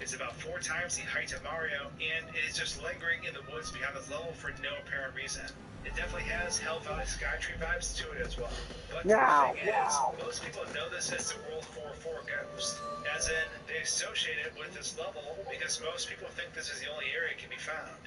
It's about 4 times the height of Mario, and it is just lingering in the woods behind this level for no apparent reason. It definitely has Hell Valley Skytree vibes to it as well. But the thing is, most people know this as the World 4-4 Ghost. As in, they associate it with this level because most people think this is the only area it can be found.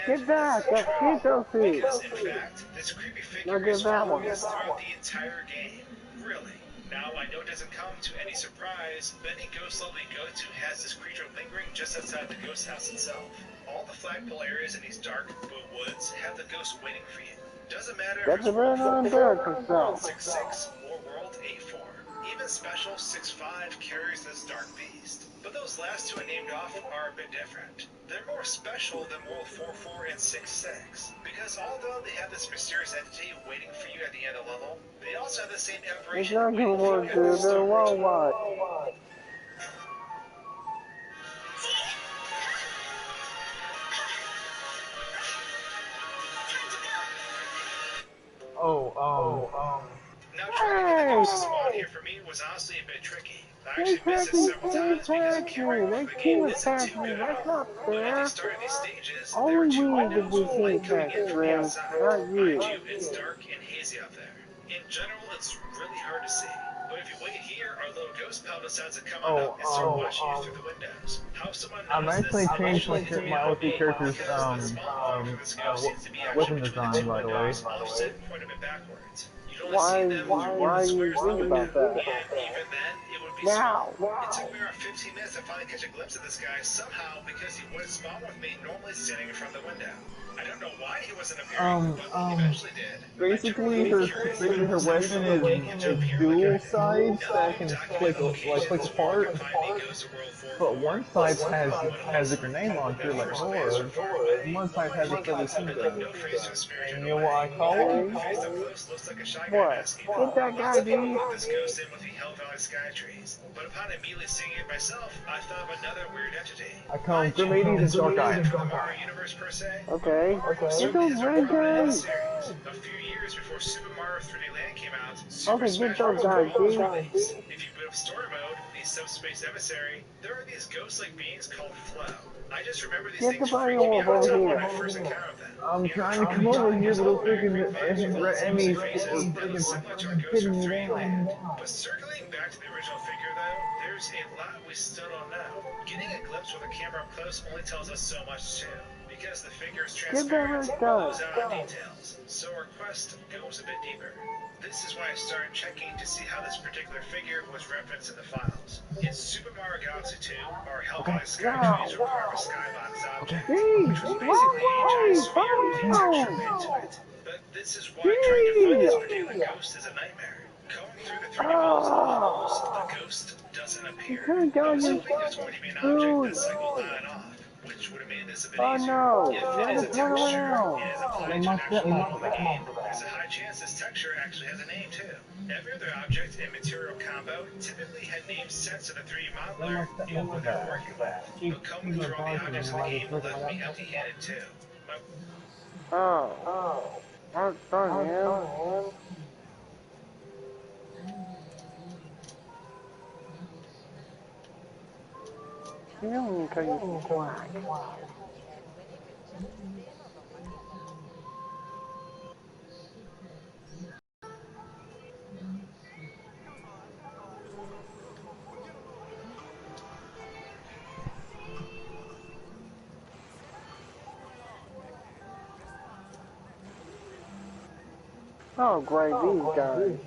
And get back! That's Trophy! Because, in fact, this creepy figure is following us throughout the entire game. Really. Now, I know it doesn't come to any surprise, but any ghost level you go to has this creature lingering just outside the ghost house itself. All the flagpole areas in these dark blue woods have the ghost waiting for you. Doesn't matter if it's World 6-6 or World 8-4. Even Special 6-5 carries this dark beast. But those last two I named off are a bit different. They're more special than World 4-4 and 6-6, because although they have this mysterious entity waiting for you at the end of the level, they also have the same apparition waiting for you at the start. Now trying to get the ghost to spawn here for me was honestly a bit tricky. I actually missed it several times because the camera for the game isn't too good at all. But at the start of these stages, there are 2 windows with light coming in from the outside. Mind you, it's dark and hazy out there. In general, it's really hard to see. But if you wait here, our little ghost pal decides to come on up and start watching you through the windows. How someone knows this I've actually changed my OP character's weapon design, by the way. Often point them in backwards. You'd only see them through one of the squares in the window, and even then, it would be small. It took me around 15 minutes to finally catch a glimpse of this guy somehow because he wouldn't spawn with me normally standing in front of the window. I don't know why he wasn't appearing, but he eventually did. Basically, her weapon is dual sides that can click apart, but one side has a grenade launcher like Lord, and one side has a feather cinder. And you know what I call it? What? Get that guy, dude! This ghost in with the Hell Valley Skytrees. But upon immediately seeing it myself, I thought of another weird entity. I call him Grenades and Dark Eye. From the Mario universe per se. Okay. Get those red guys! A few years before Super Mario 3D Land came out, Okay, get those guys, dude! If you boot up story mode, the subspace emissary, there are these ghost-like beings called Flow. I just remember these things freaking me out a ton when I first encountered them. I'm trying to come over here, but those freaking enemies are hitting me down. But circling back to the original figure, though, there's a lot we still don't know. Getting a glimpse with a camera up close only tells us so much, too. Because the figure is transparent, it goes out on details, so our quest goes a bit deeper. This is why I started checking to see how this particular figure was referenced in the files. In Super Mario Galaxy 2, our Hell Valley Skytrees require a skybox object, which was basically a giant sphere with a texture made to it. But this is why trying to find this particular ghost is a nightmare. Going through the 3D walls of the levels, the ghost doesn't appear. I was hoping there's going to be an object that cycled on and off, which would have made this a bit easier. If it is a texture, it is applied to an actual level of the game. There's a high chance this texture actually has a name too. Every other object and material combo typically had names set to the 3D modeler and what they're working with. But combing through all the objects in the game left me empty-handed too. That's fun, man. You can quack. Oh, great, these guys.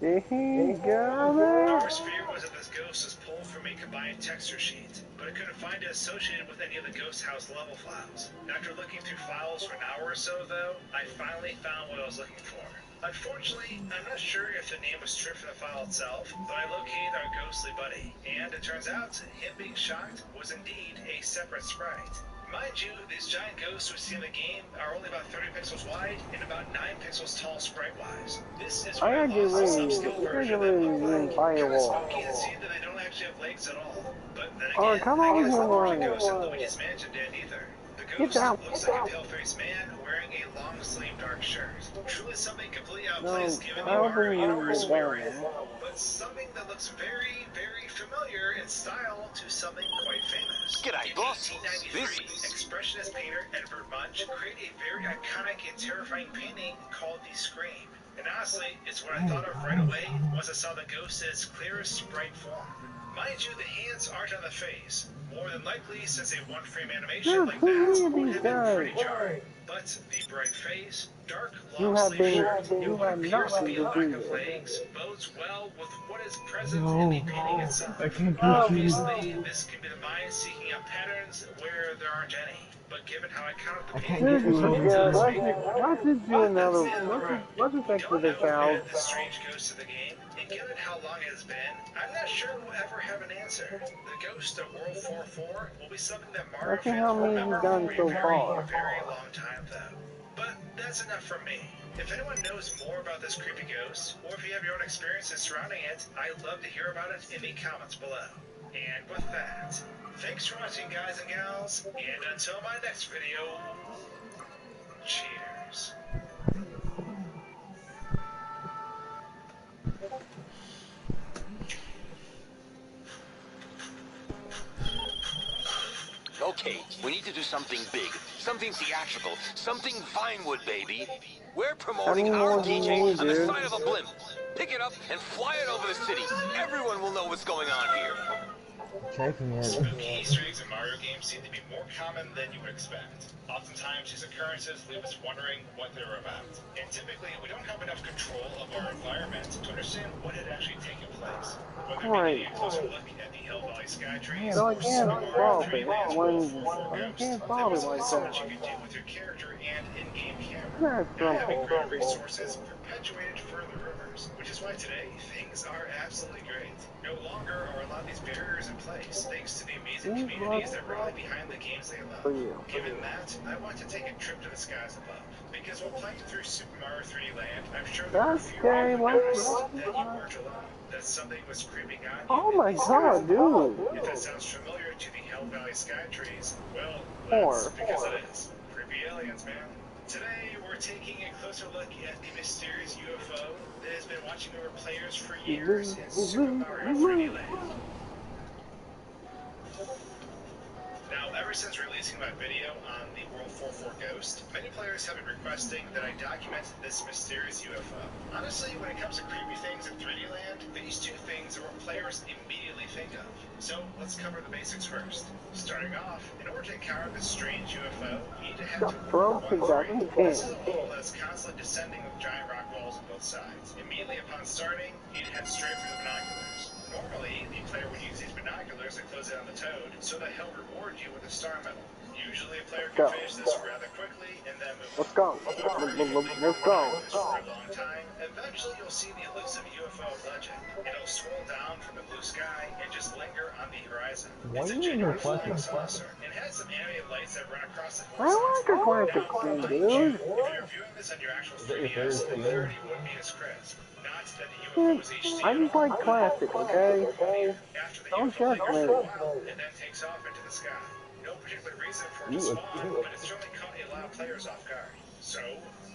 Our fear was that this ghost was pulled from a combined texture sheet, but I couldn't find it associated with any of the ghost house level files. After looking through files for an hour or so, though, I finally found what I was looking for. Unfortunately, I'm not sure if the name was stripped from the file itself, but I located our ghostly buddy, and it turns out him being shocked was indeed a separate sprite. Mind you, these giant ghosts we see in the game are only about 30 pixels wide and about 9 pixels tall sprite-wise. This is why I lost the subscale version of them look like. Kind of spooky to see that they don't actually have legs at all. But then again, I guess the version ghost in Luigi's Mansion didn't either. The ghost looks like a pale-faced man wearing a long-sleeved dark shirt. Truly something completely outplays given the Mario universe we're in. But something that looks very, very familiar in style to something quite famous. G'day, In boss. 1893, expressionist painter Edvard Munch created a very iconic and terrifying painting called The Scream. And honestly, it's what I thought of right away once I saw the ghost in its clearest, bright form. Mind you, the hands aren't on the face. More than likely, since a one-frame animation like that would have been pretty jarring. But the bright face, dark long-sleeve shirt, and what appears to be a lack of legs bodes well with what is present in the painting itself. I can't Obviously, this can be the mind seeking out patterns where there aren't any. But given how iconic the painting is, Let's just do another. Let's just exit don't this ever out. met the strange ghost of the game, and given how long it has been, I'm not sure we'll ever have an answer. The ghost of World 4 will be something that Mario Let's see fans how will many remember you've done for a so very, far. very long time, though. But that's enough from me. If anyone knows more about this creepy ghost, or if you have your own experiences surrounding it, I'd love to hear about it in the comments below. And with that, thanks for watching, guys and gals, and until my next video, cheers. Okay, we need to do something big, something theatrical, something Vinewood, baby. We're promoting our DJ on the side of a blimp. Pick it up and fly it over the city. Everyone will know what's going on here. Checking it. Spooky Easter eggs in Mario games seem to be more common than you would expect. Oftentimes, these occurrences leave us wondering what they're about. And typically, we don't have enough control of our environment to understand what had actually taken place. Whether it be a closer look at the Hill Valley Skytrees or Super Mario 3 Land's World 4 Ghost, there was always so much you could do with your character and in-game camera. Now having greater resources perpetuated further rumors, which is why today, things are absolutely great. No longer are a lot of these barriers in place, thanks to the amazing communities that rally behind the games they love. Given that, I want to take a trip to the skies above, because while playing through Super Mario 3D Land, I'm sure there were a few people who noticed that you weren't alone, that something was creeping on you. Oh my god, dude! If that sounds familiar to the Hill Valley Skytrees, well, that's because it is. Creepy aliens, man. Today, we're taking a closer look at the mysterious UFO that has been watching over players for years in Super Mario 3D Land. Now, ever since releasing my video on the World 4 Ghost, many players have been requesting that I document this mysterious UFO. Honestly, when it comes to creepy things in 3D Land, these two things are what players immediately think of. So, let's cover the basics first. Starting off, in order to encounter this strange UFO, you need to head to World 1 This is a level that is constantly descending with giant rock walls on both sides. Immediately upon starting, you need to head straight for the binoculars. Normally, the player would use these binoculars to close in on the toad, so that he'll reward you with a star medal. Usually, a player can finish this rather quickly and then move on. Let's go. For a long time, eventually you'll see the elusive UFO of legend. It'll swirl down from the blue sky and just linger on the horizon. It's a genuine flying saucer and has some animated lights that run across the I like a classic thing, dude. If you're viewing this on your actual 3DS, the clarity wouldn't be as crisp. Not that the UFO is HD. I just like classic, okay? After the Don't UFO judge lingers me. for a while and then takes off into the sky. No particular reason for it to spawn, but it certainly caught a lot of players off guard. So,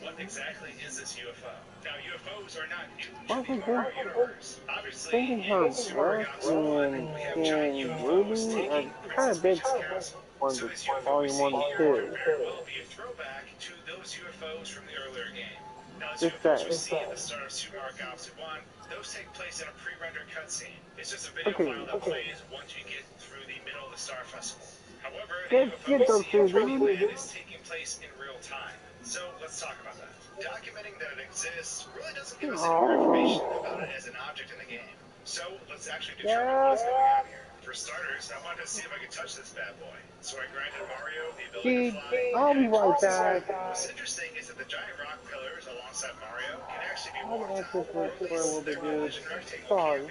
what exactly is this UFO? Now, UFOs are not new to the Mario universe. Obviously, in Super Mario Galaxy 1, we have giant UFOs taking Princess Peach's castle. So this UFO we see here could very well be a throwback to those UFOs from the earlier game. Now, the UFOs we see at the start of Super Mario Galaxy 1, those take place in a pre-rendered cutscene. It's just a video file that plays once you get through the middle of the Star Festival. However, the UFO we see in 3D Land is taking place in real time. So, let's talk about that. Documenting that it exists really doesn't give us any more information about it as an object in the game. So, let's actually determine what's going on here. For starters, I wanted to see if I could touch this bad boy. So I granted Mario the ability to fly. I'll be right back. What's interesting is that the giant rock pillars alongside Mario can actually be walked on. Or at least they're envisioned rectangle camping,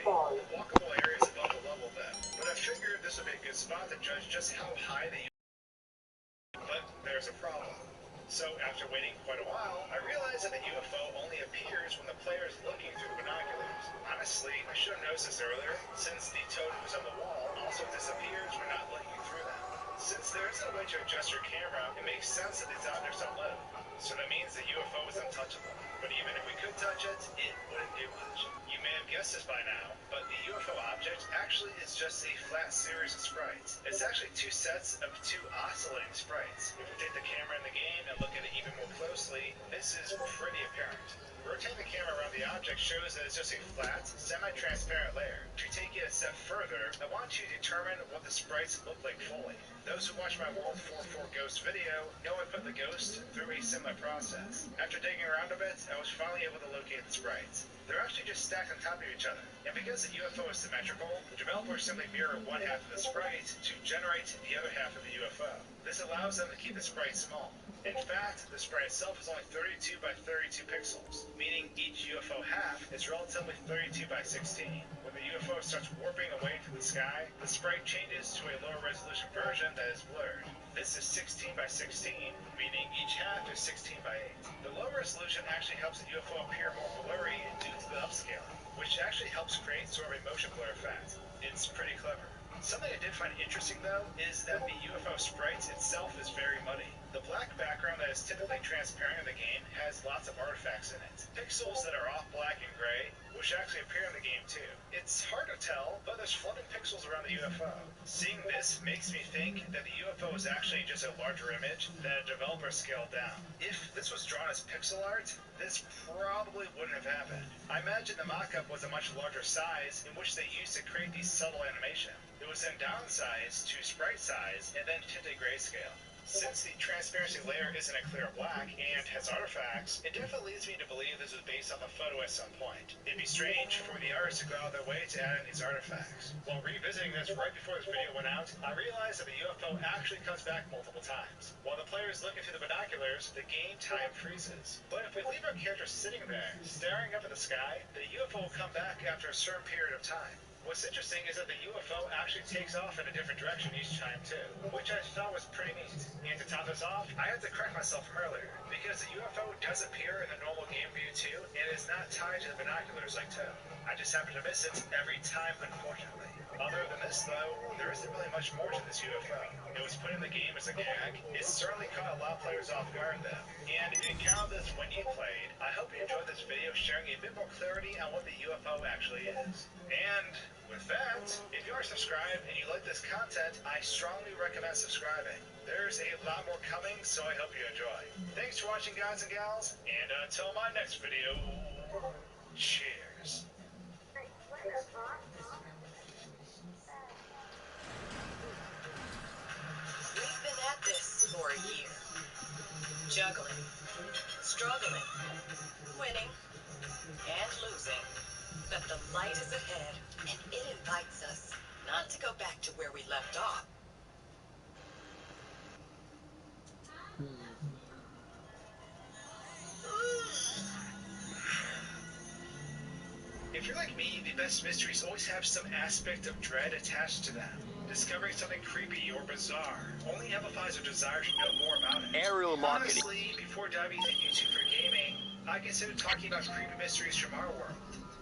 walkable areas above the level bed. But I figured this would be a good spot to judge just how high they But there's a problem. So after waiting quite a while, I realized that the UFO only appears when the player is looking through the binoculars. Honestly, I should have noticed this earlier, since the toad who's on the wall also disappears when not looking through them. Since there isn't a way to adjust your camera, it makes sense that these objects don't live. So that means the UFO is untouchable. But even if we could touch it, it wouldn't do much. You may have guessed this by now, but the UFO object actually is just a flat series of sprites. It's actually two sets of two oscillating sprites. If we take the camera in the game and look at it even more closely, this is pretty apparent. Rotating the camera around the object shows that it's just a flat, semi-transparent layer. To take it a step further, I want you to determine what the sprites look like fully. Those who watch my World 4 Ghost video know I put the ghost through a similar process. After digging around a bit, I was finally able to locate the sprites. They're actually just stacked on top of each other. And because the UFO is symmetrical, the developers simply mirror one half of the sprite to generate the other half of the UFO. This allows them to keep the sprite small. In fact, the sprite itself is only 32 by 32 pixels, meaning each UFO half is relatively 32 by 16. When the UFO starts warping away into the sky, the sprite changes to a lower resolution version that is blurred. This is 16 by 16, meaning each half is 16 by 8. The low resolution actually helps the UFO appear more blurry due to the upscaling, which actually helps create sort of a motion blur effect. It's pretty clever. Something I did find interesting, though, is that the UFO sprite itself is very muddy. The black background that is typically transparent in the game has lots of artifacts in it. Pixels that are off black and gray, which actually appear in the game too. It's hard to tell, but there's floating pixels around the UFO. Seeing this makes me think that the UFO is actually just a larger image that a developer scaled down. If this was drawn as pixel art, this probably wouldn't have happened. I imagine the mock-up was a much larger size in which they used to create these subtle animation. It was then downsized to sprite size and then tinted grayscale. Since the transparency layer isn't a clear black and has artifacts, it definitely leads me to believe this was based off a photo at some point. It'd be strange for the artists to go out of their way to add in these artifacts. While revisiting this right before this video went out, I realized that the UFO actually comes back multiple times. While the player is looking through the binoculars, the game time freezes. But if we leave our character sitting there, staring up at the sky, the UFO will come back after a certain period of time. What's interesting is that the UFO actually takes off in a different direction each time too, which I thought was pretty neat. And to top this off, I had to correct myself from earlier, because the UFO does appear in the normal game view too, and is not tied to the binoculars like Toe. I just happen to miss it every time, unfortunately. Other than this though, there isn't really much more to this UFO. It was put in the game as a gag. It certainly caught a lot of players off guard though. And if you encountered this when you played, I hope you enjoyed this video sharing a bit more clarity on what the UFO actually is. And with that, if you are subscribed and you like this content, I strongly recommend subscribing. There's a lot more coming, so I hope you enjoy. Thanks for watching, guys and gals, and until my next video, cheers. We've been at this for a year. Juggling, struggling, winning, and losing. But the light is ahead, and it invites us not to go back to where we left off. If you're like me, the best mysteries always have some aspect of dread attached to them. Discovering something creepy or bizarre only amplifies our desire to know more about it. Aerial marketing. Honestly, before diving into YouTube for gaming, I considered talking about creepy mysteries from our world.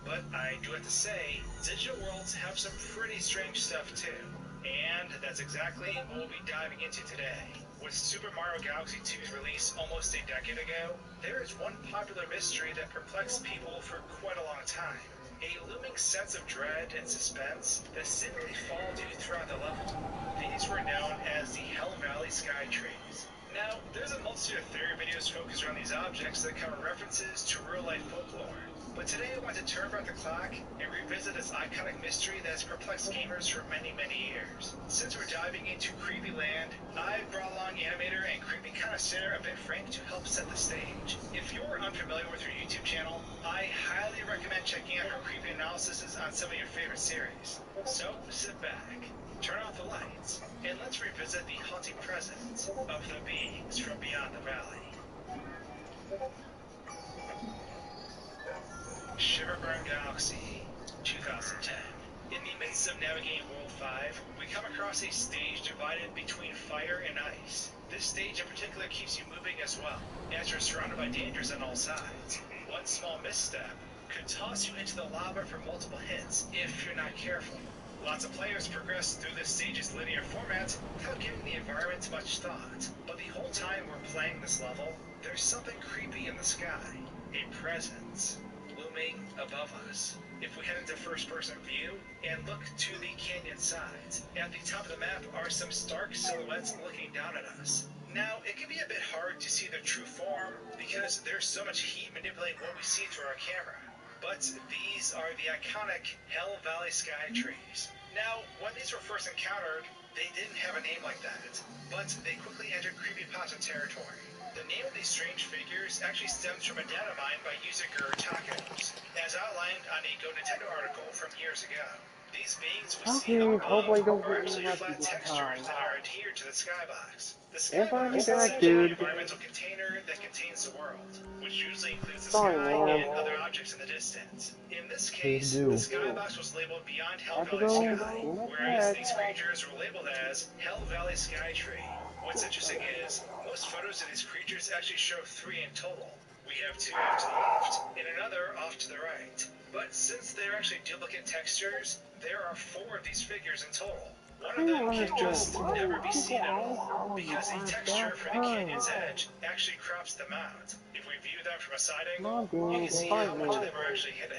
But I do have to say, digital worlds have some pretty strange stuff too. And that's exactly what we'll be diving into today. With Super Mario Galaxy 2's release almost a decade ago, there is one popular mystery that perplexed people for quite a long time. A looming sense of dread and suspense that seemingly followed you throughout the level. These were known as the Hell Valley Sky Trees. Now, there's a multitude of theory videos focused around these objects that cover references to real-life folklore. But today I want to turn back the clock and revisit this iconic mystery that has perplexed gamers for many, many years. Since we're diving into creepy land, I've brought along animator and creepy connoisseur Ben Frank to help set the stage. If you're unfamiliar with your YouTube channel, I highly recommend checking out her creepy analyses on some of your favorite series. So sit back, turn off the lights, and let's revisit the haunting presence of the beings from beyond the valley. Shiverburn Galaxy, 2010. In the midst of navigating World 5, we come across a stage divided between fire and ice. This stage in particular keeps you moving as well, as you're surrounded by dangers on all sides. One small misstep could toss you into the lava for multiple hits if you're not careful. Lots of players progress through this stage's linear format without giving the environment much thought. But the whole time we're playing this level, there's something creepy in the sky. a presence looming above us. If we head into first-person view and look to the canyon sides, at the top of the map are some stark silhouettes looking down at us. Now, it can be a bit hard to see their true form because there's so much heat manipulating what we see through our camera. But these are the iconic Hell Valley sky trees. Now, when these were first encountered, they didn't have a name like that, but they quickly entered creepypasta territory. The name of these strange figures actually stems from a data mine by user Tacos, as outlined on a Go Nintendo article from years ago. These beings we see up above are actually flat textures that are adhered to the skybox. The skybox is essentially an environmental container that contains the world, which usually includes the sky and other objects in the distance. In this case, the skybox was labeled Beyond Hell Valley Sky, whereas these creatures were labeled as Hell Valley Sky Tree. What's interesting is, most photos of these creatures actually show 3 in total. We have 2 off to the left, and another off to the right. But since they're actually duplicate textures, there are 4 of these figures in total. One of them can just never be seen at all, because the texture for the canyon's edge actually crops them out. If we view them from a side angle, you can see how much of them are actually hidden.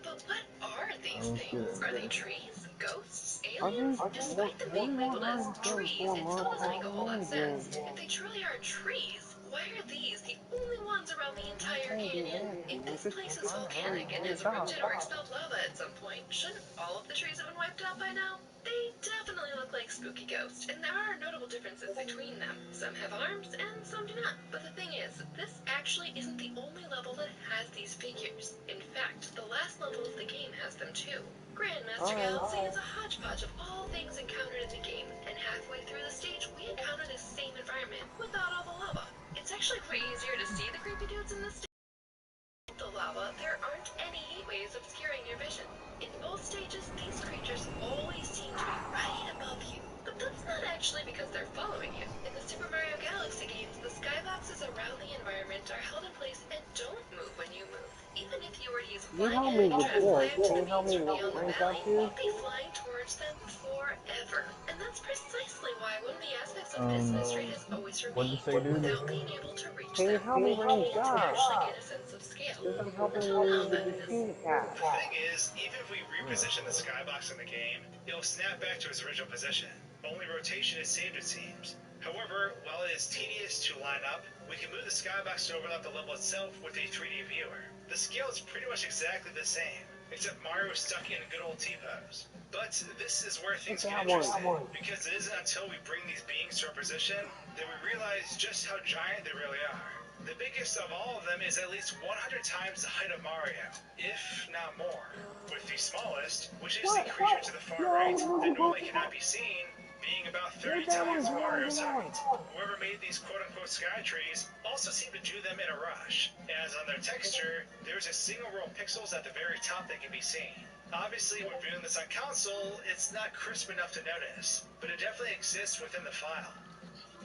But what are these things? Are they trees? Ghosts? Aliens? Despite them being labeled as trees, it still doesn't make a whole lot of sense. If they truly are trees, why are these the only ones around the entire canyon? If this place is volcanic and has erupted or expelled lava at some point, shouldn't all of the trees have been wiped out by now? They definitely look like spooky ghosts, and there are notable differences between them. Some have arms, and some do not. But the thing is, this actually isn't the only level that has these figures. In fact, the last level of the game has them too. Grandmaster Galaxy is a hodgepodge of all things encountered in the game, and halfway through the stage, we encounter this same environment without all the lava. It's actually way easier to see the creepy dudes in this stage. The lava, there aren't any heatwaves obscuring your vision. In both stages, these creatures always seem to be right above you. But that's not actually because they're following you. In the Super Mario Galaxy games, the skyboxes around the environment are held in place and don't move when you move. Even if you were to use flying and try to fly up to the beams from beyond the valley, you'd be flying towards them forever. And that's precisely why one of the aspects of this mystery has always remained, without being able to reach them, we need to actually get a sense of scale. Until now, that is. The thing is, even if we reposition the skybox in the game, it'll snap back to its original position. Only rotation is saved, it seems. However, while it is tedious to line up, we can move the skybox to overlap the level itself with a 3D viewer. The scale is pretty much exactly the same, except Mario is stuck in a good old T-pose. But this is where things get interesting, because it isn't until we bring these beings to our position that we realize just how giant they really are. The biggest of all of them is at least 100 times the height of Mario, if not more, with the smallest, which is the creature to the far right that normally cannot be seen, being about 30 times Mario's height. Whoever made these quote-unquote sky trees also seemed to do them in a rush, as on their texture, there's a single row of pixels at the very top that can be seen. Obviously, when viewing this on console, it's not crisp enough to notice, but it definitely exists within the file.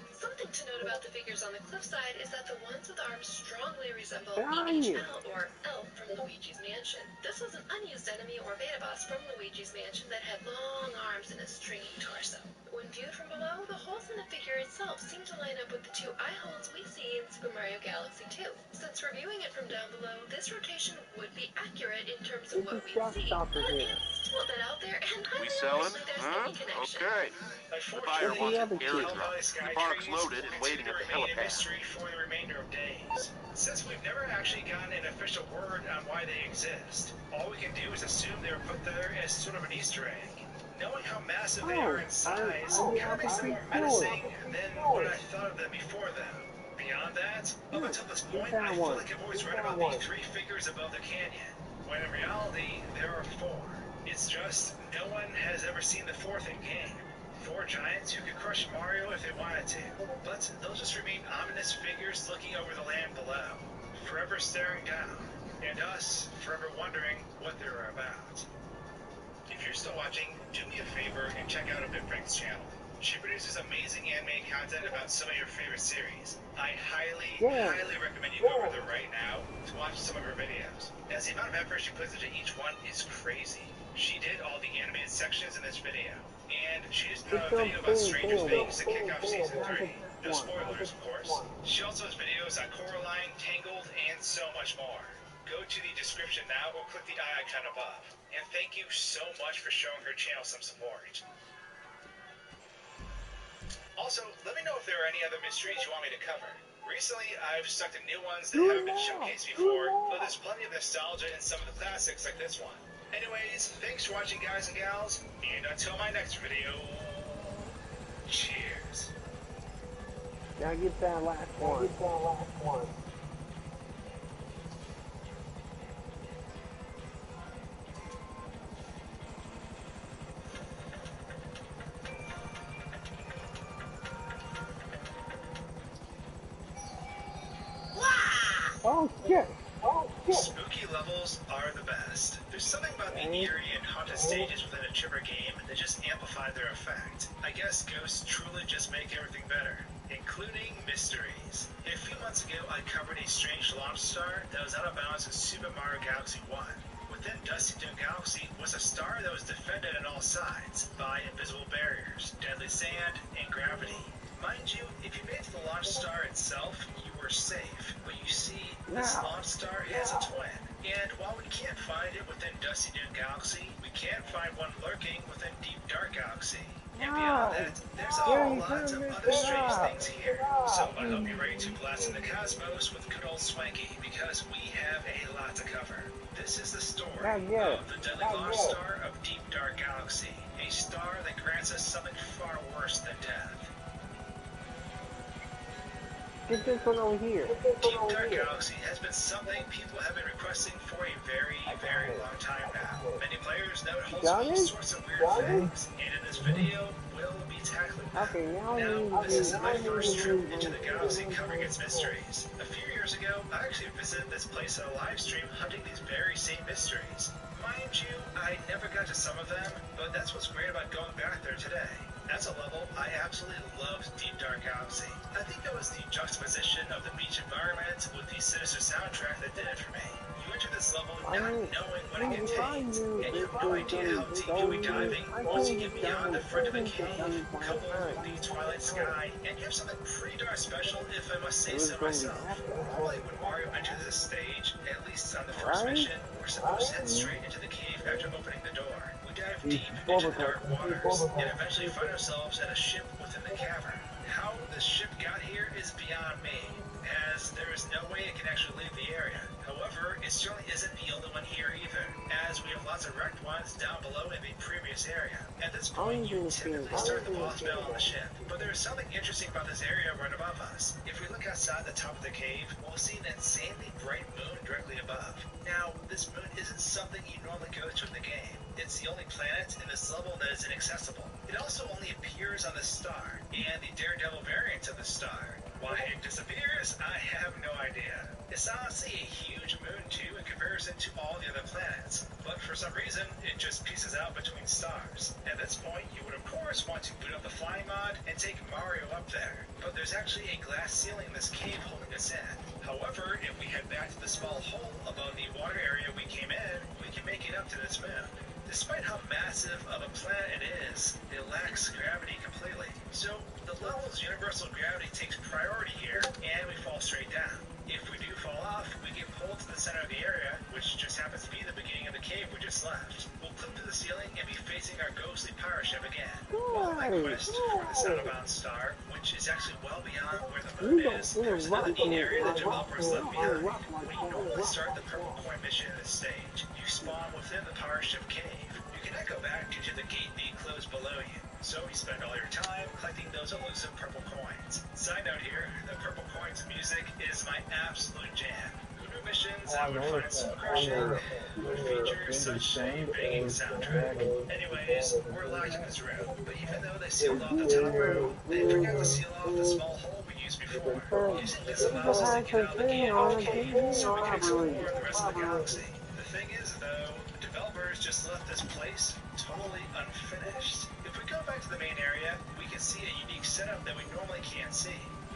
Something to note about the figures on the cliffside is that the ones with arms strongly resemble EHL, or Elf, from Luigi's Mansion. This was an unused enemy or beta boss from Luigi's Mansion that had long arms and a stringy torso. When viewed from below, the holes in the figure itself seem to line up with the 2 eye holes we see in Super Mario Galaxy 2. Since reviewing it from down below, this rotation would be accurate in terms of what we see, but it's still a bit out there, and highly unlikely there's any connection. Okay. The buyer wants an airdrop. The park's loaded and waiting at the helipad. Mystery for the remainder of days. Since we've never actually gotten an official word on why they exist, all we can do is assume they were put there as sort of an Easter egg. Knowing how massive they are in size kind of makes them more menacing than what I thought of them before, though. Beyond that, up until this point, I feel like I've always read about the 3 figures above the canyon, when in reality, there are 4. It's just, no one has ever seen the 4th in game. 4 giants who could crush Mario if they wanted to, but they'll just remain ominous figures looking over the land below, forever staring down, and us forever wondering what they were about. If you're still watching, do me a favor and check out BitFrank's channel. She produces amazing anime content about some of your favorite series. I highly recommend you go over there right now to watch some of her videos, as the amount of effort she puts into each one is crazy. She did all the animated sections in this video. and she doesn't have a video about Stranger Things to kick off season 3. No spoilers, of course. She also has videos on Coraline, Tangled, and so much more. Go to the description now or click the eye icon above. And thank you so much for showing her channel some support. Also, let me know if there are any other mysteries you want me to cover. Recently, I've stuck to new ones that haven't been showcased before, but there's plenty of nostalgia in some of the classics like this one. Anyways, thanks for watching, guys and gals, and until my next video, cheers. Now get that last one. Oh shit! Spooky levels are the best. There's something about the eerie and haunted stages within a chipper game that just amplify their effect. I guess ghosts truly just make everything better, including mysteries. A few months ago, I covered a strange launch star that was out of bounds in Super Mario Galaxy 1. Within Dusty Dune Galaxy was a star that was defended on all sides by invisible barriers, deadly sand, and gravity. Mind you, if you made it to the launch star itself, you were safe. But you see, this launch star is a twin. And while we can't find it within Dusty Dune Galaxy, we can find one lurking within Deep Dark Galaxy. And beyond that, there's a whole lot of other strange things here. So I hope you're ready to blast in the cosmos with good old Swanky, because we have a lot to cover. This is the story of the deadly launch star of Deep Dark Galaxy, a star that grants us something far worse than death. Get this one over here. Deep Dark Galaxy has been something people have been requesting for a very, very long time now. Many players know it holds all sorts of weird things, and in this video, we'll be tackling them. Now, this isn't my first trip into the galaxy covering its mysteries. A few years ago, I actually visited this place on a live stream hunting these very same mysteries. Mind you, I never got to some of them, but that's what's great about going back there today. As a level, I absolutely loved Deep Dark Galaxy. I think it was the juxtaposition of the beach environment with the sinister soundtrack that did it for me. You enter this level not knowing what it contains, and you have no idea how deep you'll be diving once you get beyond the front of the cave, coupled with the twilight sky, and you have something pretty darn special, if I must say so myself. Normally when Mario enters this stage, at least on the first mission, we're supposed to head straight into the cave after opening the door. We dive deep into the dark waters, and eventually find ourselves at a ship within the cavern. How this ship got here is beyond me, as there is no way it can actually leave the area. However, it certainly isn't the only one here either, as we have lots of wrecked ones down below in the previous area. At this point, you typically start the boss battle on the ship, but there is something interesting about this area right above us. If we look outside the top of the cave, we'll see an insanely bright moon directly above. Now, this moon isn't something you normally go to in the game. It's the only planet in this level that is inaccessible. It also only appears on the star, and the Daredevil variant of the star. Why it disappears, I have no idea. It's honestly a huge moon too in comparison to all the other planets, but for some reason, it just pieces out between stars. At this point, you would of course want to boot up the flying mod and take Mario up there, but there's actually a glass ceiling in this cave holding us in. However, if we head back to the small hole above the water area we came in, we can make it up to this moon. Despite how massive of a planet it is, it lacks gravity completely. So, the level's universal gravity takes priority here, and we fall straight down. If we do fall off, we get pulled to the center of the area, which just happens to be the beginning of the cave we just left. We'll clip to the ceiling and be facing our ghostly pirate ship again. While on my quest for this out-of-bounds star, which is actually well beyond where the moon is, there's another neat area the developers left behind. When you normally start the purple coin mission in this stage, you spawn within the pirate ship cave. You cannot go back due to the gate being closed below you. So you spend all your time collecting those elusive purple coins. Side note here, the purple coins music is my absolute jam. Who knew missions that would find soul crushing would feature such a banging soundtrack? Anyways, we're locked in this room, but even though they sealed off the top room, they forgot to seal off the small hole we used before. Using this allows us to get out of the gate of the cave so we can explore the rest of the galaxy. The thing is though, developers just left this place totally unfinished. If we go back to the main area, we can see a unique setup that we normally can't see.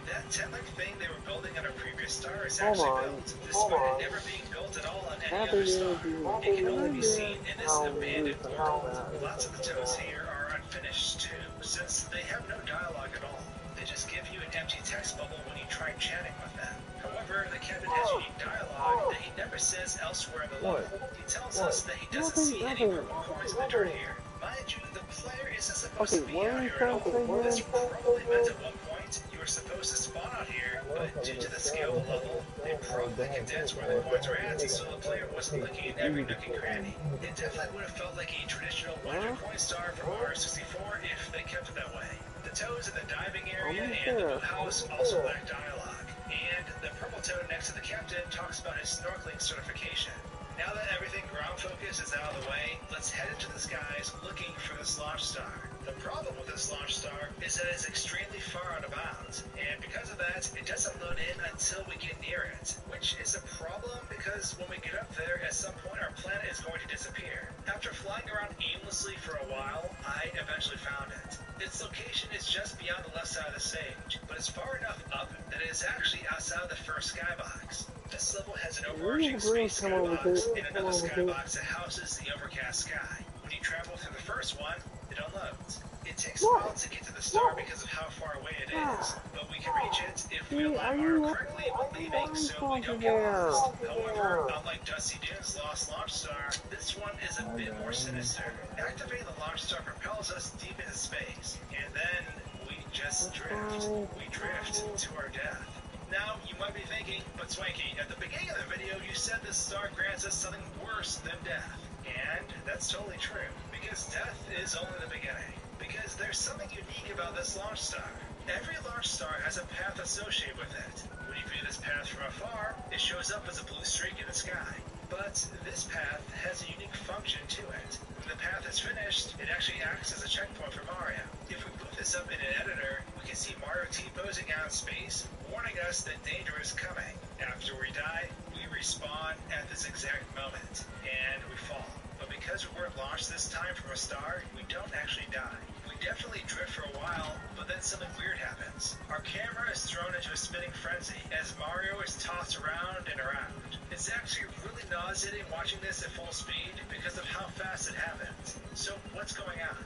That tent-like thing they were building on a previous star is actually built, despite it never being built at all on any other star. It can only be seen in this abandoned world. Lots of the toads here are unfinished too, since they have no dialogue at all. They just give you an empty text bubble when you try chatting with them. However, the captain has unique dialogue that he never says elsewhere in the level. He tells us that he doesn't see any purple coins in the dirt here. Mind you, the player isn't supposed to be out here at all. This probably meant at one point you were supposed to spawn out here, but due to the scale of the level, they probably condensed where the coins were at, so the player wasn't looking in every nook and cranny. It definitely would have felt like a traditional 100 coin star from Mario 64 if they kept it that way. The toads in the diving area and the blue house also lack dialogue, and the purple toad next to the captain talks about his snorkeling certification. Now that everything ground focus is out of the way, let's head into the skies looking for this launch star. The problem with this launch star is that it's extremely far out of bounds, and because of that, it doesn't load in until we get near it, which is a problem because when we get up there, at some point our planet is going to disappear. After flying around aimlessly for a while, I eventually found it. Its location is just beyond the left side of the stage, but it's far enough up that it is actually outside of the first skybox. This level has an overarching space skybox and another skybox that houses the overcast sky. When you travel through the first one, it unloads. It takes a while to get to the star because of how far away it is, but we can reach it if we align Mario correctly when leaving so we don't get lost. However, unlike Dusty Dune's Lost Launch Star, this one is a bit more sinister. Activating the launch star propels us deep into space, and then we just drift. We drift to our death. Now, you might be thinking, but Swanky, at the beginning of the video, you said this star grants us something worse than death. And that's totally true, because death is only the beginning. Because there's something unique about this launch star. Every launch star has a path associated with it. When you view this path from afar, it shows up as a blue streak in the sky. But this path has a unique function to it. When the path is finished, it actually acts as a checkpoint for Mario. If we put this up in an editor, we can see Mario T-posing out in space, warning us that danger is coming. After we die, we respawn at this exact moment, and we fall. But because we weren't launched this time from a star, we don't actually die. We definitely drift for a while, but then something weird happens. Our camera is thrown into a spinning frenzy as Mario is tossed around and around. It's actually really nauseating watching this at full speed because of how fast it happens. So what's going on?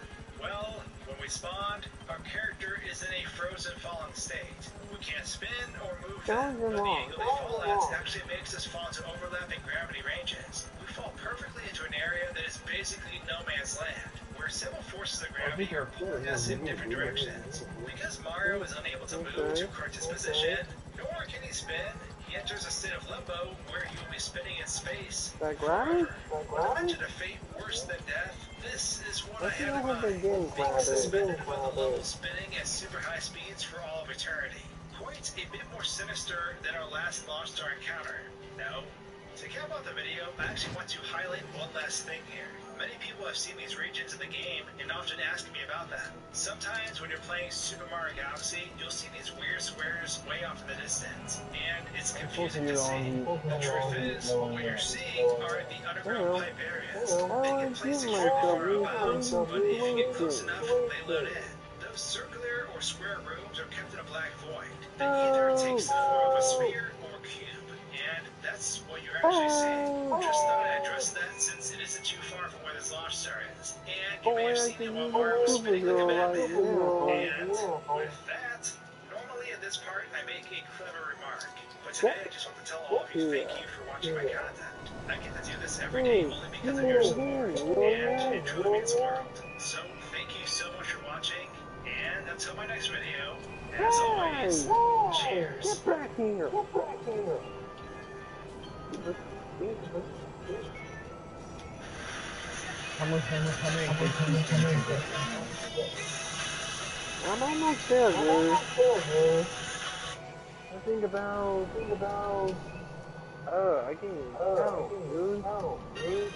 Well, when we spawned, our character is in a frozen falling state. We can't spin or move them, but the angle they fall at actually makes us fall into overlapping gravity ranges. We fall perfectly into an area that is basically no man's land, where several forces of gravity are pulling us in different directions. Because Mario is unable to move to correct his position, nor can he spin, he enters a state of limbo where he will be spinning in space forever. When I mentioned a fate worse than death, this is what I have in mind. Being suspended above the level spinning at super high speeds for all of eternity. Quite a bit more sinister than our last launch star encounter. Now, to cap off the video, I actually want to highlight one last thing here. Many people have seen these regions in the game and often ask me about them. Sometimes when you're playing Super Mario Galaxy, you'll see these weird squares way off in the distance, and it's confusing to see. The truth is, what you're seeing are the underground pipe areas. They get placed extremely far out of bounds, but if you get close enough, they load in. Those circular or square rooms are kept in a black void that either takes the form of a sphere or cube, and that's what you're actually seeing. Just thought I'd address that since it isn't too far from where this launch star is, and you may have seen it while Mario was spinning like a madman. And with that, normally at this part I make a clever remark, but today I just want to tell all of you thank you for watching my content. I get to do this every day only because of your support, and it truly means the world. So thank you so much for watching, and until my next video, as always, cheers. Get back here! I'm almost there, dude. I think about, I can't even count, dude.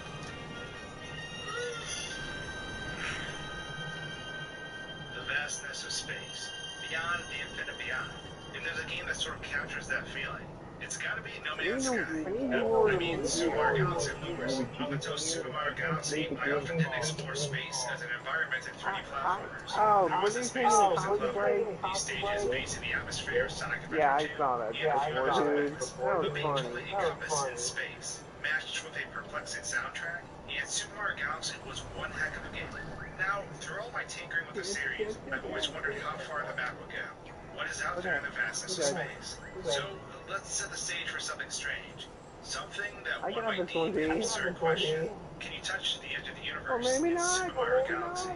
The vastness of space, beyond the infinite beyond. If there's a game that sort of captures that feeling, it's gotta be No Man's Sky. No, I mean Super Mario Galaxy Loopers. Up until Super Mario Galaxy, I often didn't explore space as an environment in 3D platformers. I was in space levels in Clover, these stages based in the atmosphere of Sonic Adventure 2, Yeah, I saw that before, dude. That but was being funny. completely encompassed in space, matched with a perplexing soundtrack, and and Super Mario Galaxy was one heck of a game. Now, through all my tinkering with the series, I've always wondered how far the map would go. What is out there in the vastness of space? So, let's set the stage for something strange. Something that one might deem an absurd question. Can you touch the edge of the universe in Super Mario Galaxy?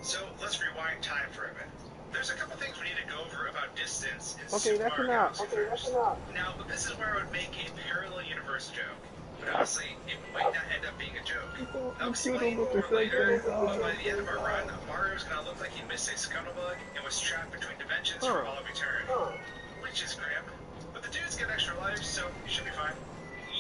So, let's rewind time for a bit. There's a couple things we need to go over about distance in Super Mario Galaxy first. Now, this is where I would make a parallel universe joke. But honestly, it might not end up being a joke. I'll explain more later, but by the end of our run, Mario's gonna look like he missed a scuttlebutt and was trapped between dimensions for all of eternity. Which is grim. But the dude's got extra lives, so he should be fine.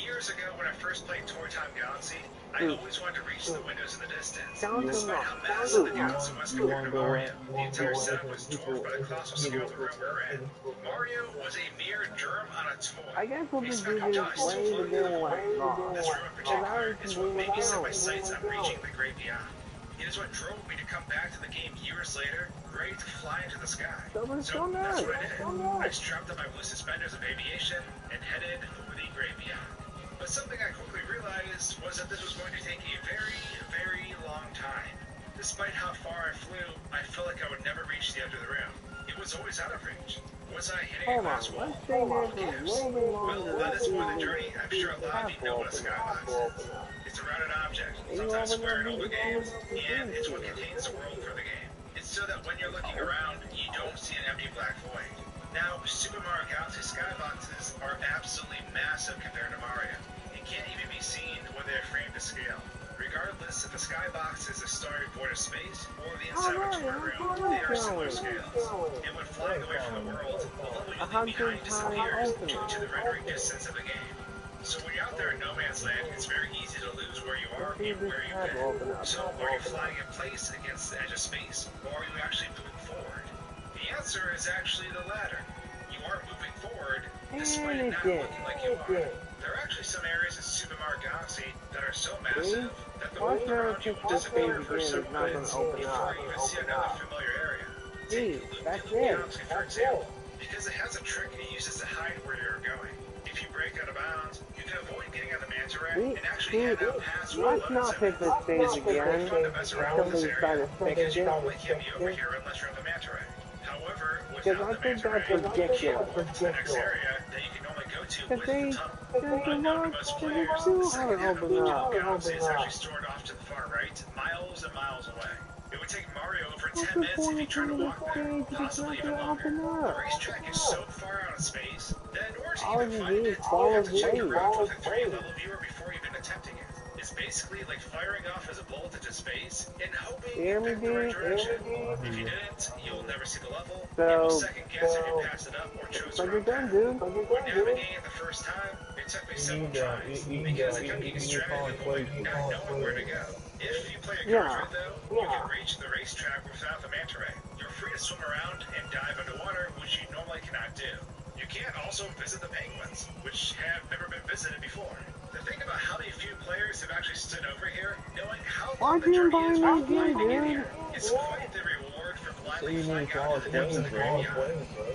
Years ago, when I first played Toy Time Galaxy, I always wanted to reach the windows in the distance. Despite how massive the galaxy was compared to Mario, the entire setup was dwarfed by the colossal scale of the room we were in. Mario was a mere germ on a toy. I guess we'll A just speck do of this dust way to floating do through the one. void. This room in particular is what made me set my sights on reaching the great beyond. It is what drove me to come back to the game years later, ready to fly into the sky. So that's what I did. I strapped on my blue suspenders of aviation and headed for the great beyond. But something I quickly realized was that this was going to take a very, very long time. Despite how far I flew, I felt like I would never reach the edge of the room. It was always out of reach. Was I hitting a glass wall? Who cares? Well, by this point in the journey, I'm sure a lot of you know what a skybox is. It's a rounded object, sometimes square in older games, and it's what contains the world for the game. It's so that when you're looking around, you don't see an empty black void. Now, Super Mario Galaxy skyboxes are absolutely massive compared to Mario, and can't even be seen when they're framed to scale. Regardless if the skybox is a starry void of space or the inside of a toy room, they are similar scales. And when flying away from the world, the level you leave behind disappears due to the rendering distance of the game. So when you're out there in no man's land, it's very easy to lose where you are and where you've been. So are you flying in place against the edge of space, or are you actually moving forward? The answer is actually the latter. You are moving forward, despite it not looking like you are. There are actually some areas in Super Mario Galaxy that are so massive that the world around you will disappear for several minutes before you even see another familiar area. Take Loop Galaxy, for example, because it has a trick it uses to hide where you're going. If you break out of bounds, you can avoid getting on the manta ray and actually head out past Let's not pick this stage again. Fun to mess around with this area because you normally can't be over here unless you're on the manta ray. However, without the manta ray, you can't walk to the next area that you can only go to with the tunnel. Unknown to most players, the second half of Loop Galaxy is actually stored off to the far right, miles and miles away. It would take Mario over 10 minutes if he tried to walk there, possibly even longer. The racetrack is so far out of space that in order to even find it, you have to check your route with a 3D-level viewer before even attempting it. It's basically like firing off as a bullet into space and hoping you pick the right direction. If you didn't, you'll never see the level, and will second guess if you passed it up or chose the wrong path. When navigating it the first time, it took me several tries, because it can be distracting avoid not knowing where to go. If you play a card though, you can reach the racetrack without the manta ray. You're free to swim around and dive underwater, which you normally cannot do. You can also visit the penguins, which have never been visited before. The thing about how many few players have actually stood over here, knowing how long the journey is while flying in here, is quite the reward for blindly flying out to the depths of the great beyond.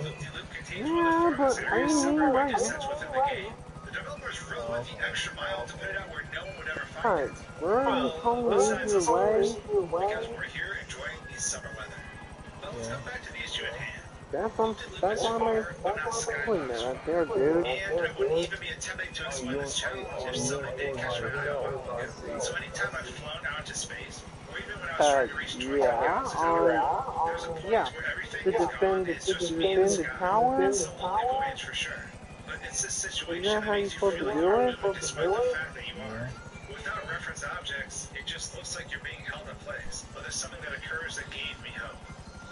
Loop-de-Loop contains one of the farthest areas separated by distance within the game. The developers really went the extra mile to put it out where no one would ever find it. Well, besides us, of course, because we're here enjoying the summer weather. But let's come back to the issue at hand. That's on my point right there, dude. And I wouldn't even be attempting to explain this challenge if something did catch my eye a while ago. So anytime I've flown out into space, or even when I was trying to reach toy galaxies on a route, there's a point where everything is gone, it's just me and the sky. That's a lonely voyage for sure. But it's this situation that makes you feel like you're moving despite the fact that you are. Without reference objects, it just looks like you're being held in place. But there's something that occurs that gave me hope.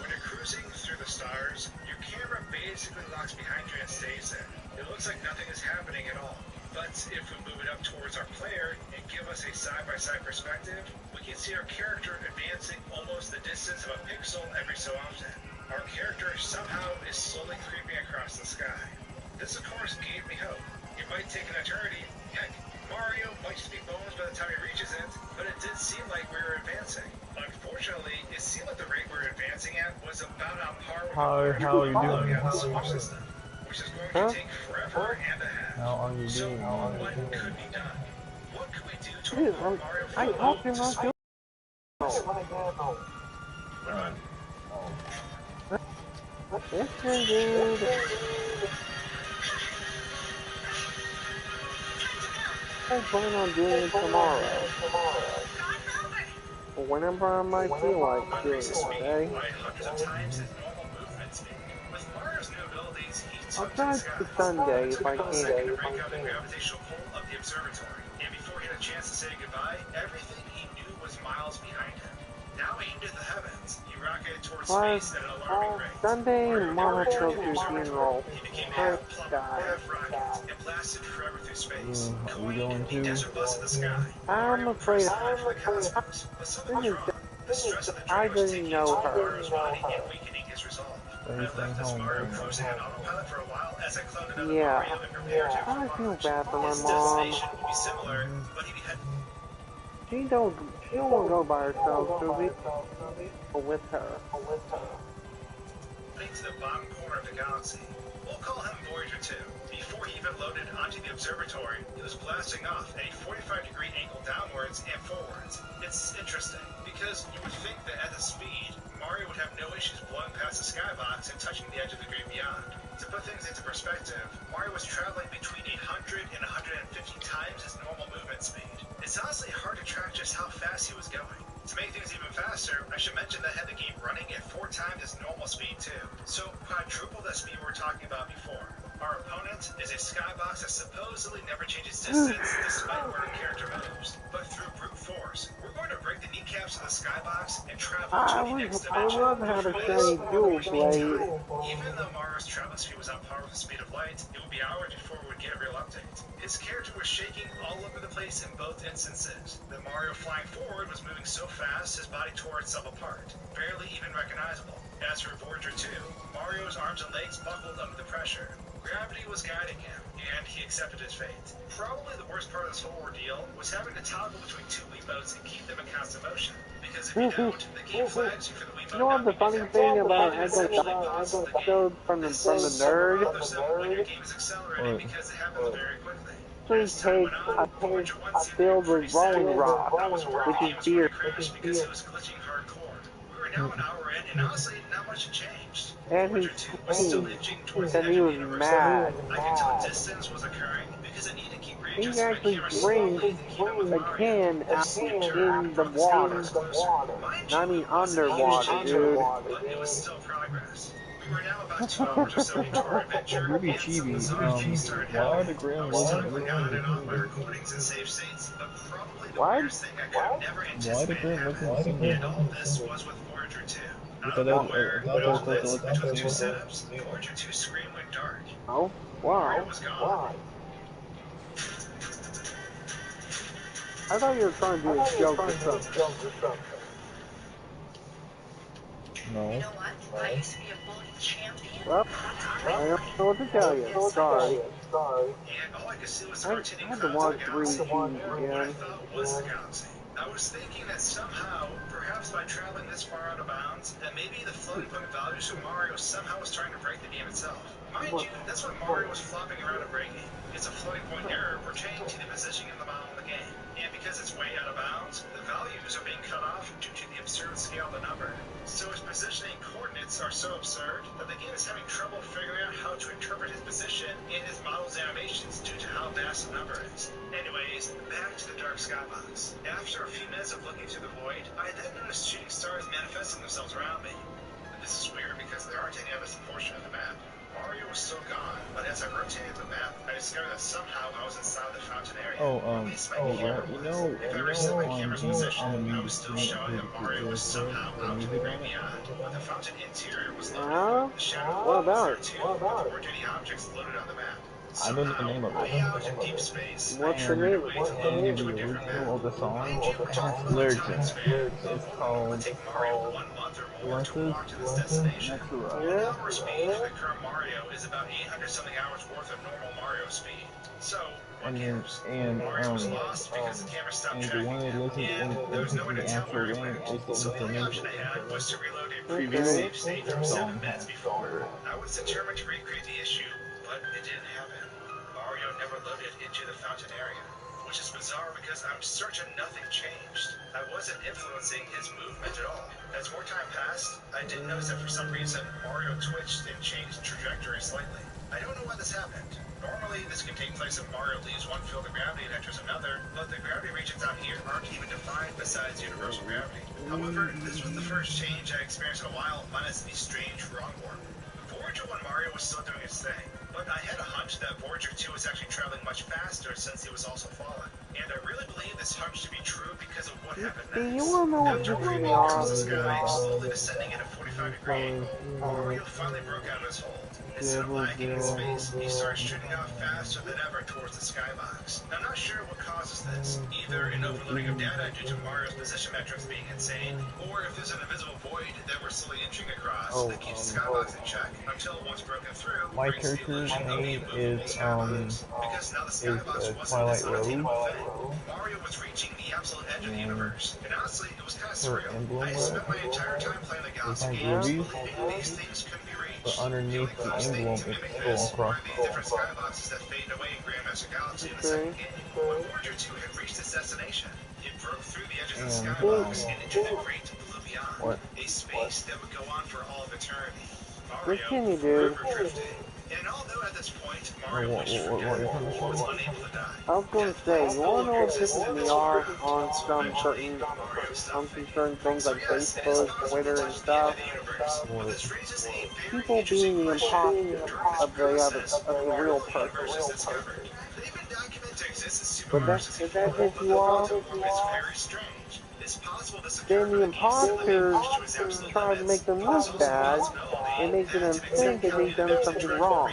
When you're cruising through the stars, your camera basically locks behind you and stays there. It looks like nothing is happening at all. But if we move it up towards our player and give us a side-by-side perspective, we can see our character advancing almost the distance of a pixel every so often. Our character somehow is slowly creeping across the sky. This, of course, gave me hope. It might take an eternity. Heck, Mario might just be bones by the time he reaches it, but it did seem like we were advancing. Unfortunately, it seemed like the rate we were advancing at was about on par with how are you doing? The solar system, which is going to take forever and a half. How are you so doing? what could be done? What could we Dude, Mario I flew told up you to not to. Listen, dude. I plan on doing it tomorrow. Or whenever I might feel like doing increases it, speed okay? by hundreds of times his normal movement speed. With Mario's new abilities, he I'll took to the try skies. to Sunday It if took I him a can. second to break out of the gravitational pull of the observatory, and before he had a chance to say goodbye, everything he knew was miles behind him. Now aimed at the heavens, he rocketed towards Plus, space at an alarming rate. Sunday, Mario never Mama returned took to the her observatory. funeral. He became Her half plumber, died. half rocket, and blasted forever through space. Are we going The to? desert bus in the sky. I'm Mario afraid personified for the cosmos, but something was this is wrong. The stress of the I drain was didn't taking its know toll on her. Mario's body and weakening his resolve. I Stay left this home, Mario man. cruising on autopilot for a while as I cloned another Yeah. Mario and prepared him for I feel launch. bad for my His mom. destination would be similar, but he'd be heading She won't go by herself, she'll be with her. to the bottom corner of the galaxy. We'll call him Voyager 2. Before he even loaded onto the observatory, he was blasting off at a 45-degree angle downwards and forwards. It's interesting, because you would think that at the speed, Mario would have no issues blowing past the skybox and touching the edge of the great beyond. To put things into perspective, Mario was traveling between 100 and 150 times his normal movement speed. It's honestly hard to track just how fast he was going. To make things even faster, I should mention that I had the game running at 4 times its normal speed too. So quadruple the speed we were talking about before. Our opponent is a skybox that supposedly never changes distance despite where our character moves. But through brute force, we're going to break the kneecaps of the skybox and travel to the next I dimension. love how to For say this, dual there's blade. time. Even though Mario's travel speed was on par with the speed of light, it would be hours before we would get a real update. His character was shaking all over the place in both instances. The Mario flying forward was moving so fast his body tore itself apart, barely even recognizable. As for Voyager 2, Mario's arms and legs buckled under the pressure. Gravity was guiding him, and he accepted his fate. Probably the worst part of this whole ordeal was having to toggle between 2 Wiimotes and keep them in constant motion. Because if you don't, the game flags you for the Wiimote You know what not the being funny detected, thing about and it essentially pauses the game. episode from the nerd? When your game is accelerating because it happens very quickly. Actually As time takes went a on, Voyager 1 seemed to be filled pretty with stagnant. Rolling Rock, I was worried which the is game was going beer, to crash because it was glitching hardcore. We were now an hour in, and honestly, not much had changed. and Voyager he's 2 was still screamed, inching towards the and edge he of the was universe. mad. I could tell distance was occurring because I needed to keep He readjusting my actually camera brings slowly to keep up with a Mario. can The out steep turn in the brought the water. skybox closer. Mind you, I mean it wasn't a huge underwater, change, dude. but it was still progress. We were now about 2 hours or so into our adventure, Really and some chibi. bizarre things started Why are happening. the I Gremlins was toggling looking on in and off my the recordings and save states, but probably the What? weirdest thing I could have never Why the anticipated Gremlins happened. looking And all this was with Voyager 2. I Out thought of that was, nowhere, I thought they were supposed to moments look between the the 2 same. setups, Voyager 2's screen went dark. Oh, Mario wow. was gone. I thought you were trying to do a joke or something. You No. know what? I used to be a bully champion. Well, I don't know what to tell you. Sorry. And all I could see was the I rotating had to clouds of watch the Three galaxy, Cheese or what I again. thought was the galaxy. I was thinking that somehow, perhaps by traveling this far out of bounds, that maybe the floating point values from Mario somehow was trying to break the game itself. Mind you, that's what Mario was flopping around and breaking. It's a floating point error pertaining to the positioning of the model in the game. And because it's way out of bounds, the values are being cut off due to the absurd scale of the number. So his positioning coordinates are so absurd that the game is having trouble figuring out how to interpret his position and his model's animations due to how vast the number is. Anyways, back to the dark skybox. After a few minutes of looking through the void, I then noticed shooting stars manifesting themselves around me. This is weird because there aren't any on this portion of the map. Mario was still gone, but as I rotated the map, I discovered that somehow I was inside the fountain area. At least my camera was. If I reset my camera's position, I was still showing that Mario was somehow out to the great beyond. But the fountain interior was loaded. The shadow What wall was about there it? too, but there weren't any objects loaded on the map. I know the Somehow, name of it. way out in deep space, I What's the figured name? a way to load into a different map. Original of the song Mind you, we're talking has about the lyrics in time it. span. It's It would called take Mario 1 month or more to Glasses walk to this destination. Natura. 1 hour speed for the current Mario is about 800 something hours worth of normal Mario speed. So, what cares? Mario was lost because the camera stopped and the tracking one that him, listens and there was no way in to the tell where actual he game went. is So the the only option information. I had was to reload a Okay. previous save state from 7 Song minutes has before. I was determined to recreate the issue, but it didn't happen. Mario never loaded into the fountain area, which which is bizarre because I'm certain nothing changed. I wasn't influencing his movement at all. As more time passed, I did notice that for some reason, Mario twitched and changed trajectory slightly. I don't know why this happened. Normally, this can take place if Mario leaves one field of gravity and enters another, but the gravity regions out here aren't even defined besides universal gravity. However, this was the first change I experienced in a while, minus the strange wrong warp. Voyager 1 Mario was still doing its thing, but I had a hunch that Voyager 2 was actually traveling much faster since he was also fallen. And I really believe this hunch to be true because of what happened next. You wanna know After what creeping across the sky, slowly descending at a 45-degree angle, Mario finally broke out of his hold. Instead of lagging in space, he started shooting off faster than ever towards the skybox. I'm not sure what causes this. Either an overloading of data due to Mario's position metrics being insane, or if there's an invisible void that we're slowly inching across that keeps the skybox in check until once broken through, My breaks the character's illusion of the name immovable is skybox. Because now the skybox wasn't this Twilight unattainable Rose. thing. Mario was reaching the absolute edge of the universe. And honestly, it was kind of Her surreal. emblem I spent my entire time playing the Galaxy behind games, rubies, believing these things couldn't be reached. but underneath the emblem is skull across The different skyboxes that fade away in Grandmaster Galaxy in the second game. When Voyager 2 had reached its destination, it broke through the edges of the skybox and into the great blue beyond, a space that would go on for all of eternity. What can you do? Forever drifting. And although at this point Mario wished for death, was unable to die. I was going to say, you want to know what pisses me off on some certain things like Facebook, Twitter, and stuff? People being the imposter of the real person. But if that gets you off, then the imposters try to make them look bad and making them think that they've done something wrong.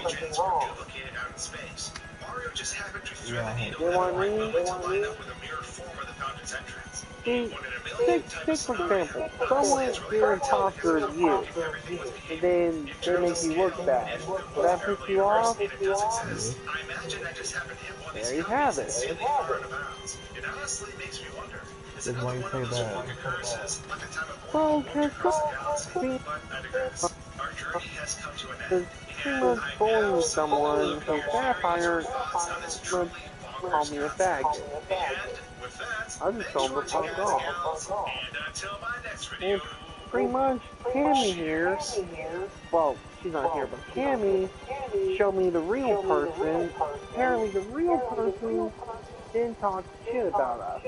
You know what I mean? See, take for example, someone, your imposter is you, and then they make you look bad. Will that piss you off? There you have it. Then why you say that? Well, because pretty much bullying someone who's sapphire would call me a faggot. I just told him to fuck off. And pretty much, Cammy here, well, she's not here, but Cammy showed me the real person. Apparently the real person didn't talk shit about us.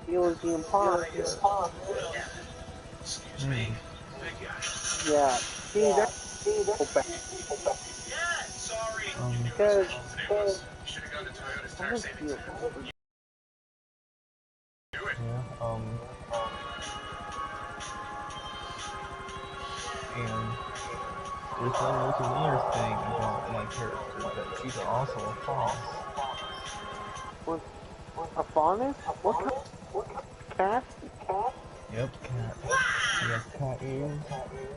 He was the imposter. Excuse me. Yeah, see, that's bad. Sorry. Because, Should have gone to Toyota's tire savings. And there's another thing about my character, that she's also a fawn. what, a faunus? What kind of cat? Yep, cat. She has cat ears,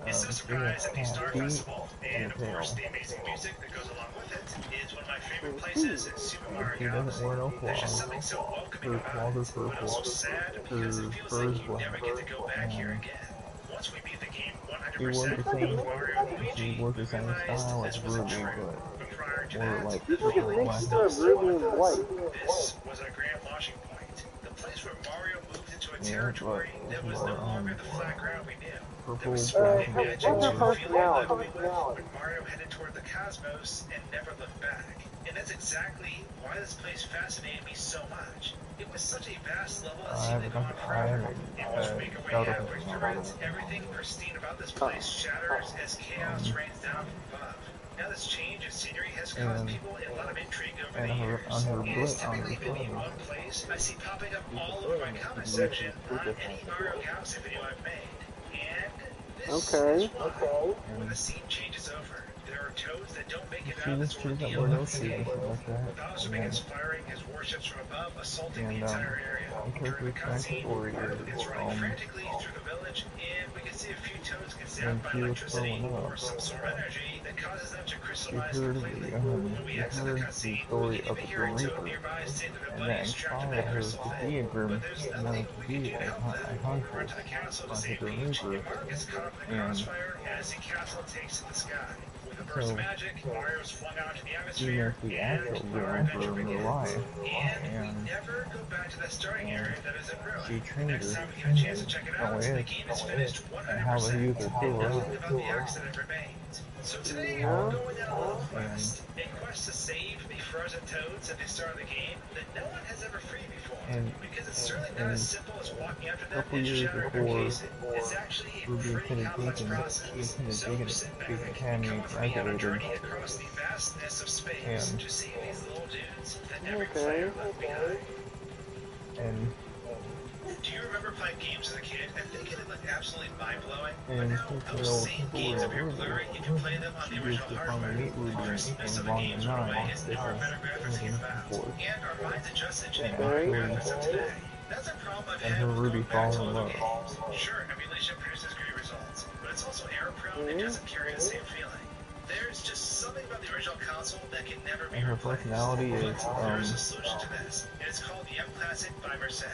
It's a surprise at the Star cat feet, Festival, and and of a tail. course the amazing music that goes along with it is one of my favorite places in Super She Mario doesn't Galaxy. wear no There's just claws. something so welcoming Her about claws it, are but I'm so purple. sad Her because it feels fur like is you black. never get to go back here again. Once we beat the game She wore 100% the same, with Mario and Luigi, she wore the same realized style as this wasn't Ruby, true. but But prior to more that, like You look at black. mixture of Ruby and white. this was our grand launching point. The place where Mario moved into a territory that was no longer the flat ground we knew. There Purple, was black, certain and magic what's her to feeling like personality? we would when Mario headed toward the cosmos and never looked back. And that's exactly why this place fascinated me so much. It was such a vast level that seemed to go on forever. And once we make our way halfway through it, everything pristine about this place shatters as chaos rains down from above. Now this change in scenery has caused people a lot of intrigue over the years. And it's typically been the one place I see popping up all over my comment section on any Mario Galaxy video I've made. And this is why. When the scene changes over, there are toads that don't make it out of this ordeal like the game. With Bowser begins firing his warships from above, assaulting the entire area. During the cutscene, Mario begins running frantically through the village, and we can see a few toads get zapped by electricity or some sort of energy that causes them to crystallize completely. When we exit the cutscene, we can even hear a toad nearby say that their buddy is trapped in that crystal thing. But there's nothing we can do to help them. We run to the castle to save Peach, and Mario gets caught up in the crossfire as the castle takes to the sky. With a burst of magic, Mario is flung out into the Even atmosphere, if the and actual our girl adventure for real begins. life, And we never go back to that starting area that is in ruin. she The trained next her, time we get a chance to check it out, oh the it, game is finished 100%, and how to use her and silver nothing eye. about the accident remains. So today, Huh? we're going on a little And quest. A quest to save the frozen toads at the start of the game that no one has ever freed before. Because it's certainly not as simple as walking after them couple and years shattering their before casing. It's actually a Ruby pretty attended complex Jenkins, process. So sit back the and academy come with me on a graduated, journey across the vastness of space and to save these little dudes that every player left behind. and Do you remember playing games as a kid and thinking it looked absolutely mind-blowing? But and now, since the those old same story games of appear Ruby, blurry if you play them on she the gets original to hardware. finally meet Ruby The crispness in of the Volume games 9 went away as newer, of better graphics came about, 2004, and our minds adjusted to the and modern actually, graphics of today. That's a problem I've and had her with Ruby going back to falling in older love. games. Sure, emulation produces great results, but it's also error-prone and doesn't carry the same feeling. There's just something about the original console that can never be And her replaced. personality is, But there is a solution to this, and it's called the M Classic by Mercedes.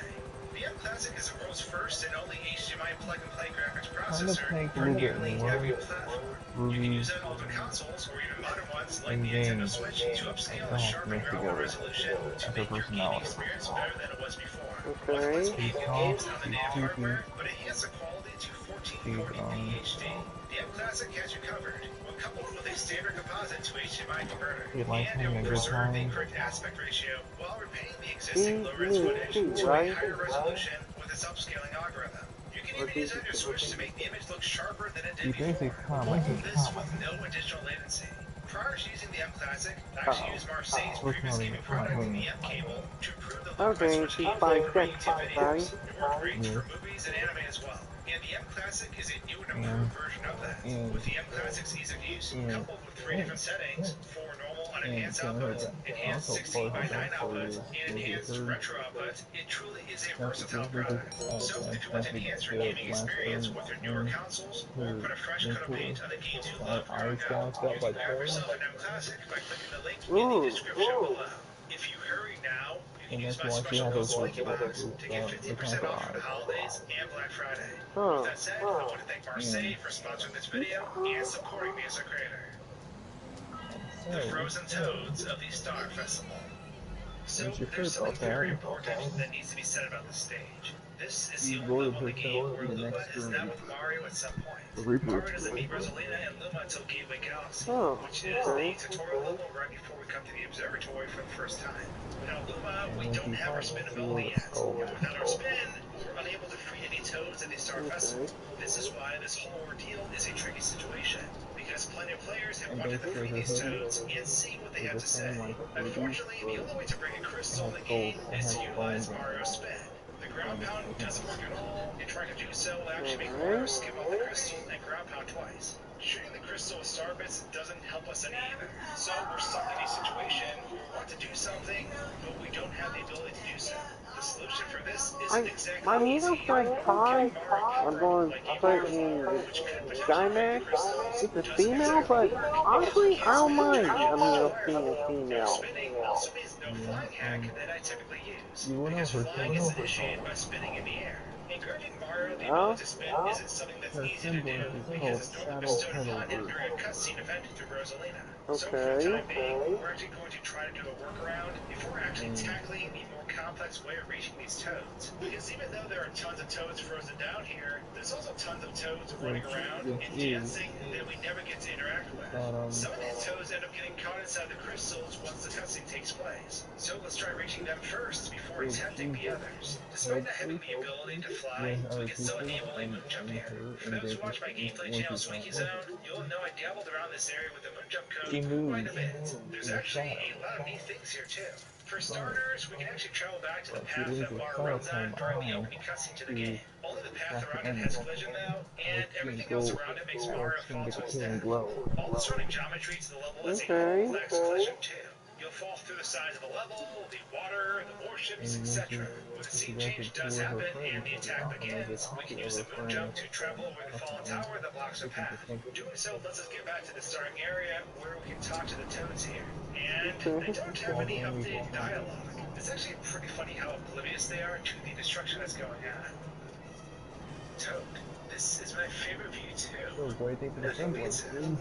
The M Classic is the world's first and only HDMI plug-and-play graphics kind of processor think for a little bit nearly more every platform. You can use Ruby's it on older consoles or even modern ones like in the Nintendo games Switch to upscale and don't sharpen mix graphical together resolution to as her make your gaming personality. experience better than it was before. Okay. Let's She's game soft, games on the she's native cheeky, hardware, but enhance the quality to she's 1440p HD. The M Classic has you covered when coupled with a standard composite to HDMI converter, she likes and it having will a good preserve the time. correct aspect ratio while retaining the See, existing low-res you footage see, to a right? higher resolution with its upscaling algorithm. You can Or even do use it on your Switch to make the image look sharper than it She did basically before. kind of All like of this with no additional latency. Prior to using the M Classic, I actually used Marseille's previous personality gaming is kind of product, clean. the M Cable, to improve the look of my okay, Switch she's games while creating bisexual, YouTube right? videos. It worked great Yes. for movies and anime as well. And the M Classic is a new and And improved version of that. and With the M Classic's ease of use, and coupled with 3 different settings for normal and unenhanced kind of outputs, her enhanced also 16 part by of the 9 backstory outputs, and is enhanced her retro outputs, it truly is a that's versatile basically product. So if you want to enhance your gaming last experience turn with your newer in consoles, or her put a fresh coat of mentor paint on the games you love eyes growing up, gouged out you by can grab Troy, yourself an M Classic by clicking the link in the Ooh, description below. If you hurry now, you can and use that's my why she special has code those SPIKYBOX to get 50% mechanical off for the eyes. holidays and Black Friday. huh. With that said, I want to thank Marseille And for sponsoring this video and supporting me as a creator. The so, Frozen Toads of the Star Festival. So once you there's heard about something very that, important that needs to be said about the stage. This is the you only voted level in the herself game to where be the Luma next is not with Mario at some point. Reaper. Mario doesn't meet Rosalina and Luma until Gateway Galaxy, Oh, which is okay. the tutorial level right before we come to the observatory for the first time. Without Luma, we And don't when she have our finds spin the ability yet. skull, And without our spin, we're unable to free any toads at the Star Festival. Okay. This is why this whole ordeal is a tricky situation, because plenty of players have and wanted to basically free her these hoodie toads and see what they is have the to say. same like Ruby's, Unfortunately, the but only way to bring a it crystal in has the gold, game it is has to utilize bones on Mario's it, spin. The ground pound and it doesn't work at all, and trying to do so will actually make Mario Alright. skip off the crystal and ground pound twice. Shooting the crystal with star bits doesn't help us any either. So we're stuck in a situation where we want to do something, but we don't have the ability to do so. The solution for this isn't My exactly needle easy. strike Getting 5, Mario I'm covered going like to Game put Gear 4, in which could potentially break the Skymax. crystals, It's a doesn't female, exactly but work because we honestly, can't I don't spin mind. during I the mean, fire being a level. Now, female. spinning also means no yeah, flying hack that I typically use, you will know because her flying is symbol. initiated by spinning in the air. And granting Mario the Yeah. ability to spin isn't something that's Her easy to do, semblance is because called it's normally Shadow bestowed Petal upon him Bird. during a cutscene event through Rosalina. So for the Okay. time being, we're actually going to try to do a workaround before actually tackling the more complex way of reaching these toads. Because even though there are tons of toads frozen down here, there's also tons of toads running around and dancing that we never get to interact with. Some of these toads end up getting caught inside the crystals once the cutscene takes place. So let's try reaching them first before attempting the others. Despite not having the ability to fly, we can still enable a moon jump here. For those who watch my gameplay channel Swinky Zone, you'll know I dabbled around this area with the moon jump code quite a bit. There's actually a lot of neat things here too. For starters, we can actually travel back to the path that Mario runs on during the opening cutscene to the game. Only the path around it has collision though, and everything else around it makes Mario fall to his death. All the surrounding geometry to the level as a whole lacks collision too. You'll fall through the sides of the level, the water, the warships, etc. When the scene change does happen and the attack begins, we can use the moon jump to travel over the fallen tower that blocks our path. Doing so lets us get back to the starting area where we can talk to the toads here. And they don't have any updated dialogue. It's actually pretty funny how oblivious they are to the destruction that's going on. Toad, this is my favorite view too. So, what do you think of the Nothing semblance? beats it.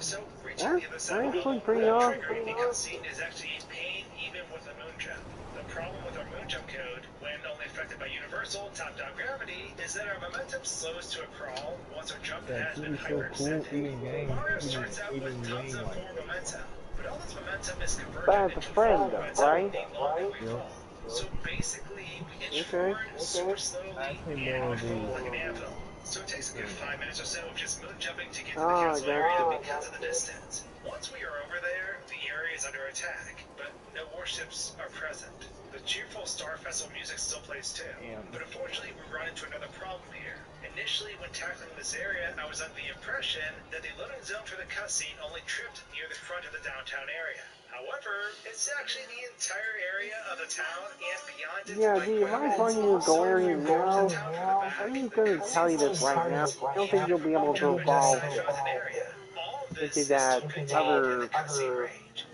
So, reaching the other side of the level without triggering the cutscene is actually a pain even with a moon jump. The problem with our moon jump code, when only affected by universal top-down gravity, is that our momentum slows to a crawl once our jump has been hyper-extended. Mario starts out with tons of forward momentum, but all this momentum is converted into forward momentum the longer we fall. So basically, we inch forward super slowly and we fall like an anvil. So it takes a good 5 minutes or so of just moon jumping to get to the castle area because of the distance. Once we are over there, the area is under attack, but no warships are present. The cheerful Star Festival music still plays too, but unfortunately we run into another problem here. Initially, when tackling this area, I was under the impression that the loading zone for the cutscene only tripped near the front of the downtown area. However, it's actually the entire area of the town and beyond it. Yeah, dude, if I find you glaring now, I'm gonna tell you this right now. I don't think you'll be able to evolve into that other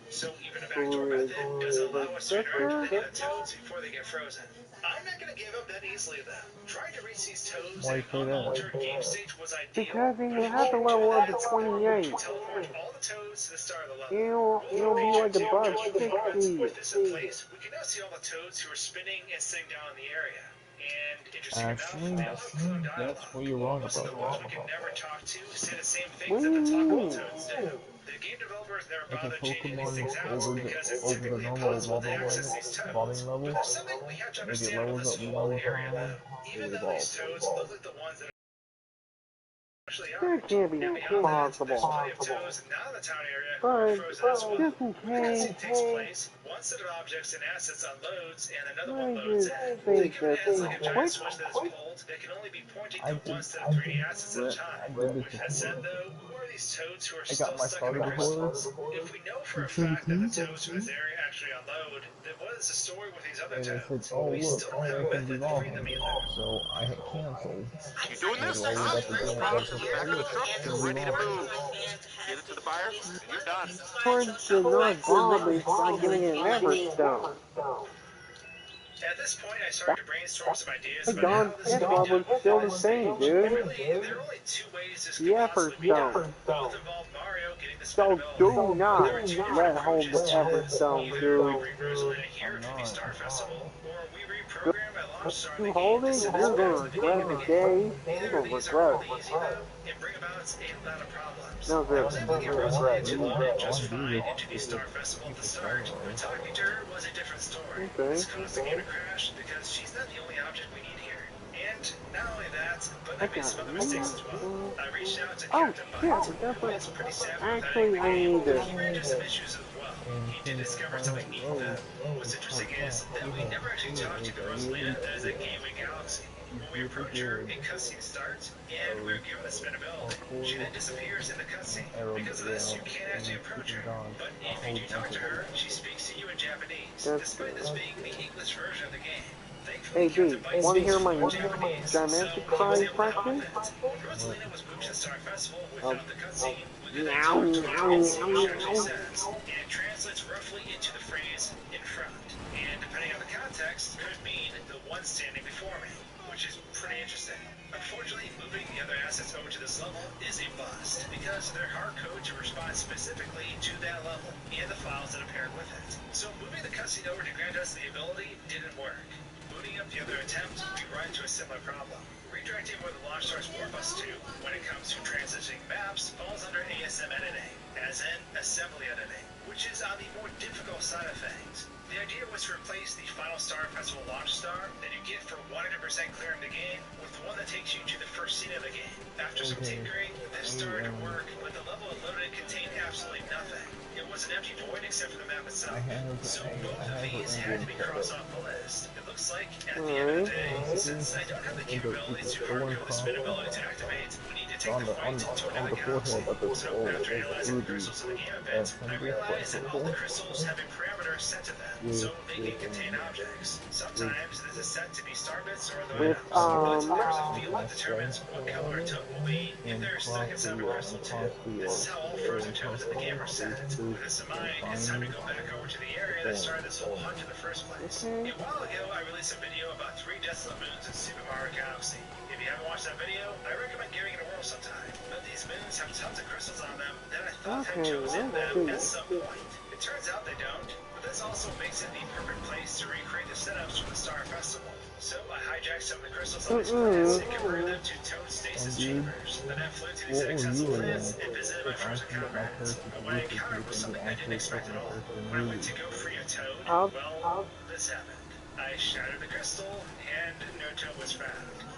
So even a backdoor method does allow us to interact with the toads before they get frozen. I'm not gonna give up that easily though. Trying to reach these toads in an unaltered game stage was ideal. because you have to level up to 28. Teleport all the toads to the start of the level. You'll be like above 60. With this in place, we can now see all the toads who are spinning and sitting down in the area. And interesting enough, That's what you're wrong about. the ones we can never talk to say the same things that the talkable toads do. The game developers never bothered changing these things out because it's technically impossible to access these toads. But there's something we have to understand about this whole area though. Even though these toads look like the ones that That can't be possible. But just in case, one set of objects and assets unloads and another I one loads just in. think Think of it as that like a giant switch that is pulled that can only be pointing to one set of 3D assets at a time. That said though, who are these toads who are still stuck in the crystals? If we know for a fact that the toads from this area actually unload, then what is the story with these other toads? We still don't have a method to free them either. So I hit cancel. You doing this? This product's in the back of the truck and ready to move. Get it to the buyer, and you're done. towards the North Bob is not giving it an effort stone. At this point, I started to brainstorm some ideas Hey, about Don, how this that could Bob be was still the same, dude. Really, there are only two ways this The could effort possibly be done. stone. Both involve Mario getting the So spinability. do not There are two different let hold approaches the to effort this. stone, Either we dude. bring Rosalina here for the Star Festival, or we reprogram a launch star in You the hold game it, to set you're us gonna back to the beginning regret of the the day. game. You're Neither gonna of these are regret. really easy though, and bring about a lot of problems. No, I was able to get Rosalina to load in I just wanna do fine this. into the Star Festival at the start, but talking to her was a different story. Okay. This caused the game to crash because she's not the only object we need here. And not only that, but I made some other mistakes as well. I reached out to Oh, Captain shit, Butt, that's who what. is pretty savvy with Actually, editing I the game, need but he to. ran into some issues as well. He did discover something neat though. What's interesting is that we never actually talked to the Rosalina that is at Gateway Galaxy. When we approach her, a cutscene starts, and we're given the spinability. She then disappears in the cutscene. Because of this, you can't actually approach her. But if you do talk to her, she speaks to you in Japanese, despite this being the English version of the game. Hey, dude, wanna hear my gigantic cry impression? When Rosalina was moved to the Star Festival without the cutscene, we then Meow, talked to her meow, and see what she meow. actually says. And it translates roughly into the phrase in front. And depending on the context, could mean the one standing before me, which is pretty interesting. Unfortunately, moving the other assets over to this level is a bust, because they're hard code to respond specifically to that level, and the files that appear with it. So moving the cutscene over to grant us the ability didn't work. Moving up the other attempt, we run into a similar problem. Redirecting where the launch stars warp us to, when it comes to transitioning maps, falls under ASM editing, as in assembly editing, which is on the more difficult side of things. The idea was to replace the final Star Festival launch star that you get for 100% clearing the game with the one that takes you to the first scene of the game. After some tinkering, this started to work, but the level it loaded contained absolutely nothing. It was an empty void except for the map itself. So both of these had to be crossed off the list. It looks like, at the end of the day, since I don't have the capabilities to hardcode the spinability to activate, we need to take the fight to another galaxy. So after analyzing the crystals in the game event, I realized that all the crystals have a parameter set to them, so they can contain objects. Sometimes this is set to be star bits or other items, but there's a field that determines what color a toad will be if they're stuck inside a crystal too. This is how all frozen toads in the game are set. With this in mind, it's time to go back over to the area that started this whole hunt in the first place. A while ago, I released a video about 3 desolate moons in Super Mario Galaxy. If you haven't watched that video, I recommend giving it a whirl sometime. But these these moons have tons of crystals on them that I thought had toads in them at some point. It turns out they don't, but this also makes it the perfect place to recreate the setups for the Star Festival. So I hijacked some of the crystals on these planets and converted them to toad stasis chambers. Then I flew to these inaccessible planets and visited my frozen comrades. But what I encountered was something I didn't expect at all. When I went to go free a toad, well, this happened. I shattered the crystal, and no toad was found.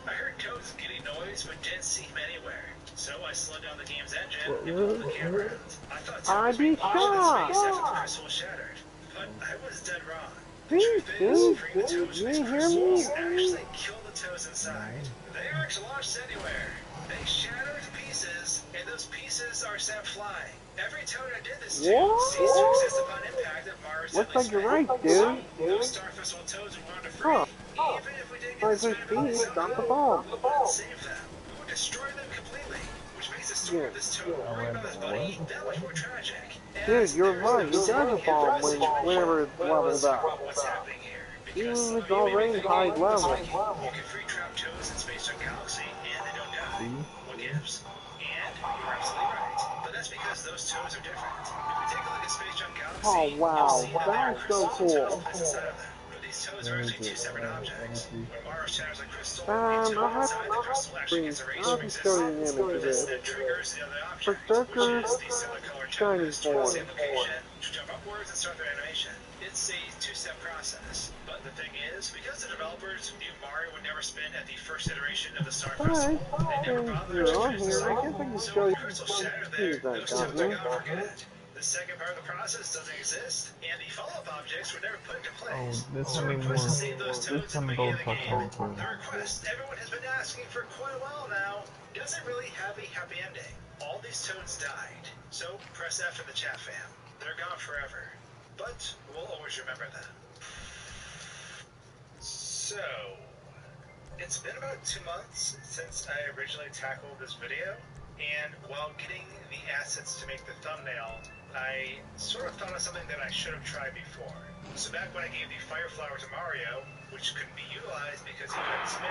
I heard toads getting noise, but didn't see him anywhere. So I slowed down the game's engine and pulled the camera out. I thought toads would be lost in space after the crystal was shattered, but I was dead wrong. The truth is, freeing the toads from these crystals actually killed the toads inside. They aren't launched anywhere. They shatter to pieces, and those pieces are sent flying. Every toad I did this to ceased to exist upon impact of Mars' Looks like you're right, dude. So, those Star Festival toads would wander free, even if we didn't get this Drop the ball. we wouldn't save them. We would destroy them completely, which makes the story of this toad worrying about his buddy that much more tragic. Dude, you're right. You got the bomb whenever it's leveled up. What's happening here? Even Because if it's already high level. you can free trap toads in Space Junk Galaxy and they don't die. What gives? And you're absolutely right. But that's because those toads are different. If we take a look at Space Junk Galaxy, Oh wow, you'll see that's so cool. inside of them. These toads are actually two separate objects. When Mars shatters a crystal, the I'll toad have inside the crystal actually gets erased from show you an existence. image of This this. then triggers the other object, Berserker which is the similar color Shining chokers to the same Form. location to jump upwards and start their animation. It's a two-step process. But the thing is, because the developers knew Mario would never spin at the first iteration of the Star Festival, they never bothered to finish the cycle. So when the crystal shattered there, those toads are gone for good. The second part of the process doesn't exist, and the follow-up objects were never put into place. This So coming the more. request to save those toads at the beginning of the game, Talk the request everyone has been asking for quite a while now, doesn't really have a happy ending. All these toads died, so press F in the chat fam. They're gone forever, but we'll always remember them. So, it's been about 2 months since I originally tackled this video, and while getting the assets to make the thumbnail, I sort of thought of something that I should have tried before. So back when I gave the Fire Flower to Mario, which couldn't be utilized because he couldn't spin,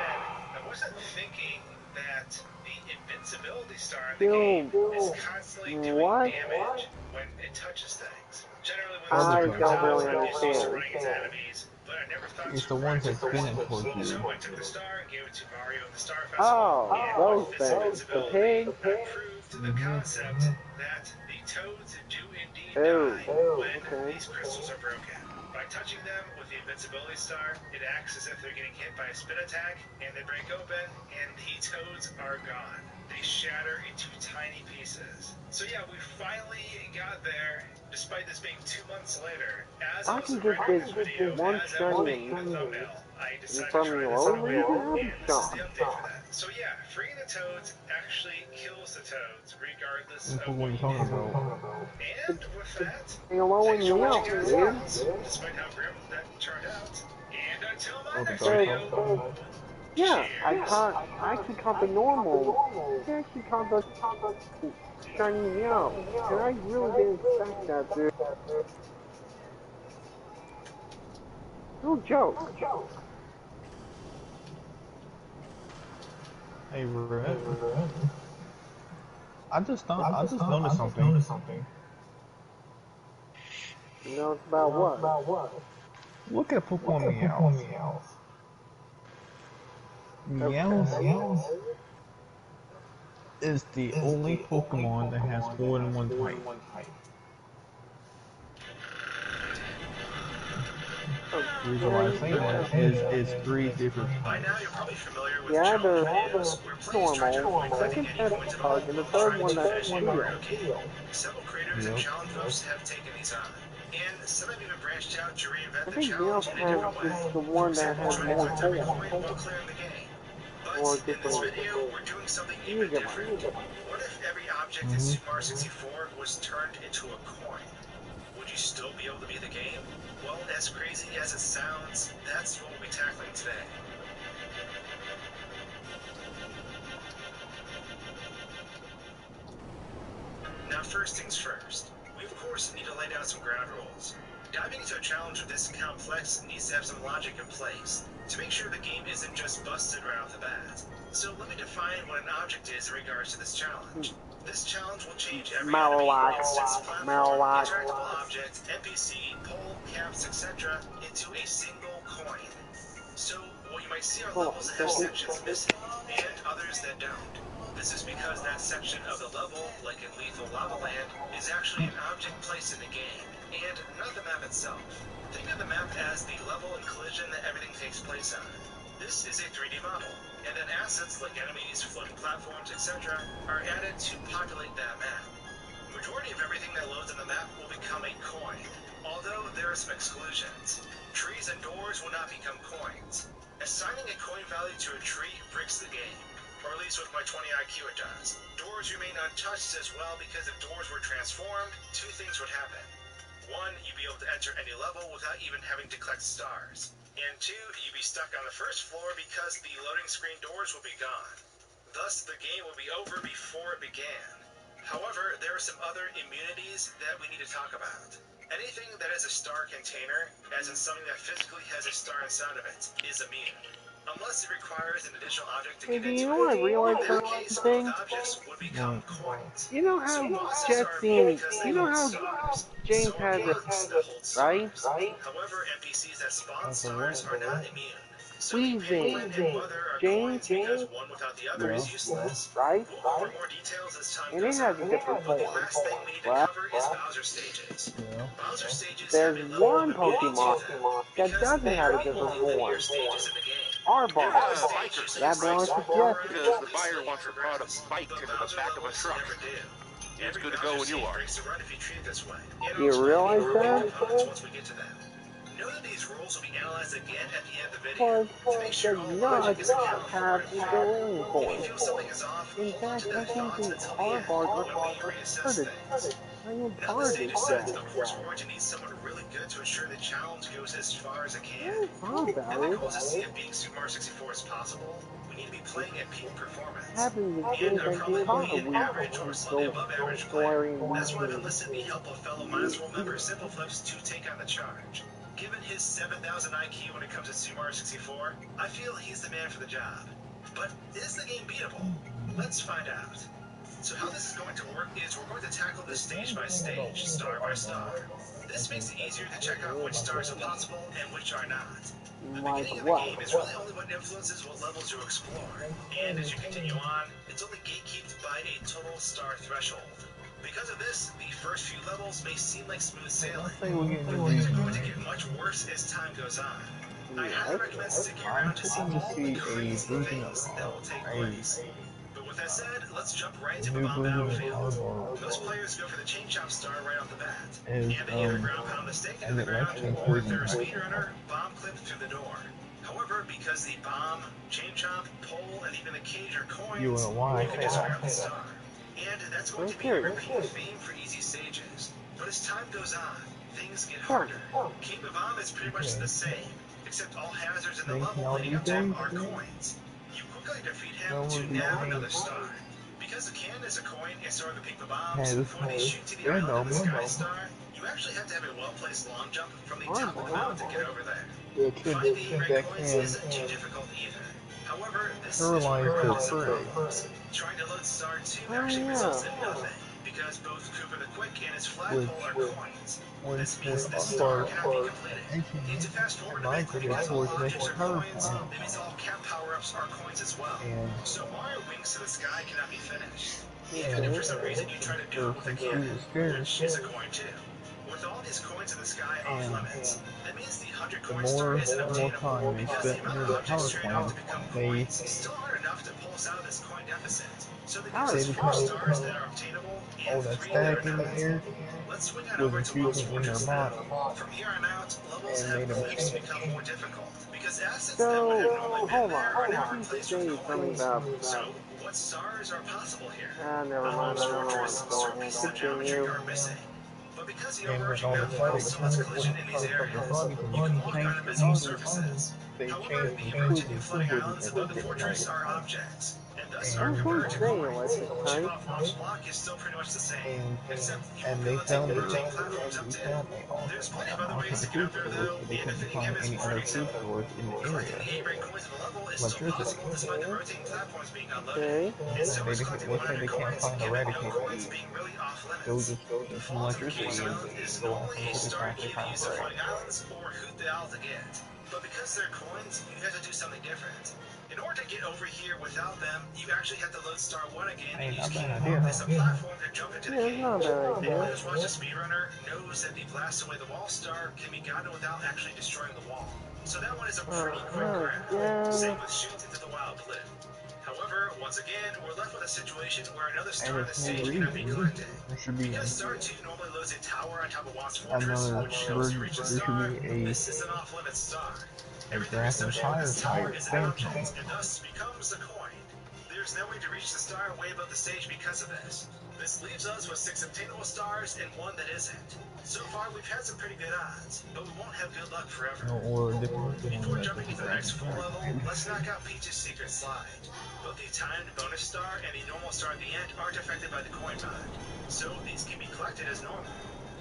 I wasn't thinking that the invincibility star in the game is constantly doing damage when it touches things. Generally, when I the don't really I'm used to understand. running into enemies, but I never thought It's to the ones practice that spin it this. towards you. So I took the star and gave it to Mario in the Star Festival. Oh, and those with this things. The invincibility, pig. I proved the concept that the toads do indeed Oh, die when okay. these crystals are broken. By touching them with the invincibility star, it acts as if they're getting hit by a spin attack, and they break open, and the toads are gone. They shatter into tiny pieces. So yeah, we finally got there, despite this being 2 months later. As I I was can recording just this video, one as I was shiny making the thumbnail, I decided from to try your this own thumbnail, video? and this is the update for that. So yeah, freeing the toads actually kills the toads, regardless of what you do. And with that, thanks for watching guys, despite how grim that turned out. And until my next video, Yeah, I actually caught the normal. I actually caught the shiny meow. And I really didn't expect that, dude. No joke. Hey, Red. I just noticed something. You know, it's about what? Look at Pokemon Meows. Meows is the only Pokemon that has more than one type. The reason why I say that is it's 3 different by types. now you're probably familiar with Yeah, the they're videos where players try to normal. avoid Second clicking that's any points at bug, all and the while third trying one to that's finish a steel. Mario game. Several creators and Yep. challenge hosts have taken these on, and some have even branched out to reinvent I the think challenge in a different way. Meowth is the For one that example, has trying to more collect every form. coin while clearing the game. But Or in this different. video, we're doing something even different. What if every object in Super Mario 64 was turned into a coin? Would you still be able to beat the game? Well, as crazy as it sounds, that's what we'll be tackling today. Now, first things first. We, of course, need to lay down some ground rules. Diving into a challenge with this complex needs to have some logic in place to make sure the game isn't just busted right off the bat. So let me define what an object is in regards to this challenge. This challenge will change every enemy, instance, platform, interactable object, NPC, pole, camps, etc. into a single coin. So, what you might see are levels that have sections missing, and others that don't. This is because that section of the level, like in Lethal Lava Land, is actually an object placed in the game, and not the map itself. Think of the map as the level and collision that everything takes place on. This is a 3D model, and then assets like enemies, floating platforms, etc. are added to populate that map. The majority of everything that loads on the map will become a coin, although there are some exclusions. Trees and doors will not become coins. Assigning a coin value to a tree breaks the game, or at least with my 20 IQ it does. Doors remain untouched as well because if doors were transformed, two things would happen. One, you'd be able to enter any level without even having to collect stars. And two, you'd be stuck on the first floor because the loading screen doors will be gone. Thus, the game will be over before it began. However, there are some other immunities that we need to talk about. Anything that has a star container, as in something that physically has a star inside of it, is immune. Unless it requires an additional object to get into it. You know what I realized In that case, both objects would become coins. You know how James has it, right? However, NPCs that spawn stars are not immune. So Weaving. Penguin and Mother are James, coins because one without the other is useless. right? We'll go over more details as time And it goes has on. a different But the form. last thing we need to cover is Bowser stages. Bowser stages have There's a level one of immunity Pokemon to them that because doesn't they have are a the different only linear form. stages in the game. Arbor. Those stages That belongs to Jeff. Because the buyer wants her car to bike into the back of a truck. It's good to go when you are. You realize that? Once we get to them. Know that these rules will be analyzed again at the end of the video to make sure all logic is accounted for have and the fair. building If you point. feel something is off, In hold on fact, to I that think thought the until the end Arbor when we reassess things. I am Now part this of stage is set. that. Of course, Origin needs someone really good to ensure the challenge goes as far as it can. How And about the it? goal is to see if beating Super Mario 64 is possible. We need to be playing at peak performance. Happens with And games like probably Power only an Week average or slightly above average player. scoring That's why I've weekly. enlisted the help of fellow Minus World member Simple Flips to take on the charge. Given his 7,000 IQ when it comes to Super Mario 64, I feel he's the man for the job. But is the game beatable? Let's find out. So how this is going to work is we're going to tackle this stage by stage, star by star. This makes it easier to check out which stars are possible and which are not. The beginning of the game is really only what influences what levels you explore, and as you continue on, it's only gatekeeped by a total star threshold. Because of this, the first few levels may seem like smooth sailing, but things are going to get much worse as time goes on. I highly recommend sticking around to see all the crazy things that will take place. But with that said, let's jump right into the bomb battlefield. Most players go for the chain chomp star right off the bat, and they either ground pound the stake into the ground, or if they're a speedrunner, bomb clip through the door. However, because the bomb, chain chomp, pole, and even the cage are coins, you can just grab the star. And that's going to be a repeat theme for easy stages. But as time goes on, things get harder. King of Bomb is pretty much the same, except all hazards in the level leading up to him are coins. You quickly defeat him to nab another star. Because the cannon is a coin and so are the pink bombs, before they shoot to the island of the Sky Star, you actually have to have a well-placed long jump from the top of the mountain to get over there. Finding red coins isn't too difficult either. However, this is where it gets problems. Trying to load Star 2 actually results in nothing, because both Koopa the Quick and his flagpole are coins. This means the star cannot be completed. Need to fast forward a bit, because all objects are coins, that means all cap power-ups are coins as well. So Mario Wings to the Sky cannot be finished. Even if for some reason you try to do it with a cannon, which is a coin too. With all these coins in the sky off limits, that means the 100 coin star isn't obtainable because the amount of objects trading off to become coins still aren't enough to pull us out of this coin deficit. So that gives us 4 stars that are obtainable and 3 that are not. Let's swing on over to Lost Fortress now. From here on out, levels have cliffs become more difficult because assets that would have normally been there are now replaced with coins. So, what stars are possible here? Never mind. Lost Fortress, surface, and geometry are missing. But because the overarching map allows so much collision in these areas, you can walk on invisible surfaces. However, the emerging and flooding islands above the fortress are objects, and the star converter to coins. Chip off launch block is still pretty much the same, except you won't be able to take the rotating platforms up there. There's plenty of other ways to get up there though, and if the game is worth example, collecting the A-Ray coins in the level is still possible despite the rotating platforms being unloaded. And so is collecting 100 coins and giving all coins being really off limits. The fault of Case Mode is normally a star you either use the floating islands or hoot the owl to get. But because they're coins, you have to do something different. In order to get over here without them, you actually have to load Star 1 again and use King Bomb as a platform to jump into the cave. Anyone who's watched a speedrunner knows that the blast away the wall star can be gotten without actually destroying the wall. So that one is a pretty quick grab. Same with shoot into the wild blue. However, once again, we're left with a situation where another star on the stage cannot be collected. Because Star 2 normally loads a tower on top of Watt's Fortress, which shows you reach a star, this is an off-limits star. Everything associated with this tower is an object, and thus becomes a coin. There's no way to reach the star way above the stage because of this. This leaves us with 6 obtainable stars and 1 that isn't. So far, we've had some pretty good odds, but we won't have good luck forever. Before jumping into the next full level, let's knock out Peach's secret slide. Both the timed bonus star and the normal star at the end aren't affected by the coin mod, so these can be collected as normal.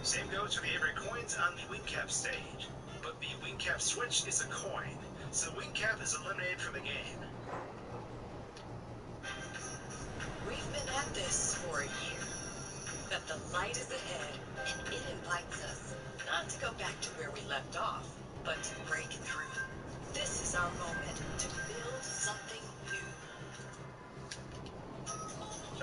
Same goes for the A-Ray coins on the wing cap stage. But the wing cap switch is a coin, so wing cap is eliminated from the game. We've been at this for a year, but the light is ahead, and it invites us not to go back to where we left off, but to break through. This is our moment to build something new.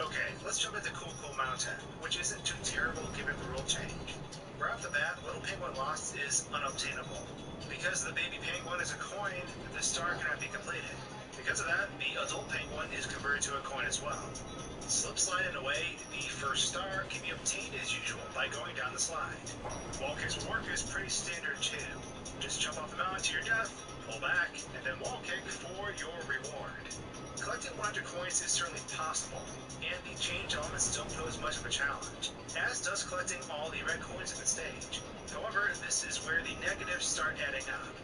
Okay, let's jump into Cool Mountain, which isn't too terrible given the rule change. Right off the bat, Little Penguin Lost is unobtainable. Because the baby penguin is a coin, the star cannot be completed. Because of that, the adult penguin is converted to a coin as well. Slip sliding away, the first star can be obtained as usual by going down the slide. Wall kick's work is pretty standard too. Just jump off the mountain to your death, pull back, and then wall kick for your reward. Collecting 100 coins is certainly possible, and the change elements don't pose much of a challenge, as does collecting all the red coins in the stage. However, this is where the negatives start adding up.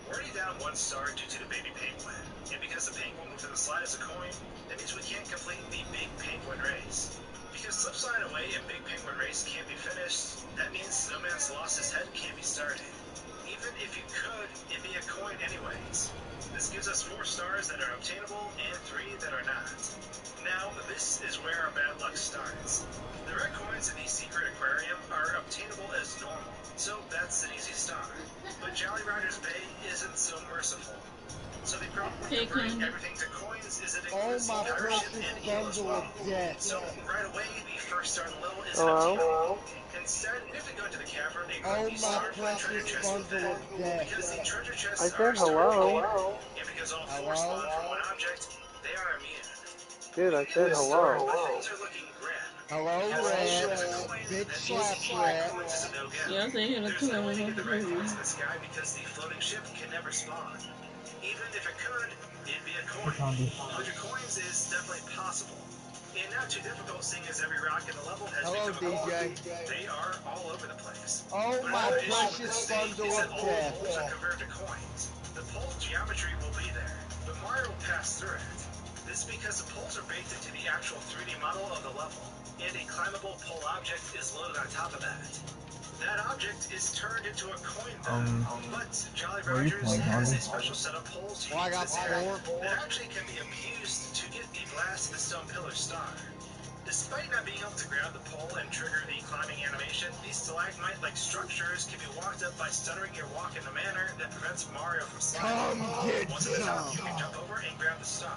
We're already down 1 star due to the baby penguin, and because the penguin moved to the slide as a coin, that means we can't complete the big penguin race. Because slip slide away and big penguin race can't be finished, that means Snowman's lost his head can't be started. Even if you could, it'd be a coin anyways. This gives us 4 stars that are obtainable and 3 that are not. Now, this is where our bad luck starts. The red coins in the secret aquarium are obtainable as normal, so that's an easy star. But Jolly Roger's Bay isn't so merciful. So the problem with converting everything to coins is it includes the entire ship and eel as well. So right away, the first star in the level is obtainable. Instead, we have to go into the cavern and grab the star from the treasure chest within. Because the treasure chests are star-located, and because all 4 spawn from 1 object, they are immune. Dude, I said hello. Things are looking grim. Hello, Red. Big slap, Red. Yeah, I say hello There's to no way to him. get the red coins in the sky because the floating ship can never spawn. Even if it could, it'd be a coin. 100 coins is definitely possible. And not too difficult, seeing as every rock in the level has become a coin. They are all over the place. Oh, but my precious bundle of all the poles are converted to coins. The pole geometry will be there, but Mario will pass through it. This is because the poles are baked into the actual 3D model of the level, and a climbable pole object is loaded on top of that. That object is turned into a coin though, but Jolly Rogers has a special set of poles he uses here that actually can be used to get the blast the stone pillar star. Despite not being able to grab the pole and trigger the climbing animation, these stalagmite-like structures can be walked up by stuttering your walk in a manner that prevents Mario from sliding. Once at the top, you can jump over and grab the star,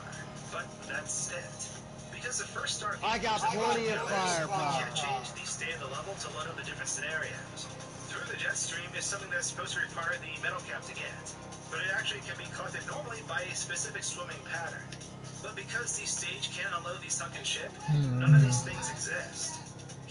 but that's it. Because the first star I got plenty of firepower. You can't change the state of the level to load up the different scenarios. Through the jet stream is something that's supposed to require the metal cap to get, but it actually can be collected normally by a specific swimming pattern. But because the stage can't unload the sunken ship, none of these things exist.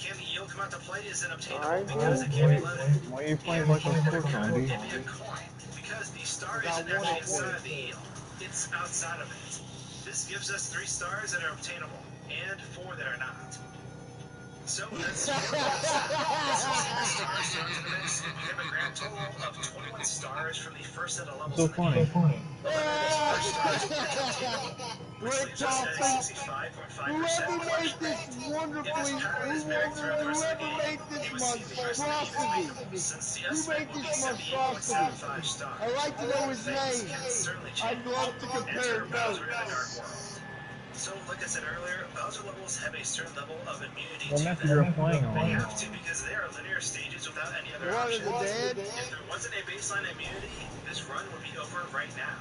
Can the eel come out to play is unobtainable because it can't be loaded. Why are you playing like a sport, Andy? It'd be a coin, because the star isn't actually inside of the eel. It's outside of it. This gives us 3 stars that are obtainable, and 4 that are not. So that's stars to the mix. We have a grand total of 21 stars from the first set of levels So in the funny. game. 11 of those first stars are original team, which leaves us at 65.5%. Whoever made this If wonderfully, this pattern is mimicked throughout the rest of the whoever game, made this you would see the rest of the game is monstrosity, beatable, since the who estimate made would be this 78.75 monstrosity? stars. I'd like to know his Things name. can certainly change. I'd love to compare Enter Bowser in the notes. Dark World. So, like I said earlier, Bowser levels have a certain level of immunity What to map them. you're playing They on? have to because they are linear stages without any other What is options. it, Dad? If there wasn't a baseline immunity, this run would be over right now.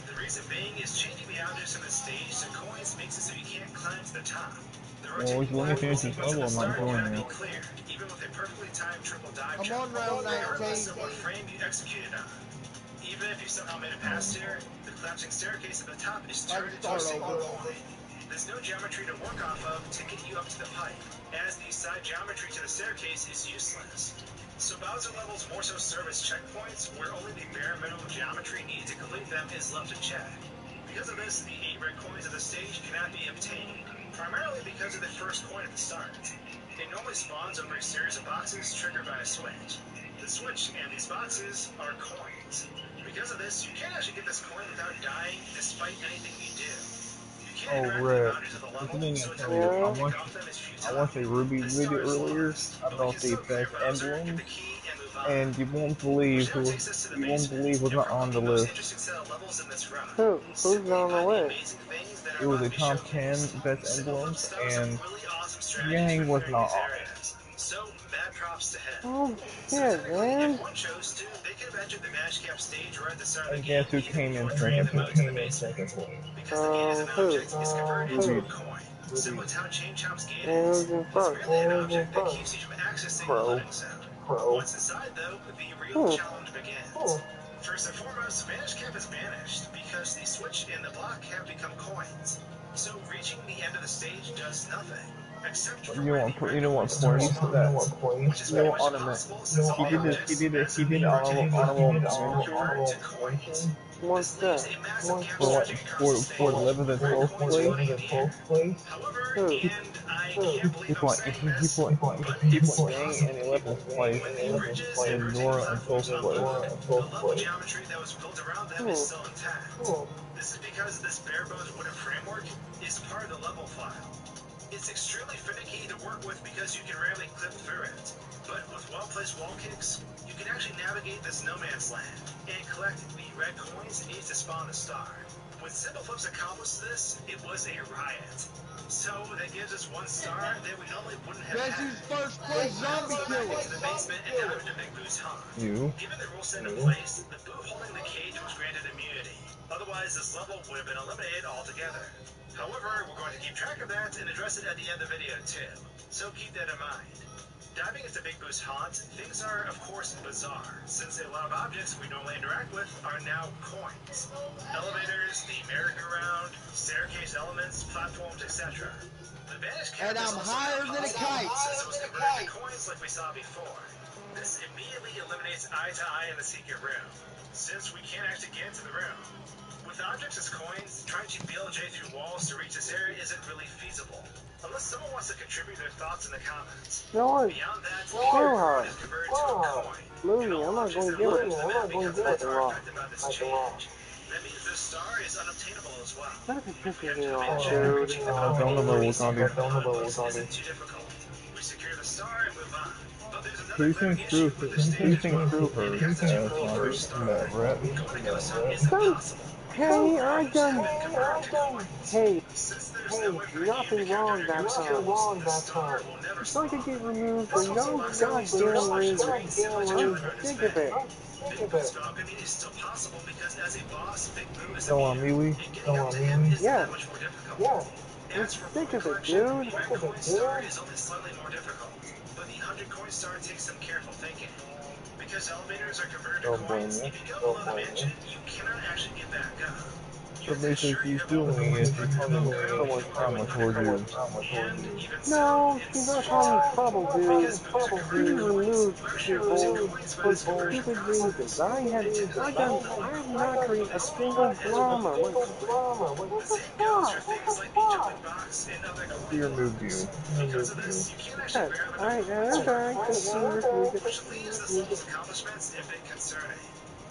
The reason being is changing the objects on the stage to coins makes it so you can't climb to the top. The Well, if you let me finish this sequence at level, the I'm not start cannot joining be you. cleared, even with a perfectly timed triple dive I'm jump, on round regardless 19. of what frame you executed on. Even if you somehow made it past here, the collapsing staircase at the top is turned into a single point. There's no geometry to work off of to get you up to the pipe, as the side geometry to the staircase is useless. So Bowser levels more so serve as checkpoints where only the bare minimum geometry needed to complete them is left to check. Because of this, the 8 red coins of the stage cannot be obtained, primarily because of the first coin at the start. It normally spawns over a series of boxes triggered by a switch. The switch and these boxes are coins. Because of this, you can't actually get this coin without dying despite anything you do. You can't interact with the Red. boundaries of the What's the level, name so I attempting told you? to Yeah. pick off them is futile. I watched a Ruby The video star is earlier lost, but we about can the still clear best Bowser, get emblems, the key, and move on. and you won't believe Which now takes us to the you won't basement, believe was and not on probably the the most list. interesting set of levels in this run. Who's Simply on the by the list? amazing things that It are was about a to be top 10 showcased. best Single flip emblems, stars have and really awesome strategies Yang for was clearing not these on areas. So, mad props to him. Oh So shit, technically, man. if one chose to, they could have entered the Match Cap stage right at the start it. of the And game, guess who even came in before three of second them place? moved to the basement. Because the gate as an Who? object is converted into a Ruby. coin. Similar to how Chain Chomp's gate And is. who's in It's first? merely an object that keeps you from accessing the Pro. loading zone. Once inside, though, the real challenge begins. First and foremost, Vanish Cap is banished because the switch and the block have become coins. So reaching the end of the stage does nothing. Except for You where want the red you know what coins start points to that which is you know pretty what much honorable impossible since all objects he as of did the originating honorable platforms mention convert to coins. What's This leaves that? a massive gap for stretching across the for stage. 11th and Red 12th coins place. floating in the air. However, Who? and I can't believe I'm saying this, but He it's put Yang in possible. 11th place When the bridges and and rotating Nora in platforms 12th place. unload, the level geometry that was built around them is still intact. This is because this bare-bones wooden framework is part of the level file. It's extremely finicky to work with because you can rarely clip through it. But with well-placed wall kicks, you can actually navigate this no man's land and collect the red coins needed to spawn the star. When Simple Flips accomplished this, it was a riot. So that gives us 1 star that we normally wouldn't have Guess had. who's first place zombie Let's go back killer? into the basement and dive into Big Boo's haunt. You. Given the rule set in place, the Boo holding the cage was granted immunity. Otherwise, this level would have been eliminated altogether. However, we're going to keep track of that and address it at the end of the video too. So keep that in mind. Diving into Big Boo's haunt, things are, of course, bizarre, since a lot of objects we normally interact with are now coins. Elevators, the merry-go-round, staircase elements, platforms, etc. The Vanish Cap And is I'm also higher now than a possible kite. since it was converted to coins like we saw before. This immediately eliminates eye-to-eye in the secret room, since we can't actually get into the room. With objects as coins, trying to BLJ through walls to reach this area isn't really feasible, unless someone wants to contribute their thoughts in the comments. No, Beyond that, the kill area her. is converted to a coin, Louie, and all I'm not objects going to that give load it. into the map become Like a are rock. affected by this change. That means this star is unobtainable as well. Look at If we pictures head to the main off, chamber, dude. reaching the Don't balcony know and what's facing gonna be. everyone isn't too difficult. We secure the star and move on. But there's another He glaring thinks issue through with this stage as well. her It has to do with the Sonic, first star. that Brett. Going to Ghost Hunt is Don't impossible because pay. all I items have done. been converted to coins. Hey, Since there's no way for the game to nothing count down wrong your that ghost time. kills, the star will never So I spawn. could get removed for This also no locks out the star goddamn selection reason. screen similar to I'm Jonah Notice sick Bay. of it. Big Boo's balcony is still possible because as a boss, Big Boo is Go on, immune, MeWe. and getting up to him isn't Yeah, that much more difficult. I'm As for sick point of it, collection, dude. the red coin star is only slightly more difficult, but the 100 coin star takes some careful thinking. Because elevators are converted to Don't blame coins, you. if you go below the mansion, you cannot actually get back up. So basically, she's doing is she's causing someone's trauma towards you. No, she's not causing trouble, dude. She removed people for stupid reasons. I have not created a single drama. Like, what the fuck? She removed you. Yes, that's alright, because she removed it. Which leaves this level's accomplishments a bit concerning.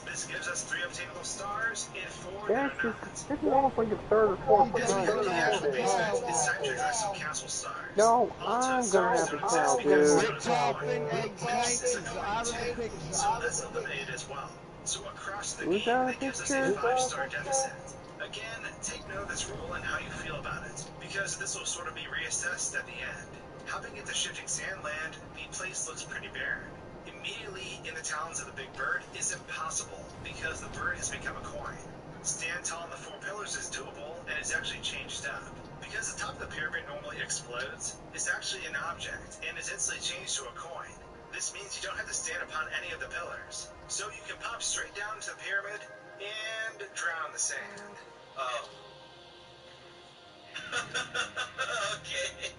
This gives us 3 obtainable stars and 4 that are not. This is almost like the third or fourth DJ, time. you're gonna have to count. It's time to address some castle stars. No, I'm gonna have to count, dude. Quit coughing and clank is out of the picture. So that's eliminated as well. So across the Who's game, out of that gives us a picture? 5-star deficit. Again, take note of this rule and how you feel about it, because this will sort of be reassessed at the end. Hopping into shifting sand land, the place looks pretty barren. Immediately in the talons of the big bird is impossible, because the bird has become a coin. Stand tall on the 4 pillars is doable, and is actually changed up. Because the top of the pyramid normally explodes, it's actually an object, and is instantly changed to a coin. This means you don't have to stand upon any of the pillars. So you can pop straight down to the pyramid, and drown the sand. Oh. Okay.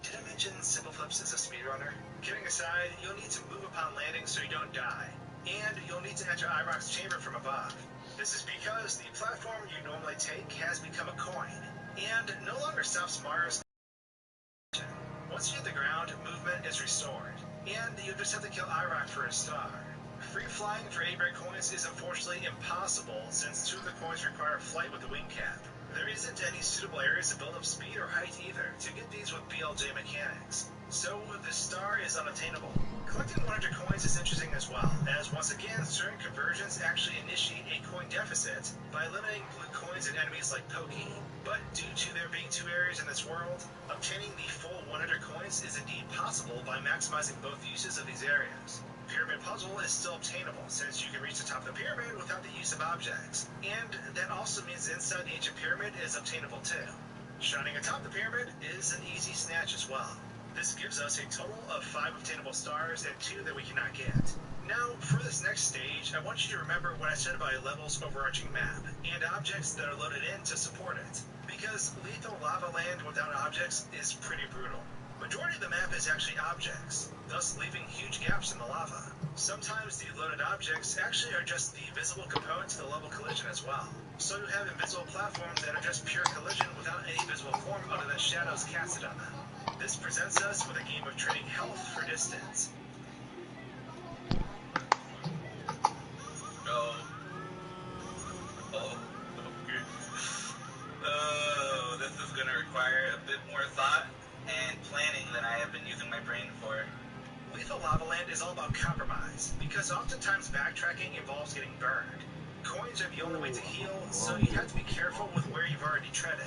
Did I mention Simple Flips is a speedrunner? Kidding aside, you'll need to move upon landing so you don't die. And you'll need to enter Irok's chamber from above. This is because the platform you normally take has become a coin, and no longer stops Mars. Once you hit the ground, movement is restored, and you just have to kill Irok for a star. Free flying for 8 red coins is unfortunately impossible, since 2 of the coins require flight with the wing cap. There isn't any suitable areas to build up speed or height either to get these with BLJ mechanics, so the star is unattainable. Collecting 100 coins is interesting as well, as once again certain conversions actually initiate a coin deficit by eliminating blue coins in enemies like Pokey. But due to there being 2 areas in this world, obtaining the full 100 coins is indeed possible by maximizing both uses of these areas. Pyramid puzzle is still obtainable, since you can reach the top of the pyramid without the use of objects, and that also means inside the ancient pyramid is obtainable too. Shining atop the pyramid is an easy snatch as well. This gives us a total of 5 obtainable stars and 2 that we cannot get. Now, for this next stage, I want you to remember what I said about a level's overarching map, and objects that are loaded in to support it, because lethal lava land without objects is pretty brutal. Majority of the map is actually objects, thus leaving huge gaps in the lava. Sometimes the loaded objects actually are just the visible component to the level collision as well. So you have invisible platforms that are just pure collision without any visible form other than shadows casted on them. This presents us with a game of trading health for distance. This is going to require a bit more thought and planning than I have been using my brain for. Lethal Lava Land is all about compromise, because oftentimes backtracking involves getting burned. Coins are the only way to heal, so you have to be careful with where you've already treaded.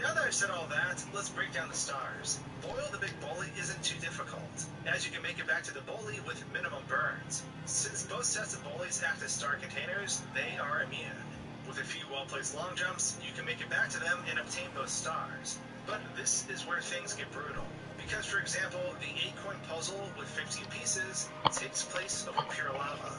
Now that I've said all that, let's break down the stars. Boil the big bully isn't too difficult, as you can make it back to the bully with minimum burns. Since both sets of bullies act as star containers, they are immune. With a few well-placed long jumps, you can make it back to them and obtain both stars. But this is where things get brutal. Because, for example, the 8-coin puzzle with 15 pieces takes place over pure lava.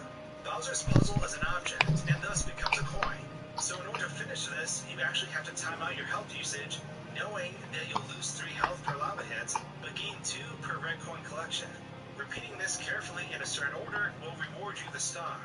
Bowser's puzzle is an object, and thus becomes a coin. So in order to finish this, you actually have to time out your health usage, knowing that you'll lose 3 health per lava hit, but gain 2 per red coin collection. Repeating this carefully in a certain order will reward you the star.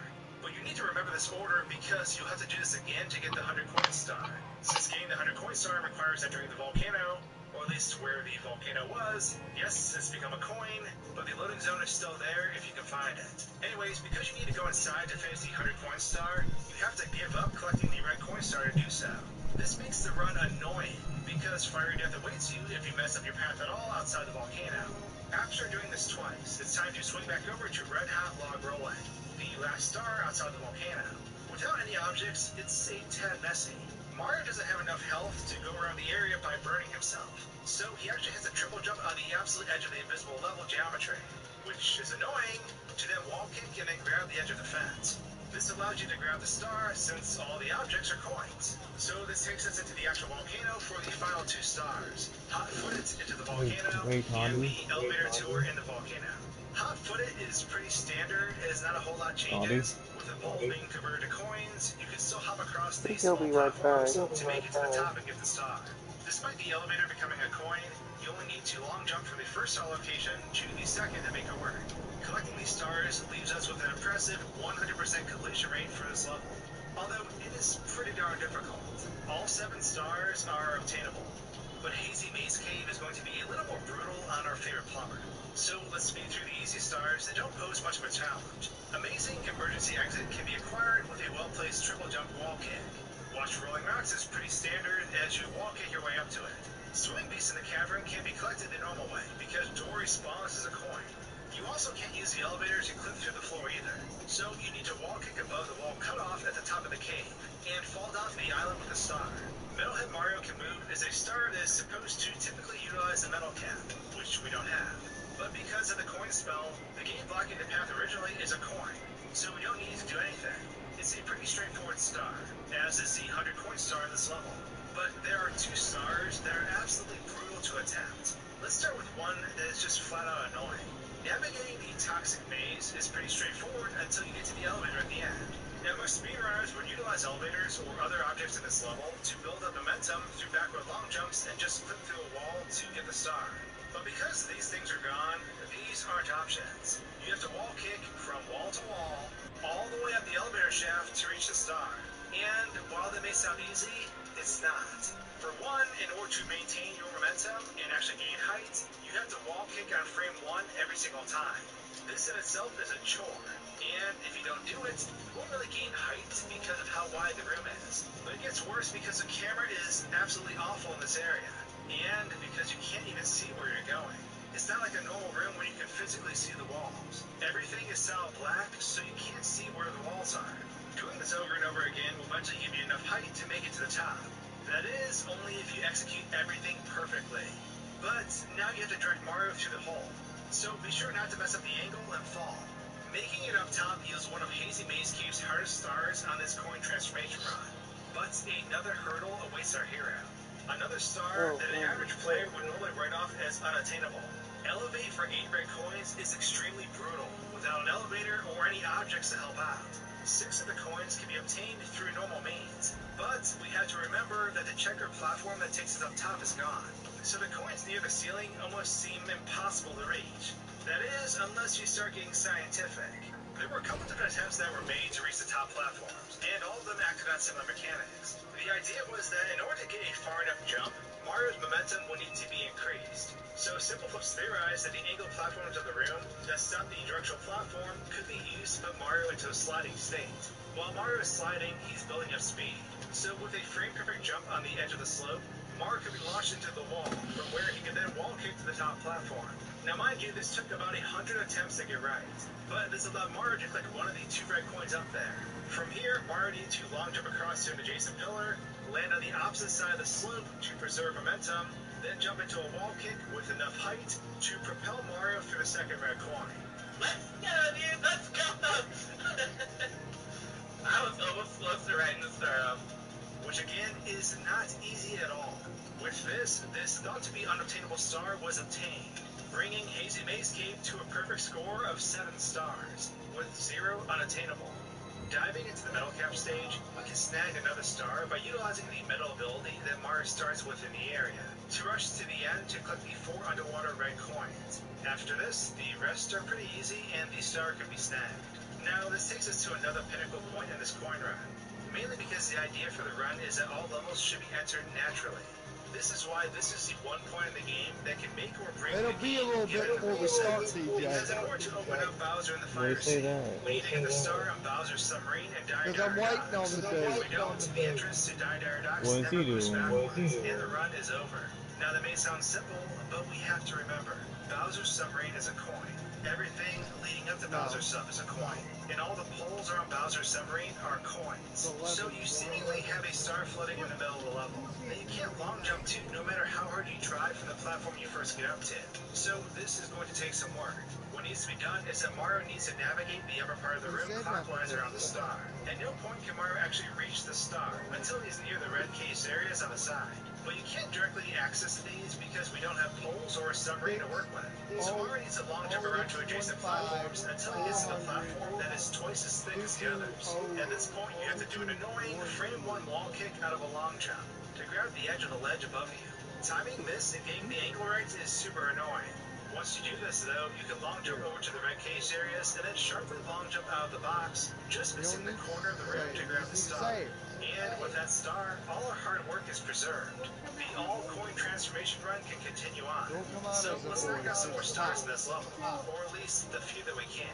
But you need to remember this order because you'll have to do this again to get the 100 coin star. Since getting the 100 coin star requires entering the volcano, or at least where the volcano was. Yes, it's become a coin, but the loading zone is still there if you can find it. Anyways, because you need to go inside to finish the 100 coin star, you have to give up collecting the red coin star to do so. This makes the run annoying, because fiery death awaits you if you mess up your path at all outside the volcano. After doing this twice, it's time to swing back over to red hot log rolling, the last star outside the volcano. Without any objects, it's a tad messy. Mario doesn't have enough health to go around the area by burning himself, so he actually has to triple jump on the absolute edge of the invisible level geometry, which is annoying, to then wall kick and then grab the edge of the fence. This allows you to grab the star since all the objects are coins. So this takes us into the actual volcano for the final 2 stars. Hot-footed into the volcano and the elevator tour in the volcano. Hot-footed is pretty standard, as not a whole lot changes, with the balls being converted to coins, you can still hop across these He'll small be right back. platforms to make it to the top and get the star. Despite the elevator becoming a coin, you only need to long jump from the first star location to the second to make it work. Collecting these stars leaves us with an impressive 100% completion rate for this level, although it is pretty darn difficult. All 7 stars are obtainable, but Hazy Maze Cave is going to be a little more brutal on our favorite plumber. So let's speed through the easy stars that don't pose much of a challenge. Amazing Emergency Exit can be acquired with a well-placed triple jump wall kick. Watch Rolling Rocks is pretty standard as you wall kick your way up to it. Swimming Beast in the Cavern can't be collected the normal way because Dory spawns as a coin. You also can't use the elevator to clip through the floor either, so you need to wall kick above the wall cutoff at the top of the cave and fall down to the island with a star. Metalhead Mario Can Move is a star that is supposed to typically utilize the metal cap, which we don't have. But because of the coin spell, the game blocking the path originally is a coin, so we don't need to do anything. It's a pretty straightforward star, as is the 100 coin star in this level. But there are 2 stars that are absolutely brutal to attempt. Let's start with one that is just flat out annoying. Navigating the toxic maze is pretty straightforward until you get to the elevator at the end. Now, most speedrunners would utilize elevators or other objects in this level to build up momentum through backward long jumps and just clip through a wall to get the star. But because these things are gone, these aren't options. You have to wall kick from wall to wall, all the way up the elevator shaft to reach the star. And while that may sound easy, it's not. For one, in order to maintain your momentum and actually gain height, you have to wall kick on frame 1 every single time. This in itself is a chore, and if you don't do it, you won't really gain height because of how wide the room is. But it gets worse because the camera is absolutely awful in this area, and because you can't even see where you're going. It's not like a normal room where you can physically see the walls. Everything is solid black, so you can't see where the walls are. Doing this over and over again will eventually give you enough height to make it to the top. That is, only if you execute everything perfectly. But now you have to direct Mario through the hole, so be sure not to mess up the angle and fall. Making it up top yields one of Hazy Maze Cave's hardest stars on this coin transformation run. But another hurdle awaits our hero. Another star that an average player would normally write off as unattainable. Elevate for 8 red coins is extremely brutal, without an elevator or any objects to help out. 6 of the coins can be obtained through normal means, but we have to remember that the checkered platform that takes us up top is gone, so the coins near the ceiling almost seem impossible to reach. That is, unless you start getting scientific. There were a couple different attempts that were made to reach the top platforms, and all of them acted on similar mechanics. The idea was that in order to get a far enough jump, Mario's momentum would need to be increased. So Simple Flips theorized that the angled platforms of the room that stop the directional platform could be used to put Mario into a sliding state. While Mario is sliding, he's building up speed. So with a frame-perfect jump on the edge of the slope, Mario could be launched into the wall, from where he could then wall kick to the top platform. Now mind you, this took about 100 attempts to get right, but this allowed Mario to click one of the 2 red coins up there. From here, Mario needed to long jump across to an adjacent pillar, land on the opposite side of the slope to preserve momentum, then jump into a wall kick with enough height to propel Mario through the second red coin. Let's go, dude. Let's go. I was almost close to writing the star up. Which again is not easy at all. With this thought to be unobtainable star was obtained, bringing Hazy Maze Cave to a perfect score of 7 stars, with 0 unattainable. Diving into the metal cap stage, we can snag another star by utilizing the metal ability that Mario starts with in the area, to rush to the end to collect the 4 underwater red coins. After this, the rest are pretty easy and the star can be snagged. Now this takes us to another pinnacle point in this coin run, mainly because the idea for the run is that all levels should be entered naturally. This is why this is the one point in the game that can make or break It'll the be game a little bit given the before we start, reset. TJ. Because in order to open up Bowser in the Why fire you say sea, that? we need to get the star on Bowser's submarine and die Because I'm waiting on the If we dude. don't, the entrance to Die Docks What is never he moves doing? backwards, and the run is over. Now that may sound simple, but we have to remember, Bowser's submarine is a coin. Everything leading up to Bowser's sub is a coin, and all the poles around Bowser's submarine are coins. So you seemingly have a star floating in the middle of the level that you can't long jump to no matter how hard you try from the platform you first get up to. So this is going to take some work. What needs to be done is that Mario needs to navigate the upper part of the room clockwise around the star. At no point can Mario actually reach the star until he's near the red case areas on the side. But you can't directly access these because we don't have poles or a submarine to work with. So Mario needs a long jump around to adjacent platforms until he gets to the platform that is twice as thick as the others. At this point, you have to do an annoying frame one wall kick out of a long jump to grab the edge of the ledge above you. Timing this and getting the angle right is super annoying. Once you do this, though, you can long jump over to the red cage areas and then sharply long jump out of the box, just missing the corner of the rim to grab the star. And with that star, all our hard work is preserved. The all-coin transformation run can continue on. So let's knock out some more stars in this level, or at least the few that we can.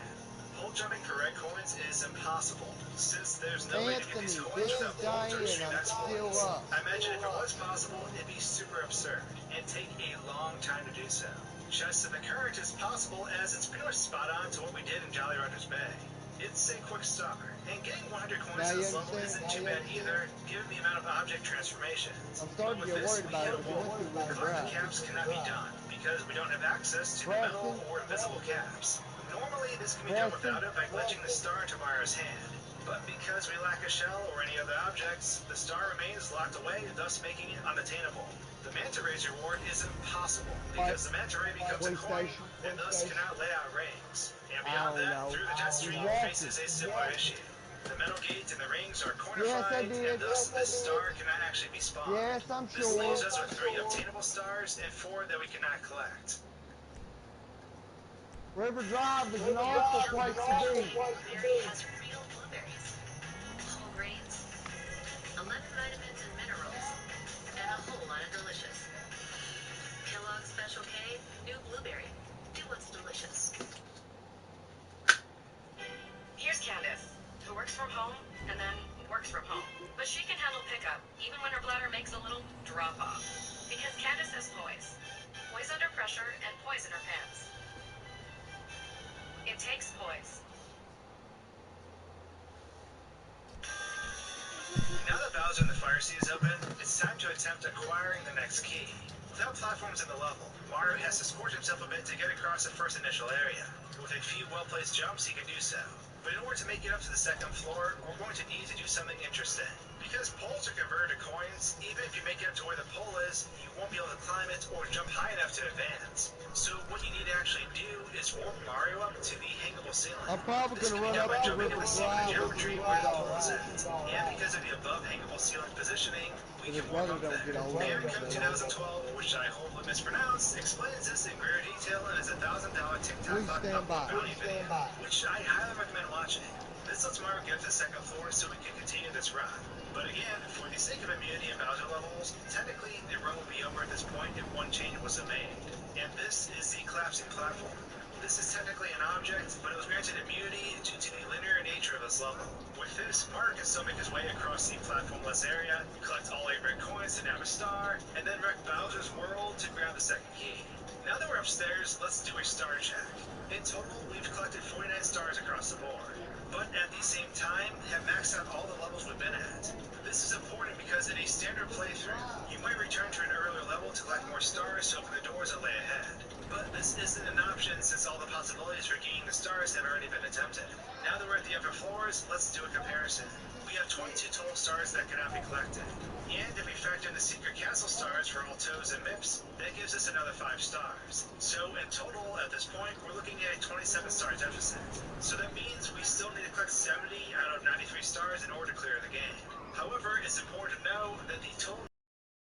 Pole jumping for red coins is impossible, since there's no way to get these coins without poles or extreme exploits. I imagine if it was possible, it'd be super absurd, and take a long time to do so. Just in the current is possible, as it's pretty much spot on to what we did in Jolly Roger's Bay. It's a quick star, and getting 100 coins in this level isn't too bad either, given the amount of object transformations. But with this, we hit a wall. Collecting caps cannot be done, because we don't have access to the metal or invisible caps. Normally, this can be done without it by glitching the star into Myra's hand. But because we lack a shell or any other objects, the star remains locked away, thus making it unattainable. The Manta Ray's reward is impossible, because the Manta Ray becomes a coin, and thus cannot lay out rings. And beyond that, through the jet stream faces a similar issue. The metal gates and the rings are cornified, and thus this star cannot actually be spawned. This leaves us with 3 obtainable stars and 4 that we cannot collect. River Drive is an awful place to be. Blueberry has real blueberries, whole grains, 11 vitamins and minerals, and a whole lot of delicious. Kellogg's Special K, new blueberry. Do what's delicious. Here's Candace, who works from home and then works from home. But she can handle pickup, even when her bladder makes a little drop-off. Because Candace has poise. Poise under pressure and poise in her pants. It takes poise. Now that Bowser and the Fire Sea is open, it's time to attempt acquiring the next key. Without platforms in the level, Mario has to scorch himself a bit to get across the first initial area. With a few well-placed jumps, he can do so. But in order to make it up to the second floor, we're going to need to do something interesting. Because poles are converted to coins, even if you make it up to where the pole is, you won't be able to climb it or jump high enough to advance. So what you need to actually do is warp Mario up to the hangable ceiling. I'm probably This going to can be run done by up to jumping in River the ceiling Drive. geometry where the pole is at. And because of the above hangable ceiling positioning, we can warp up there. American 2012, which I hope I mispronounced, explains this in greater detail in his $1,000 TikTok upload value video, which I highly recommend watching. This lets Mario get to the second floor so we can continue this run. But again, for the sake of immunity and Bowser levels, technically the run will be over at this point if one change wasn't made. And this is the collapsing platform. This is technically an object, but it was granted immunity due to the linear nature of this level. With this, Mario can still make his way across the platformless area, collect all 8 red coins to nab a star, and then wreck Bowser's world to grab the second key. Now that we're upstairs, let's do a star check. In total, we've collected 49 stars across the board, but at the same time, have maxed out all the levels we've been at. This is important because in a standard playthrough, you might return to an earlier level to collect more stars to open the doors that lay ahead. But this isn't an option since all the possibilities for gaining the stars have already been attempted. Now that we're at the upper floors, let's do a comparison. We have 22 total stars that cannot be collected. And if we factor in the secret castle stars for all toes and mips, that gives us another 5 stars. So in total, at this point, we're looking at a 27 star deficit. So that means we still need to collect 70 out of 93 stars in order to clear the game. However, it's important to know that the total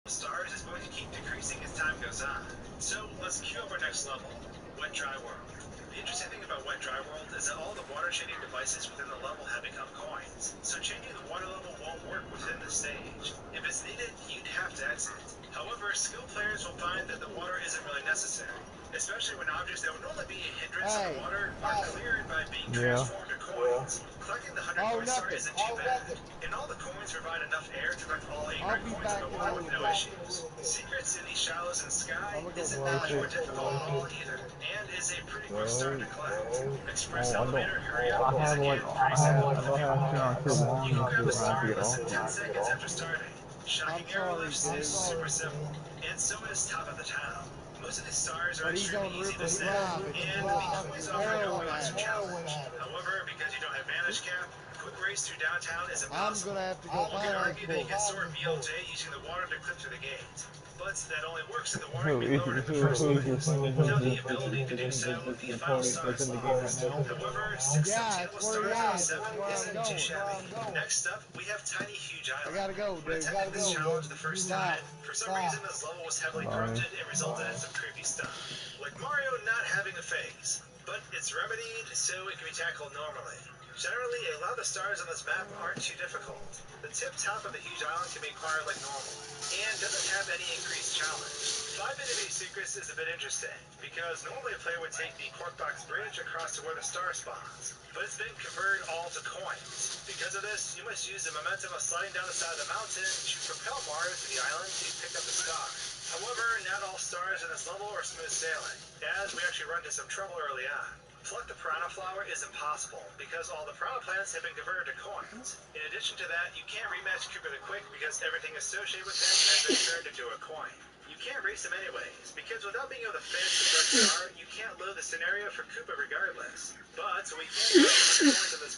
stars is going to keep decreasing as time goes on. So let's queue up our next level, Wet Dry World. The interesting thing about Wet Dry World is that all the water changing devices within the level have become coins, so changing the water level won't work within this stage. If it's needed, you'd have to exit. However, skilled players will find that the water isn't really necessary, especially when objects that would normally be a hindrance to the water are cleared by being transformed to coins. Collecting the 100 coin star isn't too bad, and all the coins provide enough air to collect all 8 red coins in the water with no issues. Secrets in the shallows and sky isn't that much more difficult at all either, and is a pretty quick star to collect. Express elevator, hurry up, is again pretty simple with a few commands. You can grab a star in less than 10 seconds after starting. Shocking arrow lifts is super simple, and so is top of the town. Most of these stars are extremely easy to set, and the coins offer no rise or challenge. However, because you don't have Vanish Cap, quick race through downtown is I'm impossible. gonna have to go You buy can my argue that you can book. store BLJ using the water to clip through the gate, but that only works if the water can be lowered in the first Who place. is your friend Without the in ability to do so, the the final party star that's is in the game right lost. now? However, 6 Yeah, obtainable it's where stars he out of 7 is. That's where I'm isn't too going. shabby. Next up, we have Tiny Huge I Island. gotta go, When dude. attempting this challenge the first time, for some reason Stop. this level was heavily Bye. corrupted and resulted in some creepy stuff. Like Mario not having a phase, but it's remedied so it can be tackled normally. Generally, a lot of the stars on this map aren't too difficult. The tip top of the huge island can be acquired like normal, and doesn't have any increased challenge. 5-minute secrets is a bit interesting, because normally a player would take the Corkbox Bridge across to where the star spawns, but it's been converted all to coins. Because of this, you must use the momentum of sliding down the side of the mountain to propel Mario to the island to pick up the star. However, not all stars in this level are smooth sailing, as we actually run into some trouble early on. Pluck the piranha flower is impossible, because all the piranha plants have been converted to coins. In addition to that, you can't rematch Koopa the Quick because everything associated with him has been turned into a coin. You can't race him anyways, because without being able to finish the first star, you can't load the scenario for Koopa regardless. But we can get 100 coins of this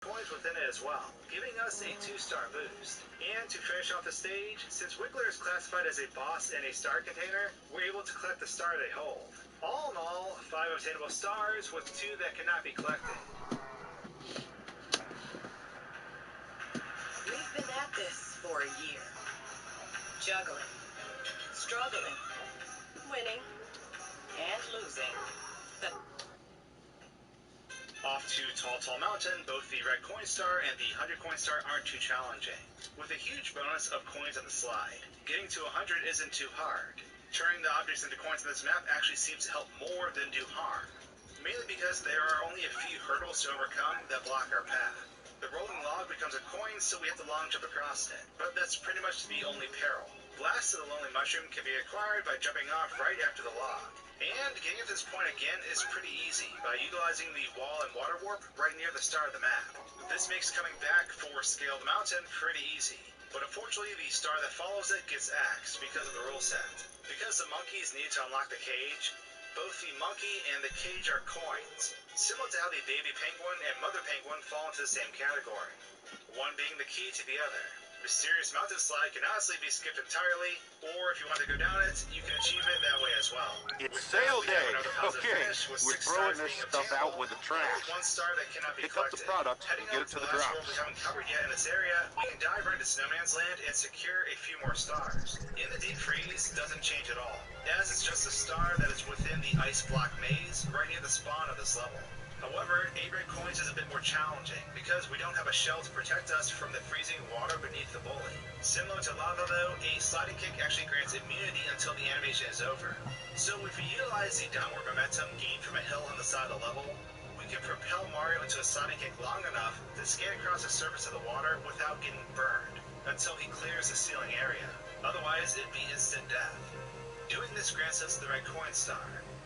coins within it as well, giving us a 2-star boost. And to finish off the stage, since Wiggler is classified as a boss in a star container, we're able to collect the star they hold. All in all, 5 obtainable stars with 2 that cannot be collected. We've been at this for a year. Juggling, struggling, winning, and losing. But Off to Tall Tall Mountain, both the Red Coin Star and the 100 Coin Star aren't too challenging, with a huge bonus of coins on the slide. Getting to 100 isn't too hard. Turning the objects into coins on this map actually seems to help more than do harm, mainly because there are only a few hurdles to overcome that block our path. The rolling log becomes a coin, so we have to long jump across it, but that's pretty much the only peril. Blast of the Lonely Mushroom can be acquired by jumping off right after the log. And getting to this point again is pretty easy by utilizing the wall and water warp right near the start of the map. This makes coming back for Scaled Mountain pretty easy, but unfortunately the star that follows it gets axed because of the rule set. Because the monkeys need to unlock the cage, both the monkey and the cage are coins, similar to how the baby penguin and mother penguin fall into the same category, one being the key to the other. Mysterious Mountain Slide can honestly be skipped entirely, or if you want to go down it, you can achieve it that way as well. It's With sale that, we have day. another positive Okay, finish with we're 6 throwing stars this being stuff out obtainable, with the and trash. with 1 star that cannot be Pick up the collected. product Heading and get over it to to the the last world we drops. haven't covered yet in this area, we can dive right into Snowman's Land and secure a few more stars. In the deep freeze doesn't change at all, as it's just a star that is within the ice block maze right near the spawn of this level. However, 8 red coins is a bit more challenging, because we don't have a shell to protect us from the freezing water beneath the bully. Similar to lava though, a sliding kick actually grants immunity until the animation is over. So if we utilize the downward momentum gained from a hill on the side of the level, we can propel Mario into a sliding kick long enough to skate across the surface of the water without getting burned, until he clears the ceiling area. Otherwise, it'd be instant death. Doing this grants us the red coin star.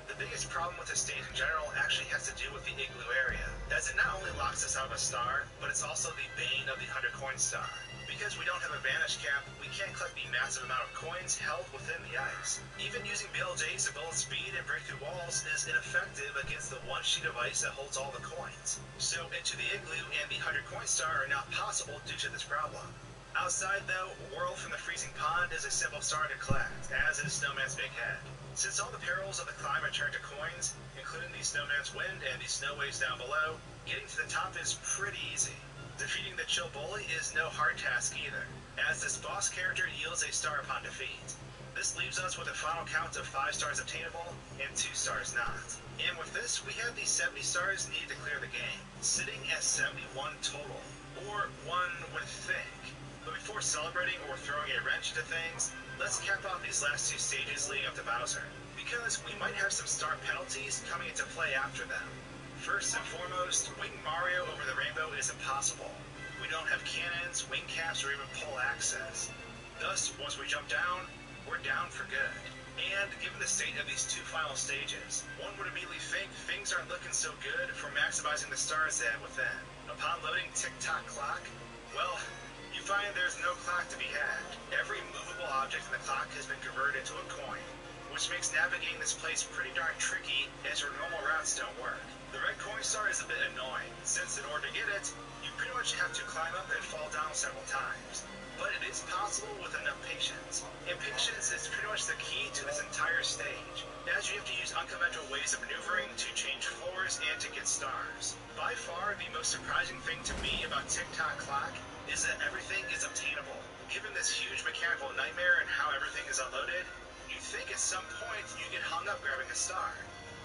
The biggest problem with the stage in general actually has to do with the igloo area, as it not only locks us out of a star, but it's also the bane of the 100 coin star. Because we don't have a vanish cap, we can't collect the massive amount of coins held within the ice. Even using BLJs to build speed and break through walls is ineffective against the one sheet of ice that holds all the coins. So into the igloo and the 100 coin star are not possible due to this problem. Outside though, Whirl from the freezing pond is a simple star to collect, as is Snowman's big head. Since all the perils of the climb are turned to coins, including the Snowman's wind and the snow waves down below, getting to the top is pretty easy. Defeating the Chill Bully is no hard task either, as this boss character yields a star upon defeat. This leaves us with a final count of 5 stars obtainable and 2 stars not. And with this, we have the 70 stars needed to clear the game, sitting at 71 total, or one would think. But before celebrating or throwing a wrench into things, let's cap off these last 2 stages leading up to Bowser, because we might have some star penalties coming into play after them. First and foremost, wing Mario over the rainbow is impossible. We don't have cannons, wing caps, or even pole access. Thus, once we jump down, we're down for good. And given the state of these 2 final stages, one would immediately think things aren't looking so good for maximizing the stars they have within. Upon loading tick-tock clock, well, you find there's no clock to be had. Every movable object in the clock has been converted into a coin, which makes navigating this place pretty darn tricky as your normal routes don't work. The red coin star is a bit annoying, since in order to get it, you pretty much have to climb up and fall down several times. But it is possible with enough patience. And patience is pretty much the key to this entire stage, as you have to use unconventional ways of maneuvering to change floors and to get stars. By far, the most surprising thing to me about Tick-Tock Clock is that everything is obtainable. Given this huge mechanical nightmare and how everything is unloaded, you'd think at some point you get hung up grabbing a star.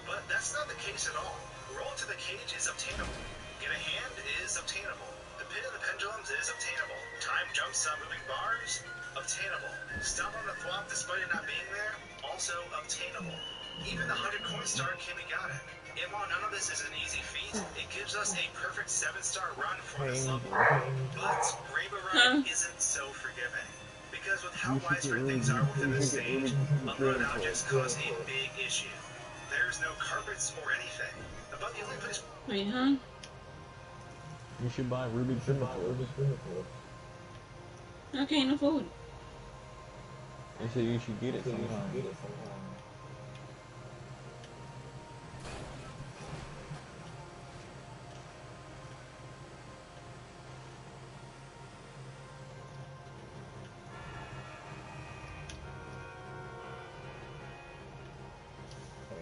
But that's not the case at all. Roll to the cage is obtainable. Get a hand is obtainable. The pit of the pendulums is obtainable. Time jumps on moving bars, obtainable. Stomp on the thwomp despite it not being there, also obtainable. Even the 100 coin star can be gotten. And while none of this is an easy feat, it gives us a perfect 7-star run for this level. But Rainbow Ride isn't so forgiving. Because with how widespread things are within this stage, unloaded objects cause a big issue. There's no carpets or anything. About the only place... Wait, huh? You should buy Rubik's Cube. Okay, no food. I said you should get it sometime.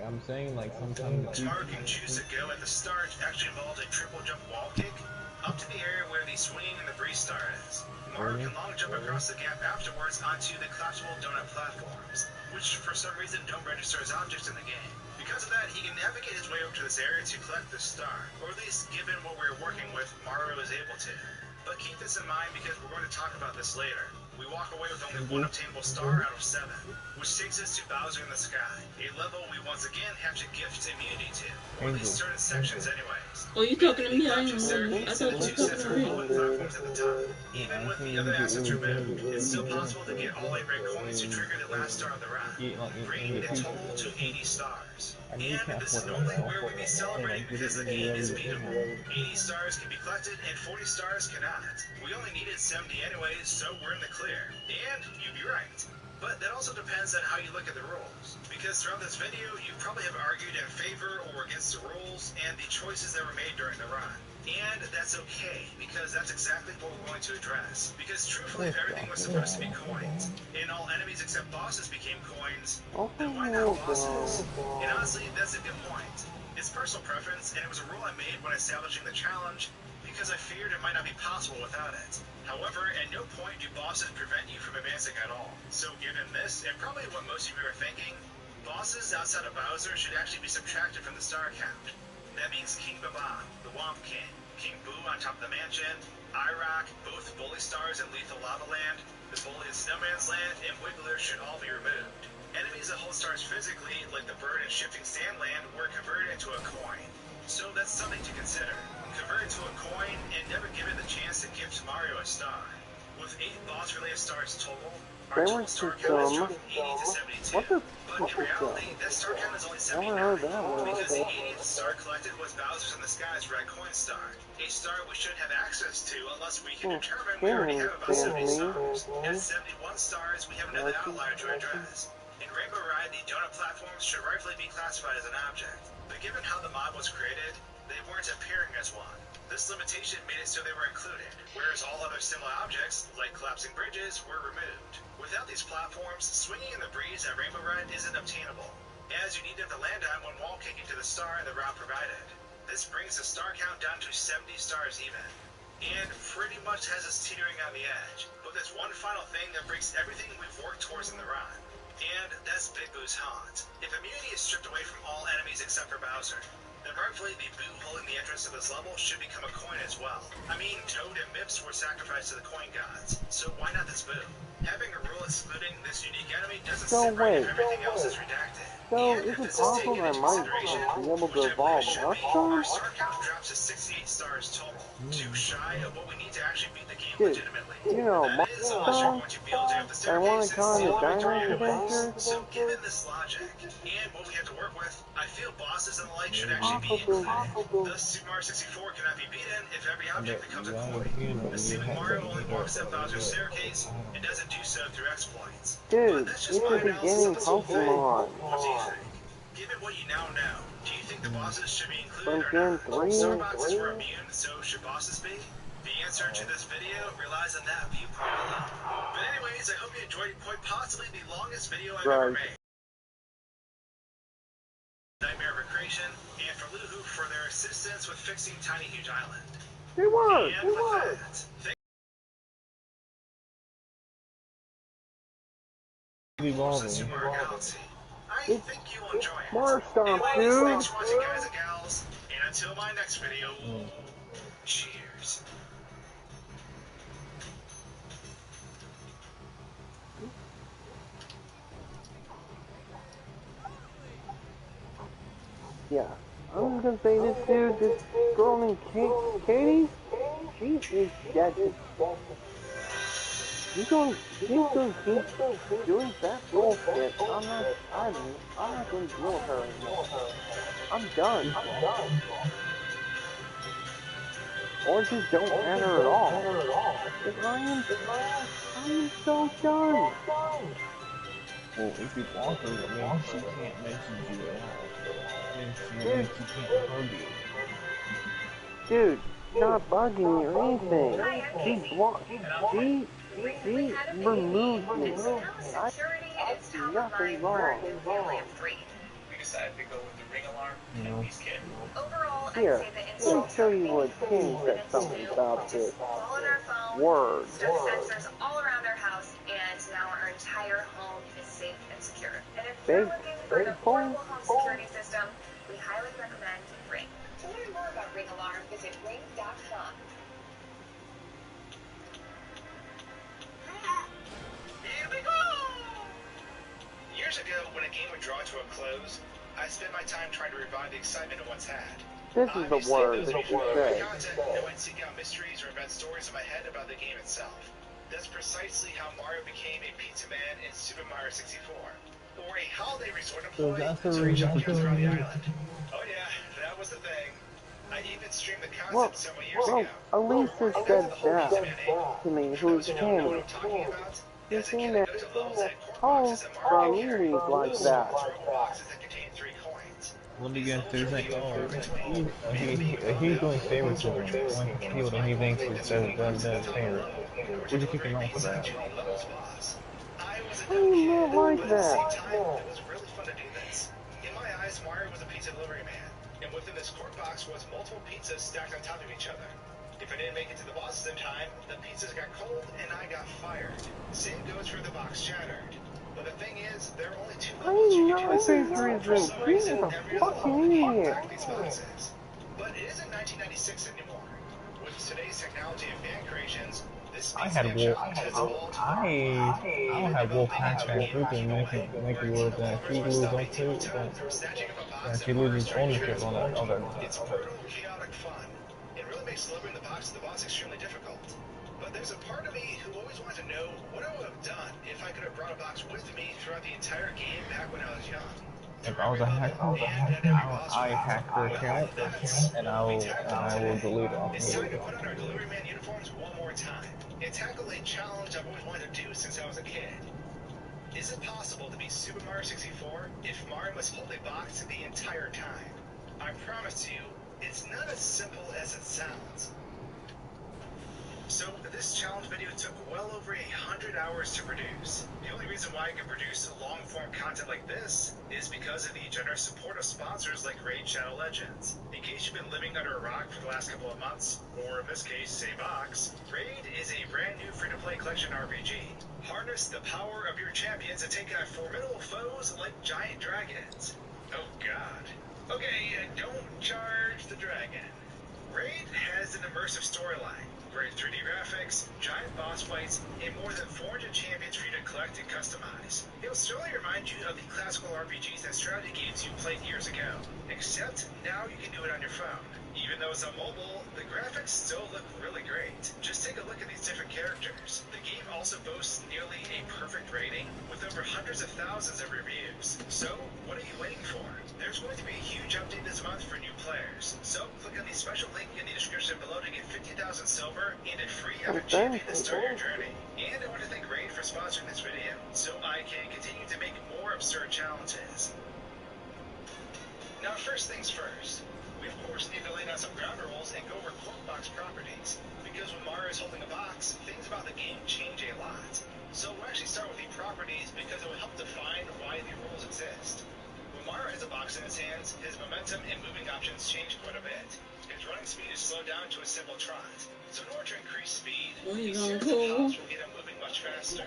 I'm saying like sometime. Mario can choose to go at the start actually involves a triple jump wall kick up to the area where the swinging and the breeze star is. Mario can long jump across the gap afterwards onto the collapsible donut platforms, which for some reason don't register as objects in the game. Because of that, he can navigate his way over to this area to collect the star, or at least given what we're working with, Mario is able to. But keep this in mind because we're going to talk about this later. We walk away with only one obtainable star out of 7, which takes us to Bowser in the Sky, a level we once again have to gift immunity to, or at least certain sections anyways. Oh, you talking to me? I There thought you were two sets of talking to me. rolling platforms at the top. Even with the other assets removed, it's still possible to get all 8 red coins to trigger the last star of the round, bringing the total to 80 stars. And this is normally where we'd be celebrating because the game is beatable. 80 stars can be collected and 40 stars cannot. We only needed 70 anyways, so we're in the clear. And you'd be right. But that also depends on how you look at the rules. Because throughout this video, you probably have argued in favor or against the rules and the choices that were made during the run. And that's okay, because that's exactly what we're going to address. Because truthfully, if everything was supposed to be coins, and all enemies except bosses became coins, then why not bosses? And honestly, that's a good point. It's personal preference, and it was a rule I made when establishing the challenge, because I feared it might not be possible without it. However, at no point do bosses prevent you from advancing at all. So given this, and probably what most of you are thinking, bosses outside of Bowser should actually be subtracted from the star count. That means King Baba, the Womp King, King Boo on top of the mansion, I-Rock, both Bully Stars and Lethal Lava Land, the Bully and Snowman's Land, and Wiggler should all be removed. Enemies that hold stars physically, like the Bird and Shifting Sand Land, were converted into a coin. So that's something to consider. Convert it to a coin and never give it the chance to gift Mario a star. With 8 boss-related stars total, our total star count is from 80 to 72. But in reality, that star count is only 79, because the 80th star collected was Bowser's in the Sky's red coin star, a star we should have access to unless we can determine we already have about 70 stars. At 71 stars, we have another outlier to address. In Rainbow Ride, the donut platforms should rightfully be classified as an object, but given how the mod was created, they weren't appearing as one. This limitation made it so they were included, whereas all other similar objects, like collapsing bridges, were removed. Without these platforms, swinging in the breeze at Rainbow Ride isn't obtainable, as you need them to land on when wall kicking to the star in the route provided. This brings the star count down to 70 stars even, and pretty much has us teetering on the edge. But there's one final thing that breaks everything we've worked towards in the run, and that's Big Boo's haunt. If immunity is stripped away from all enemies except for Bowser, then rightfully the Boo holding the entrance to this level should become a coin as well. I mean, Toad and Mips were sacrificed to the coin gods, so why not this Boo? Having a rule excluding this unique enemy doesn't sit right if everything else is redacted. So, And is it this is possible taken I into might consideration, be able which to I believe evolve it should up be, some? our star count drops to 68 stars total, too shy of what we need to actually beat the game Dude, legitimately. you know, That my is, unless you're son, going to build up the I want to staircases, climb the seal every three dino anyways. adventure. So given this logic, and what we have to work with, I feel bosses and the like should actually be Possible. included. Thus, Super Mario 64 cannot be beaten if every object becomes a coin, assuming Mario only walks up Bowser's staircase and doesn't do so through exploits. But Dude, that's just it's my a analysis beginning of this whole thing. Pokemon. What do you think? Given what you now know, do you think the bosses should be included From or Gen not? 3? Starboxes were immune, so should bosses be? The answer to this video relies on that viewpoint alone. But anyways, I hope you enjoyed quite possibly the longest video I've ever Right. made. Nightmare Recreation, and for Luhu for their assistance with fixing Tiny Huge Island. It worked! And with that, Evolving. Super Mario Galaxy. I It's think you'll enjoy it. Smart Stomp, Anyways, dude! thanks for watching, guys and gals, and until my next video, cheers. Yeah, I'm just gonna say this dude, this girl named Katie, she is dead. She's gonna keep doing that bullshit. I'm not gonna deal with her anymore. I'm done. Or just don't add her at all. Because I am so done. Well, if you block her, it means she can't message you at all. It means she can't bug you. Dude, not bugging me or anything. She removed me. I did nothing wrong. We decided to go with the ring alarm and these kids. Overall, Here, I'd say the let me install show you time what King said something about this. all on our phone, Word. stuck sensors all around our house, and now our entire home is safe and secure. And if you're looking for an affordable home security system, we highly recommend Ring. To learn more about Ring Alarm, visit ring.com. Here we go! Years ago, when a game would draw to a close, I spent my time trying to revive the excitement it once had. This is the word that you say. Content, no, I'd seek out mysteries or invent stories in my head about the game itself. That's precisely how Mario became a pizza man in Super Mario 64. Or a holiday resort employee that's the serving reason for junkyards around the doing it. island. Oh yeah, that was the thing. I even streamed the concept Well, several years ago. Elisa said that to me, who's You know what King. I'm talking about? She As a seen kid, that I built levels that had corn oh, boxes that Mario from could carry. movies like that. Throw boxes that contained 3 coins. Let me These guess, levels there's were like, made oh, between he's doing favoritism. One people that he thinks is does favor. Would you kick him out for that? I do not like that. It was really fun to do this. In my eyes, Mario was a pizza delivery man, and within this corn box was multiple pizzas stacked on top of each other. If I didn't make it to the bosses in time, the pizzas got cold and I got fired. Same goes for the box shattered. But the thing is, there are only 2 I levels you know can do this in. For favoritism. some He reason, is a every other level fucking can idiot. back these boxes. But it isn't 1996 anymore. With today's technology and fan creations, this I pizza had man Wolf. challenge has evolved I don't have Wolf Pack's fan freaking make you work that she loses she loses ownership on that. It's brutal, chaotic fun. It really makes delivering the box to the boss extremely difficult. But there's a part of me who always wanted to know what I would have done if I could have brought a box with me throughout the entire game back when I was young. If I was a hacker, I hack her account and I will delete it off It's time to me. put on our delivery man uniforms one more time and tackle a challenge I've always wanted to do since I was a kid. Is it possible to beat Super Mario 64 if Mario must hold a box the entire time? I promise you, it's not as simple as it sounds. So, this challenge video took well over 100 hours to produce. The only reason why I can produce long-form content like this is because of the generous support of sponsors like Raid Shadow Legends. In case you've been living under a rock for the last couple of months, or in this case, say Box, Raid is a brand new free-to-play collection RPG. Harness the power of your champions and take out formidable foes like giant dragons. Oh god. Okay, don't charge the dragon. Raid has an immersive storyline. Great 3D graphics, giant boss fights, and more than 400 champions for you to collect and customize. It'll certainly remind you of the classical RPGs and strategy games you played years ago, except now you can do it on your phone. Even though it's on mobile, the graphics still look really great. Just take a look at these different characters. The game also boasts nearly a perfect rating, with over hundreds of thousands of reviews. So, what are you waiting for? There's going to be a huge update this month for new players. So, click on the special link in the description below to get 50,000 silver and a free epic champion to start your journey. And I want to thank Raid for sponsoring this video, so I can continue to make more absurd challenges. Now, first things first. We of course need to lay down some ground rules and go over quote box properties, because when Mario is holding a box, things about the game change a lot. So we'll actually start with the properties because it will help define why the rules exist. When Mario has a box in his hands, his momentum and moving options change quite a bit. His running speed is slowed down to a simple trot. So in order to increase speed, these series of hops will get him moving much faster.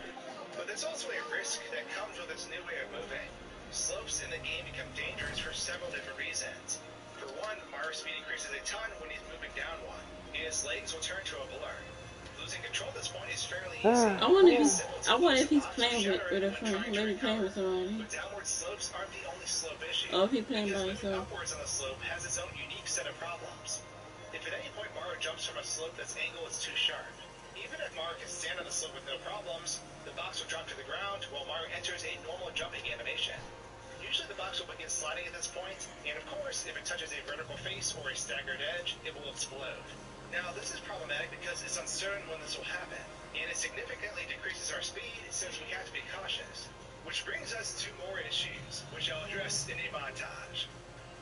But there's also a risk that comes with this new way of moving. Slopes in the game become dangerous for several different reasons. For one, Mario's speed increases a ton when he's moving down one, and his legs will turn to a blur. Losing control at this point is fairly easy. I wonder if he's playing with a friend. Maybe playing with somebody. But downward slopes aren't the only slope issue. Oh, if he's playing by because moving himself. upwards on the slope has its own unique set of problems. If at any point Mario jumps from a slope that's angle is too sharp, even if Mario can stand on the slope with no problems, the box will drop to the ground while Mario enters a normal jumping animation. Usually the box will begin sliding at this point, and of course, if it touches a vertical face or a staggered edge, it will explode. Now, this is problematic because it's uncertain when this will happen, and it significantly decreases our speed since we have to be cautious. Which brings us to more issues, which I'll address in a montage.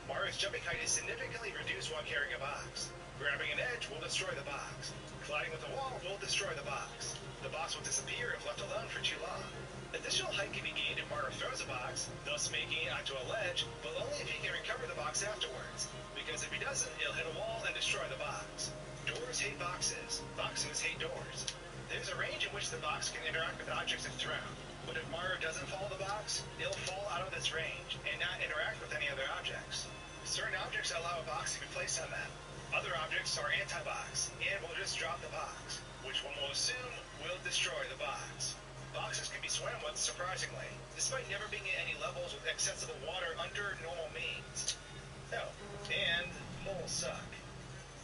Mario's jumping height is significantly reduced while carrying a box. Grabbing an edge will destroy the box. Colliding with a wall will destroy the box. The box will disappear if left alone for too long. Additional height can be gained if Mario throws a box, thus making it onto a ledge, but only if he can recover the box afterwards, because if he doesn't, he'll hit a wall and destroy the box. Doors hate boxes. Boxes hate doors. There's a range in which the box can interact with objects if thrown, but if Mario doesn't follow the box, it'll fall out of this range and not interact with any other objects. Certain objects allow a box to be placed on them. Other objects are anti-box, and will just drop the box, which one will assume will destroy the box. Boxes can be swam with, surprisingly, despite never being at any levels with accessible water under normal means. Oh, and holes suck.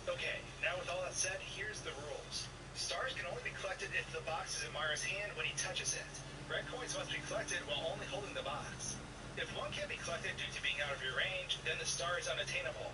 Okay, now with all that said, here's the rules. Stars can only be collected if the box is in Mario's hand when he touches it. Red coins must be collected while only holding the box. If one can't be collected due to being out of your range, then the star is unattainable.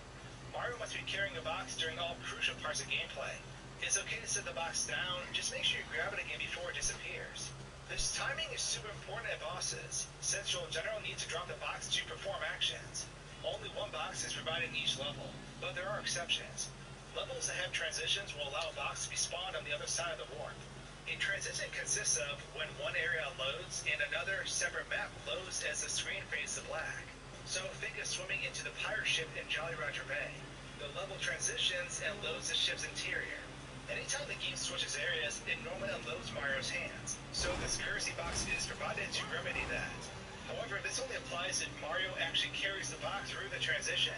Mario must be carrying a box during all crucial parts of gameplay. It's okay to set the box down, just make sure you grab it again before it disappears. This timing is super important at bosses, since you'll generally need to drop the box to perform actions. Only one box is provided in each level, but there are exceptions. Levels that have transitions will allow a box to be spawned on the other side of the warp. A transition consists of when one area loads and another separate map loads as the screen fades to black. So think of swimming into the pirate ship in Jolly Roger Bay. The level transitions and loads the ship's interior. Anytime the game switches areas, it normally unloads Mario's hands, so this currency box is provided to remedy that. However, this only applies if Mario actually carries the box through the transition.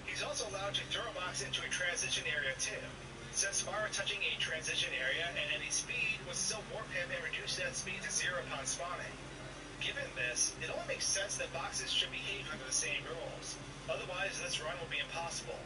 He's also allowed to throw a box into a transition area too, since Mario touching a transition area at any speed would still warp him and reduce that speed to 0 upon spawning. Given this, it only makes sense that boxes should behave under the same rules, otherwise this run will be impossible.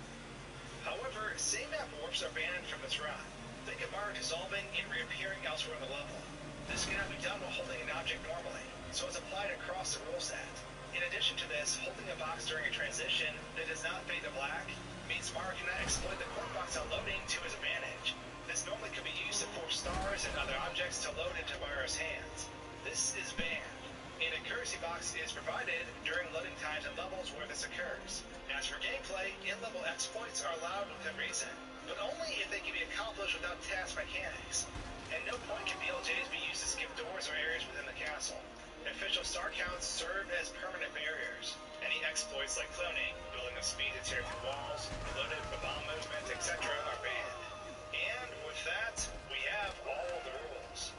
However, same map warps are banned from this run. Think of Mario dissolving and reappearing elsewhere in the level. This cannot be done while holding an object normally, so it's applied across the rule set. In addition to this, holding a box during a transition that does not fade to black means Mario cannot exploit the cork box unloading to his advantage. This normally could be used to force stars and other objects to load into Mario's hands. This is banned, and a currency box is provided during loading times and levels where this occurs. As for gameplay, in-level exploits are allowed within reason, but only if they can be accomplished without task mechanics. At no point can BLJs be used to skip doors or areas within the castle. Official star counts serve as permanent barriers. Any exploits like cloning, building up speed to tear through walls, loaded for bomb movement, etc. are banned. And with that, we have all the rules.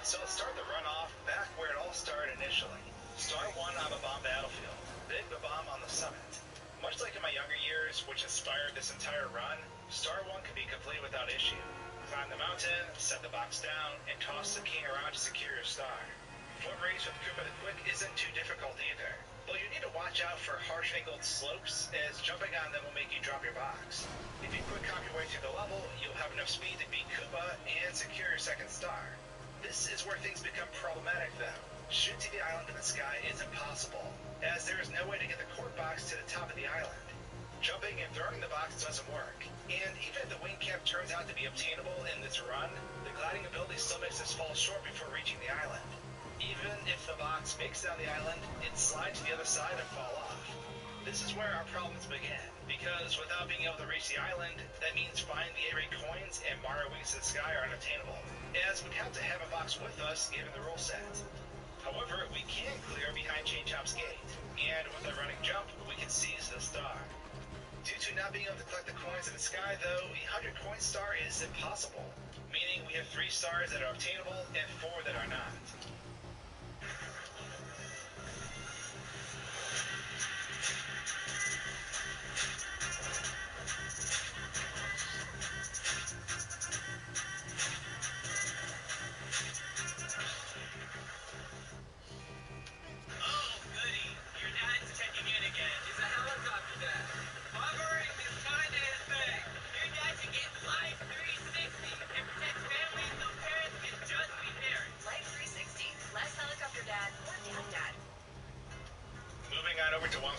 So let's start the run off back where it all started initially. Star 1 on the bomb battlefield. Big Bomb on the summit. Much like in my younger years, features which inspired this entire run, Star 1 can be complete without issue. Climb the mountain, set the box down, and toss the king around to secure your star. Foot race with Koopa the Quick isn't too difficult either, though you need to watch out for harsh angled slopes, as jumping on them will make you drop your box. If you quick hop your way through the level, you'll have enough speed to beat Koopa and secure your second star. This is where things become problematic though. Shooting the island in the sky is impossible, as there is no way to get the court box to the top of the island. Jumping and throwing the box doesn't work, and even if the wing cap turns out to be obtainable in this run, the gliding ability still makes us fall short before reaching the island. Even if the box makes it down the island, it slides to the other side and fall off. This is where our problems begin, because without being able to reach the island, that means finding the A-Ray coins and Mario Wings to the Sky are unobtainable, as we have to have a box with us given the rule set. However, we can clear behind Chain Chomp's gate, and with a running jump, we can seize the star. Due to not being able to collect the coins in the sky, though, the 100 coin star is impossible, meaning we have 3 stars that are obtainable and 4 that are not.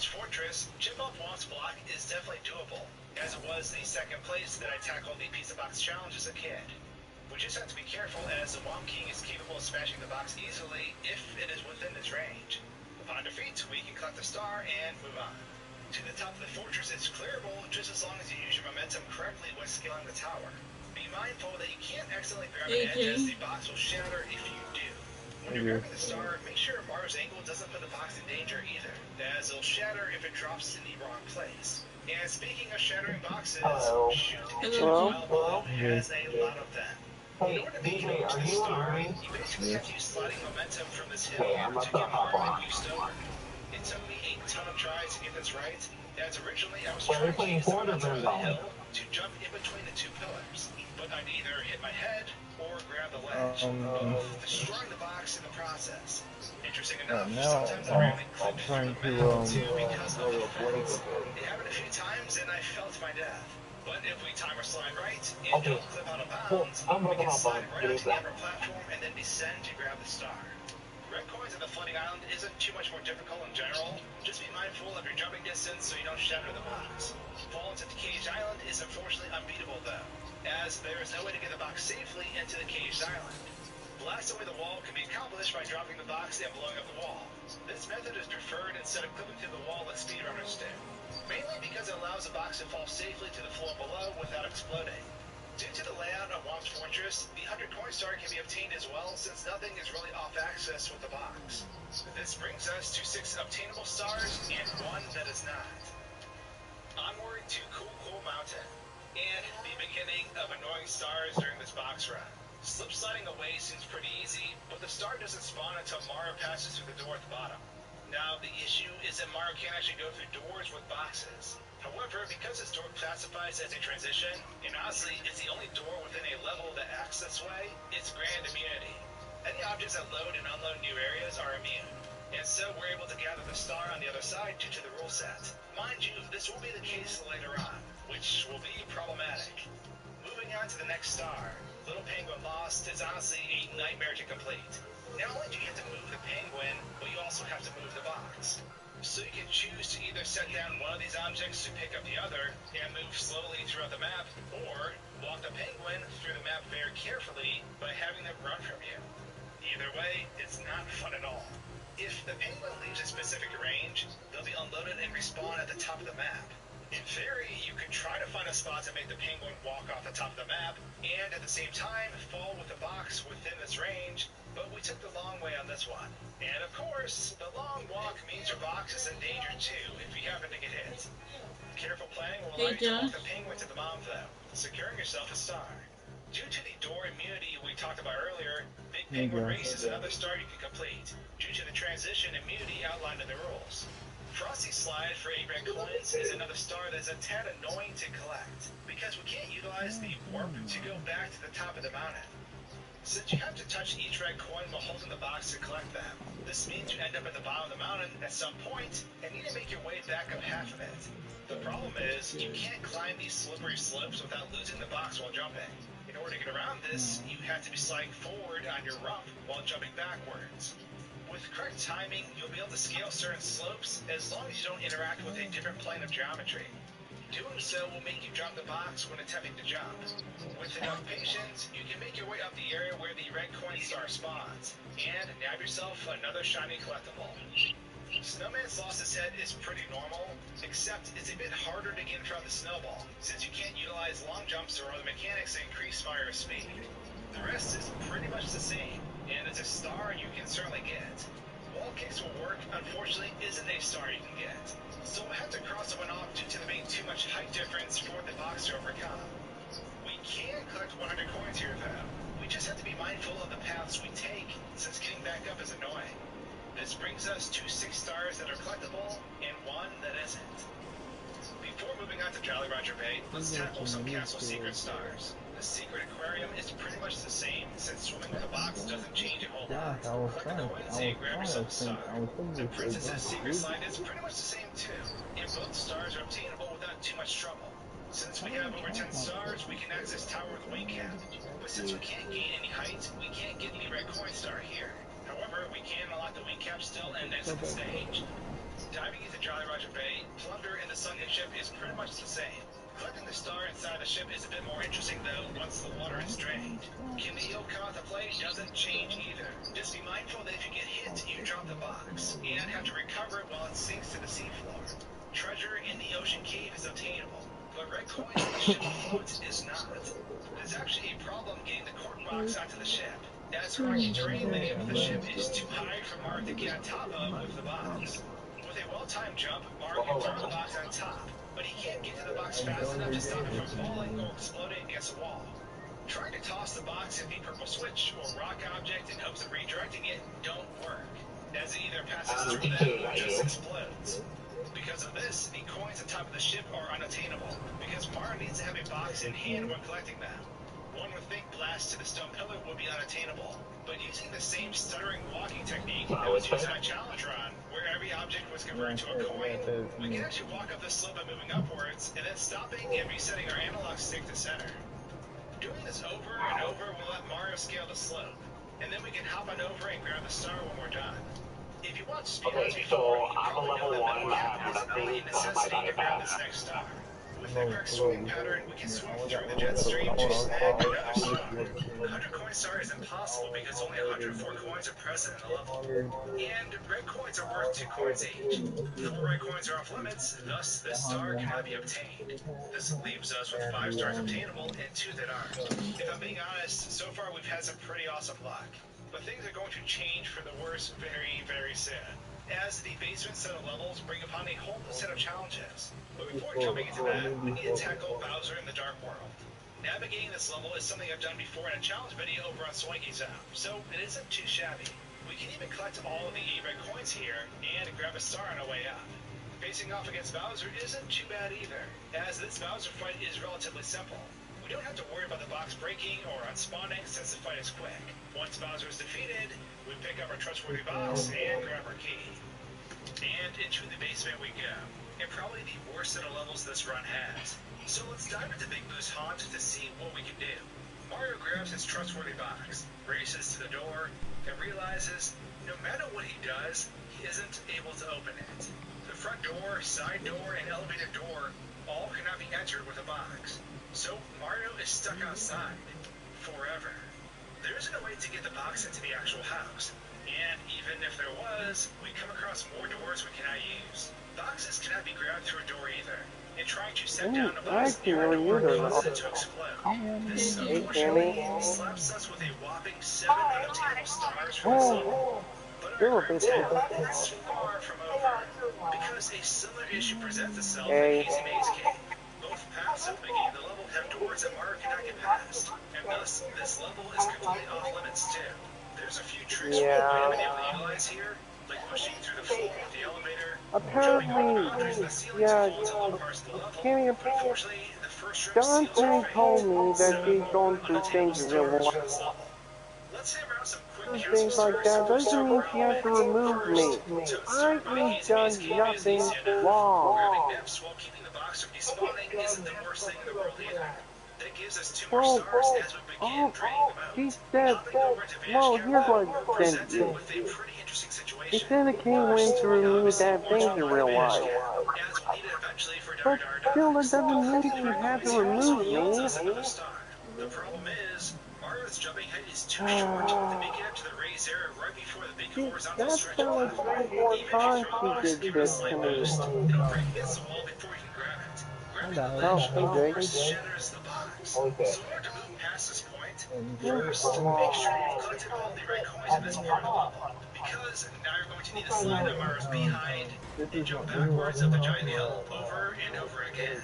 Fortress, chip off Womp's block is definitely doable, as it was the second place that I tackled the pizza box challenge as a kid. We just have to be careful, as the Womp King is capable of smashing the box easily if it is within its range. Upon defeat, we can collect the star and move on. To the top of the fortress is clearable just as long as you use your momentum correctly when scaling the tower. Be mindful that you can't accidentally grab an edge, as the box will shatter if you do. When you're grabbing the star, make sure Mario's angle doesn't put the box in danger either, as it'll shatter if it drops in the wrong place. And speaking of shattering boxes, shoot into the wild below has a lot of them. In order to make your way to the star, you basically have to use sliding momentum from this hill to get Mario and you stone. It took me a ton of tries to get this right, as originally I was trying to use the momentum of the hill to jump in between the 2 pillars, but I'd either hit my head or grab the ledge, both destroying the box in the process. Interesting enough, sometimes I randomly clipped through the map too because of the effects. It happened a few times and I fell to my death. But if we time our slide right and don't clip out of bounds, we can slide right onto the upper platform and then descend to grab the star. Red coins at the floating island isn't too much more difficult in general. Just be mindful of your jumping distance so you don't shatter the box. Falling to the caged island is unfortunately unbeatable though, as there is no way to get the box safely into the caged island. Blasting away the wall can be accomplished by dropping the box and blowing up the wall. This method is preferred instead of clipping through the wall like speedrunners do, mainly because it allows the box to fall safely to the floor below without exploding. Due to the layout of Womp's Fortress, the 100 coin star can be obtained as well, since nothing is really off-axis with the box. This brings us to 6 obtainable stars and 1 that is not. Onward to Cool Mountain, and the beginning of annoying stars during this box run. Slip sliding away seems pretty easy, but the star doesn't spawn until Mario passes through the door at the bottom. Now, the issue is that Mario can't actually go through doors with boxes. However, because this door classifies as a transition, and honestly is the only door within a level that acts this way, it's grand immunity. Any objects that load and unload new areas are immune, and so we're able to gather the star on the other side due to the rule set. Mind you, this will be the case later on, which will be problematic. Moving on to the next star, Little Penguin Lost is honestly a nightmare to complete. Not only do you have to move the penguin, but you also have to move the box. So you can choose to either set down one of these objects to pick up the other and move slowly throughout the map, or walk the penguin through the map very carefully by having them run from you. Either way, it's not fun at all. If the penguin leaves a specific range, they'll be unloaded and respawn at the top of the map. In theory, you could try to find a spot to make the penguin walk off the top of the map, and at the same time, fall with the box within this range, but we took the long way on this one. And of course, the long walk means your box is in danger too if you happen to get hit. Careful planning will allow you to walk the penguin to the bomb though, securing yourself a star. Due to the door immunity we talked about earlier, Big Penguin Race is another star you can complete, due to the transition immunity outlined in the rules. Frosty Slide for 8 red coins is another star that's a tad annoying to collect, because we can't utilize the warp to go back to the top of the mountain. Since you have to touch each red coin while holding the box to collect them, this means you end up at the bottom of the mountain at some point and need to make your way back up half of it. The problem is, you can't climb these slippery slopes without losing the box while jumping. In order to get around this, you have to be sliding forward on your rump while jumping backwards. With correct timing, you'll be able to scale certain slopes as long as you don't interact with a different plane of geometry. Doing so will make you drop the box when attempting to jump. With enough patience, you can make your way up the area where the red coin star spawns, and nab yourself another shiny collectible. Snowman's Lost His Head is pretty normal, except it's a bit harder to get in front of the snowball, since you can't utilize long jumps or other mechanics to increase Mario's speed. The rest is pretty much the same, and it's a star you can certainly get. Wall kicks will work, unfortunately isn't a star you can get, so we'll have to cross one off due to there being too much height difference for the box to overcome. We can collect 100 coins here though. We just have to be mindful of the paths we take, since getting back up is annoying. This brings us to 6 stars that are collectible, and 1 that isn't. Before moving on to Jolly Roger Bay, let's tackle some castle secret stars. The secret aquarium is pretty much the same, since swimming with a box doesn't change a whole lot. Collect the coins and grab yourself a star. The princess's secret slide is pretty much the same too, and both stars are obtainable without too much trouble. Since we have over 10 stars, we can access Tower with Wing Cap. But since we can't gain any height, we can't get the red coin star here. However, we can unlock the Wing Cap still and exit the stage. Diving into Jolly Roger Bay, plunder in the sunken ship is pretty much the same. Collecting the star inside the ship is a bit more interesting though once the water is drained. Camille come out to play doesn't change either. Just be mindful that if you get hit, you drop the box, and have to recover it while it sinks to the seafloor. Treasure in the ocean cave is obtainable, but red coins on the ship afloat is not. There's actually a problem getting the cork box onto the ship, as the rocky terrain layout of the ship is too high for Mario to get on top of with the box. With a well-timed jump, Mario can throw the box on top, but he can't get to the box fast enough to stop it from falling or exploding against a wall. Trying to toss the box at the purple switch or rock object in hopes of redirecting it don't work, as it either passes through them or just explodes. Because of this, the coins on top of the ship are unattainable, because Mario needs to have a box in hand when collecting them. One would think blast to the stone pillar would be unattainable, but using the same stuttering walking technique that was used in a challenge run, where every object was converted to a coin, we can actually walk up the slope by moving upwards, and then stopping and resetting our analog stick to center. Doing this over and over will let Mario scale the slope, and then we can hop on over and grab the star when we're done. If you watched speedruns before, you probably know that metal cap is not a necessity to grab this next star. With the correct swimming pattern, we can swim through the jet stream to snag another star. 100 coin star is impossible because only 104 coins are present in the level. And red coins are worth 2 coins each. 4 red coins are off limits, thus this star cannot be obtained. This leaves us with 5 stars obtainable and 2 that aren't. If I'm being honest, so far we've had some pretty awesome luck. But things are going to change for the worse very, very soon, as the basement set of levels bring upon a whole new set of challenges. But before jumping into that, we need to tackle Bowser in the Dark World. Navigating this level is something I've done before in a challenge video over on Swanky Zone, so it isn't too shabby. We can even collect all of the 8 red coins here, and grab a star on our way up. Facing off against Bowser isn't too bad either, as this Bowser fight is relatively simple. We don't have to worry about the box breaking or unspawning since the fight is quick. Once Bowser is defeated, we pick up our trustworthy box and grab our key. And into the basement we go, and probably the worst set of levels this run has. So let's dive into Big Boo's haunt to see what we can do. Mario grabs his trustworthy box, races to the door, and realizes no matter what he does, he isn't able to open it. The front door, side door, and elevator door all cannot be entered with a box. So Mario is stuck outside forever. There isn't a way to get the box into the actual house, and even if there was, we come across more doors we cannot use. Boxes cannot be grabbed through a door either, and trying to set down a box near a door causes it to explode. This unfortunately slaps us with a whopping 7 unobtainable stars from this level. But our grim tale is far from over, because a similar issue presents itself in Hazy Maze Cave. Both paths at the beginning of the level have doors that Mario cannot get past, and thus this level is completely off limits too. There's a few tricks we might have been able to utilize here, like pushing through the floor of the elevator, jumping over Apparently, boundaries in the ceiling to yeah, fall into low parts of the level. Kenny, But unfortunately, the first room seals are Dante fake, told me so that she's going I'm through gonna table things in real stars life. for this level. Let's hammer out some quick And council things like stars that to doesn't start mean she has morale. to remove me. First, Toad I Star by ain't easy means done can't be as easy nothing enough. wrong. Grabbing Nips while keeping the box from despawning isn't the worst thing in the world either. That gives us 2 more Well, stars as we begin draining the she moat. said, Hopping over to Vanish well, here's Capital, what we're I sent presented you. with a pretty interesting She situation. said it came in First, to we remove obviously that want to thing in mine the real Vanish life. Cap, as we need it eventually for But Dar still, that Dies. doesn't mean Collecting the she red had to coins here also remove yields me. us another star. The problem is, Mario's jumping height is too short to make it up to the raised area right before the big See, horizontal that's stretch the of like platform. 3 or 4 Even if you times throw the she box and did give it a this slight to me. boost, it'll break against the wall before you can grab it. Grabbing the Oh, ledge, hey, of Jake. course, shatters the box. So in order to move past this point, Yeah, first, make sure you've collected all the red coins in this part of the level. Because now you're going to need to slide on Mara's behind and jump backwards up the giant hill over and over again.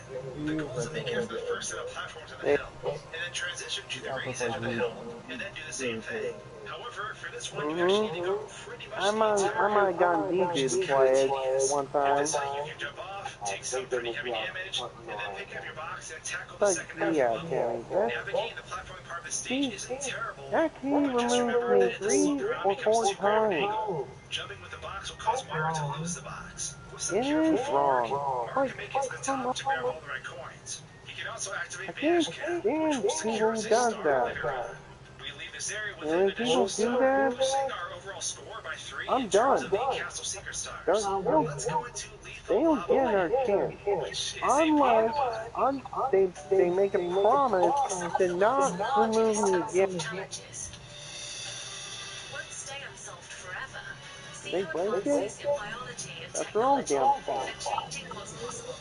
The goal is to make it up to the first set of platforms on the hey, hill, and then transition to the raised edge of the hill, and then do the same thing. However, for this one, you actually need to go pretty much the I entire might way. have gotten Which is DJ'd to kind of play it tedious. one At time. this height, you can jump off, take some pretty heavy damage, and then pick up your box and tackle the But second half of the yeah, level. Tammy, that, Navigating the platforming part of the stage she, isn't terrible, that key but just removed remember me that if the 3 slope around or becomes 4 too great of an times. angle, jumping with the box will cause Mario to lose the box. With some It careful is footwork, wrong. Mario Like, can make it to the come top to grab on. all the right coins. He can also I activate can't Vanish Cap, which stand will secure people us who a does star that. later on. We leave this area with And an when additional people do star, that, boosting our overall score by 3 I'm in terms done. of the Castle Secret They stars. Let's go into Lethal don't Lava get Lane, another chance. which is a pain in Unless the butt. they make a promise to not remove me again. Challenges. Won't stay unsolved forever. See They how break it, advances in biology and that's their own technology damn fault. are changing what's possible.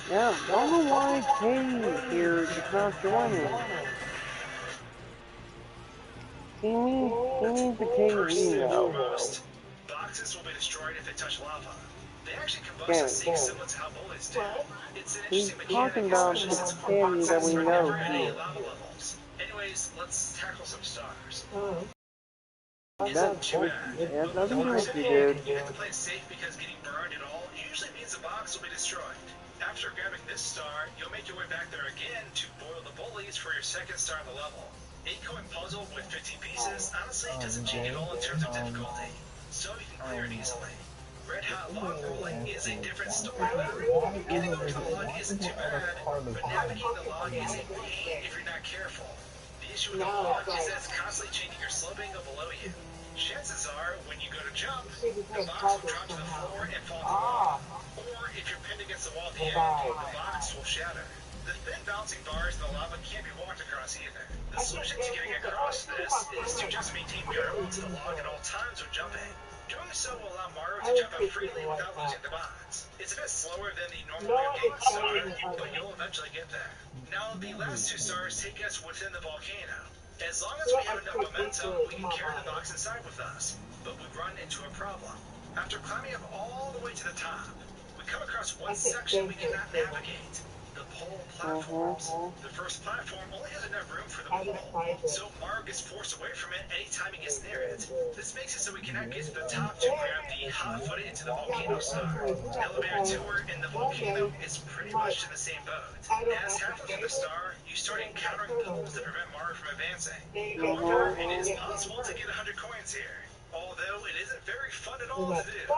Yeah, wonder why Katie here is not joining. He needs the Katie we First and know. foremost, boxes will be destroyed if they touch lava. They actually combust Damn the it. same similar to how bullets do. It's an He's interesting talking mechanic as about such the since Katie that boxes we are know never at any here. lava levels. Anyways, let's tackle some stars. That Isn't too it bad, has but with nothing to do box with you, hitting, dude. you have to play it safe because getting burned at all usually means the box will be destroyed. After grabbing this star, you'll make your way back there again to boil the bullies for your second star on the level. 8-coin puzzle with 15 pieces honestly doesn't change at all in terms of difficulty, so you can clear it easily. Red Hot Log Rolling is a different story though. Getting over to the log isn't too bad, but navigating the log is a pain if you're not careful. The issue with the log is that it's constantly changing your slope angle below you. Chances are, when you go to jump, the box will drop to the floor and fall to the wall. Or, if you're pinned against the wall at the end, the box will shatter. The thin bouncing bars in the lava can't be walked across either. The solution to getting across this is to just maintain parallel to the log at all times when jumping. Doing so will allow Mario to jump out freely without losing the box. It's a bit slower than the normal way of getting the star, but you'll eventually get there. Now, the last 2 stars take us within the volcano. As long as we have enough momentum, we can carry the box inside with us, but we run into a problem. After climbing up all the way to the top, we come across one section we cannot navigate. The pole platforms. The first platform only has enough room for the pole, so Mario gets forced away from it anytime he gets near it. This makes it so we cannot get to the top to grab the hot-footed into the volcano star. Elevator tour in the volcano is pretty much in the same boat. As halfway through the star, you start encountering pillars that prevent Mario from advancing. However, it is possible to get 100 coins here, although it isn't very fun at all to do.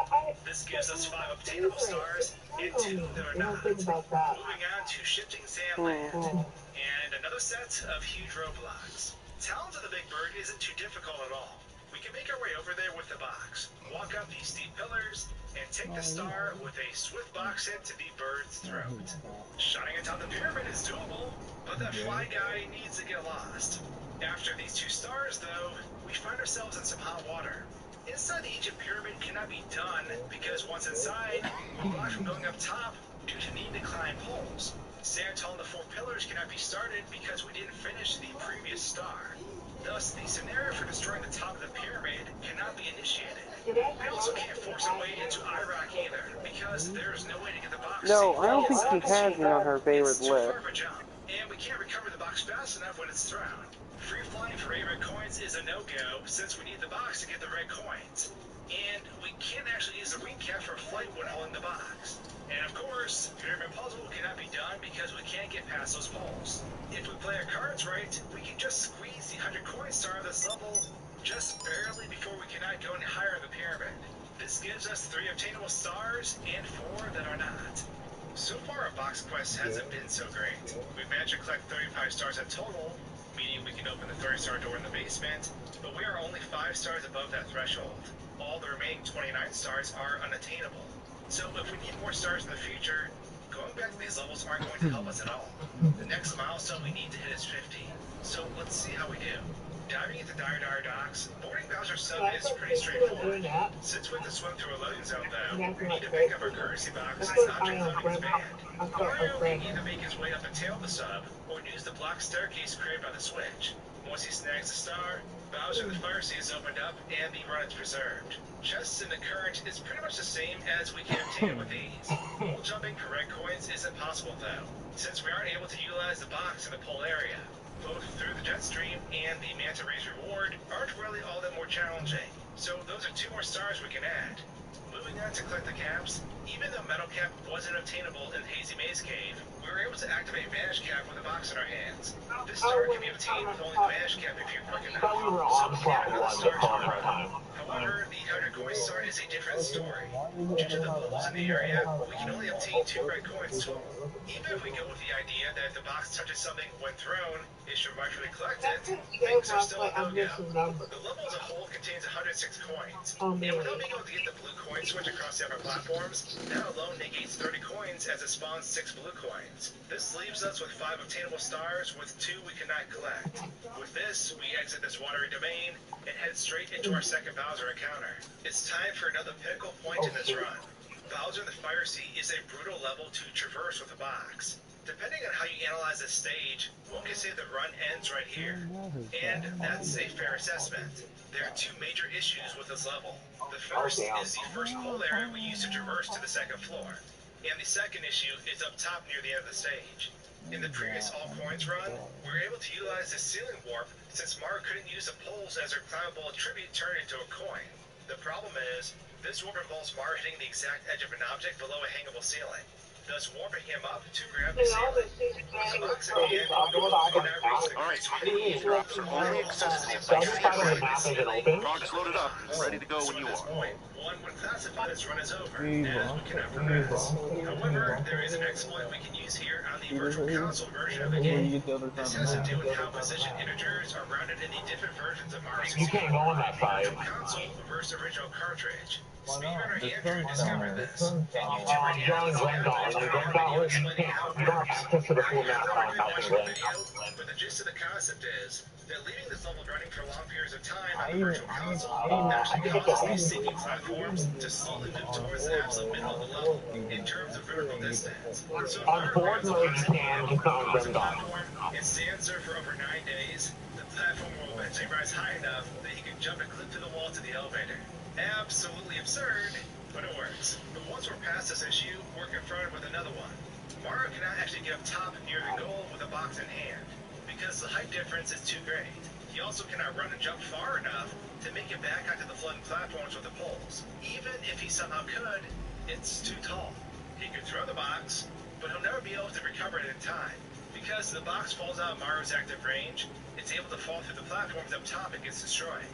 This gives us 5 obtainable stars and 2 that are not. Moving on to Shifting Sandland, and another set of huge roadblocks. Talons of the Big Bird isn't too difficult at all. We can make our way over there with the box, walk up these steep pillars, and take the star with a swift box hit to the bird's throat. Shotting atop the pyramid is doable, but that fly guy needs to get lost. After these 2 stars, though, we find ourselves in some hot water. Inside the Egypt pyramid cannot be done because once inside, we're blocked from going up top due to needing to climb poles. Stand tall in the 4 pillars cannot be started because we didn't finish the previous star. Thus, the scenario for destroying the top of the pyramid cannot be initiated. We also can't force our way into Iraq either, because there's no way to get the box No, safely I don't think inside she the has chamber. me on her favorite It's too list. far of a jump, and we can't recover the box fast enough when it's thrown. Free flying for 8 red coins is a no-go, since we need the box to get the red coins. And we can't actually use the wing cap for a flight when holding the box. And of course, pyramid puzzle cannot be done because we can't get past those poles. If we play our cards right, we can just squeeze the 100 coin star of this level just barely before we cannot go any higher in the pyramid. This gives us 3 obtainable stars and 4 that are not. So far, our box quest hasn't been so great. We've managed to collect 35 stars in total, meaning we can open the 30-star door in the basement, but we are only 5 stars above that threshold. All the remaining 29 stars are unattainable. So if we need more stars in the future, going back to these levels aren't going to help us at all. The next milestone we need to hit is 50. So let's see how we do. Diving into Dire Docks, boarding Bowser's sub is pretty straightforward. Since we have to swim through a loading zone though, we need to pick up our currency box since object loading is banned. Mario can either make his way up the tail of the sub, or use the block staircase created by the switch. Once he snags the star, Bowser in the Fire Sea is opened up and the run is preserved. Chests in the current is pretty much the same as we can obtain with these. Wall jumping for red coins isn't possible though, since we aren't able to utilize the box in the pole area. Both through the jet stream and the manta rays reward aren't really all that more challenging, so those are 2 more stars we can add. Moving on to collect the caps, even though Metal Cap wasn't obtainable in the Hazy Maze Cave, we were able to activate Vanish Cap with a box in our hands. This star can be obtained with only Vanish Cap if you're quick enough, so we can add another star to our run. However, the 100 coin star is a different story. Due to the bubbles in the area, we can only obtain 2 red coins total. Even if we go with the idea that if the box touches something when thrown, it should rightfully collect it, things are still a no-go. The level as a whole contains 106 coins, and without being able to get the blue coin switch across the upper platforms, that alone negates 30 coins as it spawns 6 blue coins. This leaves us with 5 obtainable stars, with 2 we cannot collect. With this, we exit this watery domain and head straight into our second Bowser encounter. It's time for another pinnacle point in this run. Bowser in the Fire Sea is a brutal level to traverse with a box. Depending on how you analyze this stage, one can say the run ends right here. And that's a fair assessment. There are 2 major issues with this level. The first is the first pole area we use to traverse to the second floor. And the second issue is up top near the end of the stage. In the previous All Coins run, we were able to utilize the ceiling warp since Mario couldn't use the poles as their climbable tribute turned into a coin. The problem is, this warp involves Mario hitting the exact edge of an object below a hangable ceiling, thus warping him up to grab the ceiling. With the box in hand, we cannot reach the crates we need. Drops are only accessible by feet. Box loaded up, ready to go when you are. One would classify this run as over, as we cannot progress. However, there is an exploit we can use here on the Virtual Console version of the game. This has to do with how position integers are rounded in the different versions of Mario 64. You can't go on that side. Virtual Console versus original cartridge. Speedrunner Andrew discovered this, and YouTuber Young video explaining how it works. I highly recommend watching the video, but the gist of the concept is that leaving this level running for long periods of time on the Virtual Console actually causes these sinking platforms to slowly move towards the absolute middle of the level in terms of vertical distance. So if Mario grabs a box in hand on the platform and stands there for over 9 days, the platform will eventually rise high enough that he can jump and clip through the wall to the elevator. Absolutely absurd, but it works. But once we're past this issue, we're confronted with another one. Mario cannot actually get up top near the goal with a box in hand, because the height difference is too great. He also cannot run and jump far enough to make it back onto the floating platforms with the poles. Even if he somehow could, it's too tall. He could throw the box, but he'll never be able to recover it in time. Because the box falls out of Mario's active range, it's able to fall through the platforms up top and gets destroyed.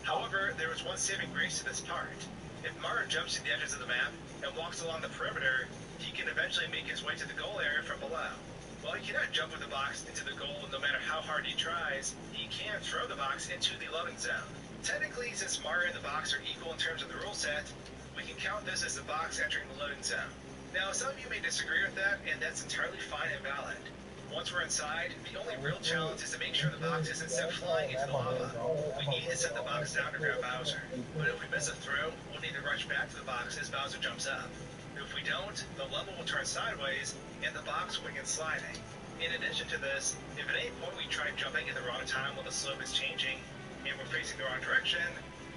However, there is one saving grace to this part. If Mario jumps to the edges of the map and walks along the perimeter, he can eventually make his way to the goal area from below. While he cannot jump with the box into the goal no matter how hard he tries, he can throw the box into the loading zone. Technically, since Mario and the box are equal in terms of the rule set, we can count this as the box entering the loading zone. Now, some of you may disagree with that, and that's entirely fine and valid. Once we're inside, the only real challenge is to make sure the box isn't sent flying into the lava. We need to set the box down to grab Bowser, but if we miss a throw, we'll need to rush back to the box as Bowser jumps up. If we don't, the level will turn sideways, and the box will begin sliding. In addition to this, if at any point we try jumping at the wrong time while the slope is changing, and we're facing the wrong direction,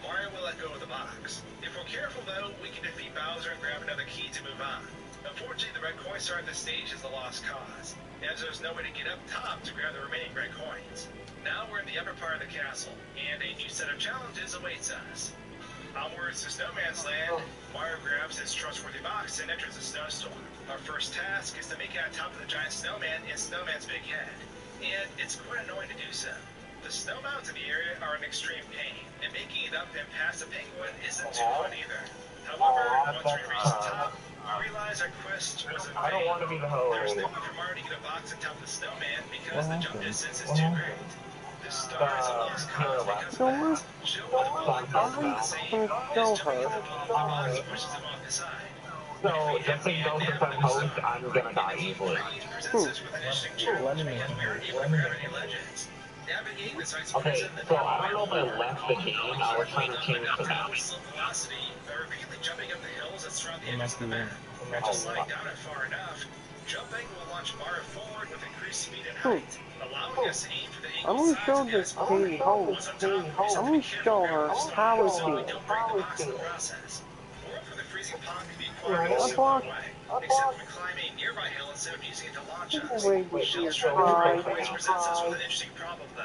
Mario will let go of the box. If we're careful though, we can defeat Bowser and grab another key to move on. Unfortunately, the red coin star at this stage is a lost cause, as there's no way to get up top to grab the remaining red coins. Now we're in the upper part of the castle, and a new set of challenges awaits us. Onwards to Snowman's Land, Mario grabs his trustworthy box and enters the snowstorm. Our first task is to make it on top of the giant snowman and Snowman's big head, and it's quite annoying to do so. The snow mountains in the area are an extreme pain, and making it up and past the penguin isn't too fun either. However, once we reach the top, we realize our quest was in vain. There's no way for Mario to get a box on top of the snowman because the jump distance is too great. This star is a lost cause because of that. Show what the ball is the same as jumping at the ball of the box pushes him off the side. So, just so you know, since I'm host, I'm gonna die easily. Presents us with an interesting challenge because we aren't able to grab any legends. Navigating this ice Okay, prison so I don't know if I left the game, I was trying to change the map. velocity by repeatedly jumping up the hills that surround the edges of the map. After sliding down it far enough, jumping will launch Mario forward with increased speed and height, allowing us to aim for the angled sides of the I'm gonna show her how it's so we don't break the box in the process. Or for the freezing pond can be quite a far away, except we climb a nearby hill instead of using it to launch us. Shell struggling always presents us with an interesting problem though.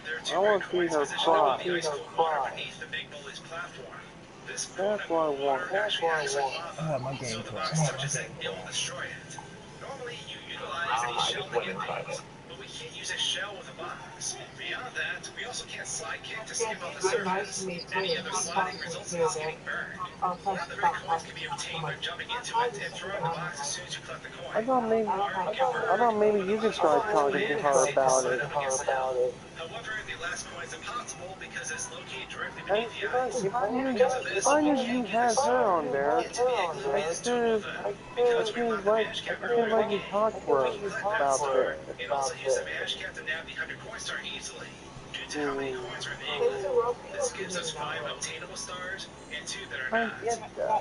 There are two red coins positioned above the ice-cold water beneath the big bully's platform. This quote-unquote water actually acts like lava, so the box touches it, it will destroy it. Normally, you utilize a shell to get things, but we can't use a shell with a box. Beyond that, we also can't slide kick to skip off the surface. Any other sliding results in us getting burned. One of the red coins can be obtained by jumping into it and throwing the box as soon as you collect the coin. I thought maybe you could try talking to her about it. However, the last coin is impossible because it's located directly beneath the ice. If I knew you had her on there, I could have let you talk to her about it. And also use the Magic Cap to nab the 100 coin star easily. Due to how many coins are in the igloo, this gives us 5 obtainable stars and 2 that are not.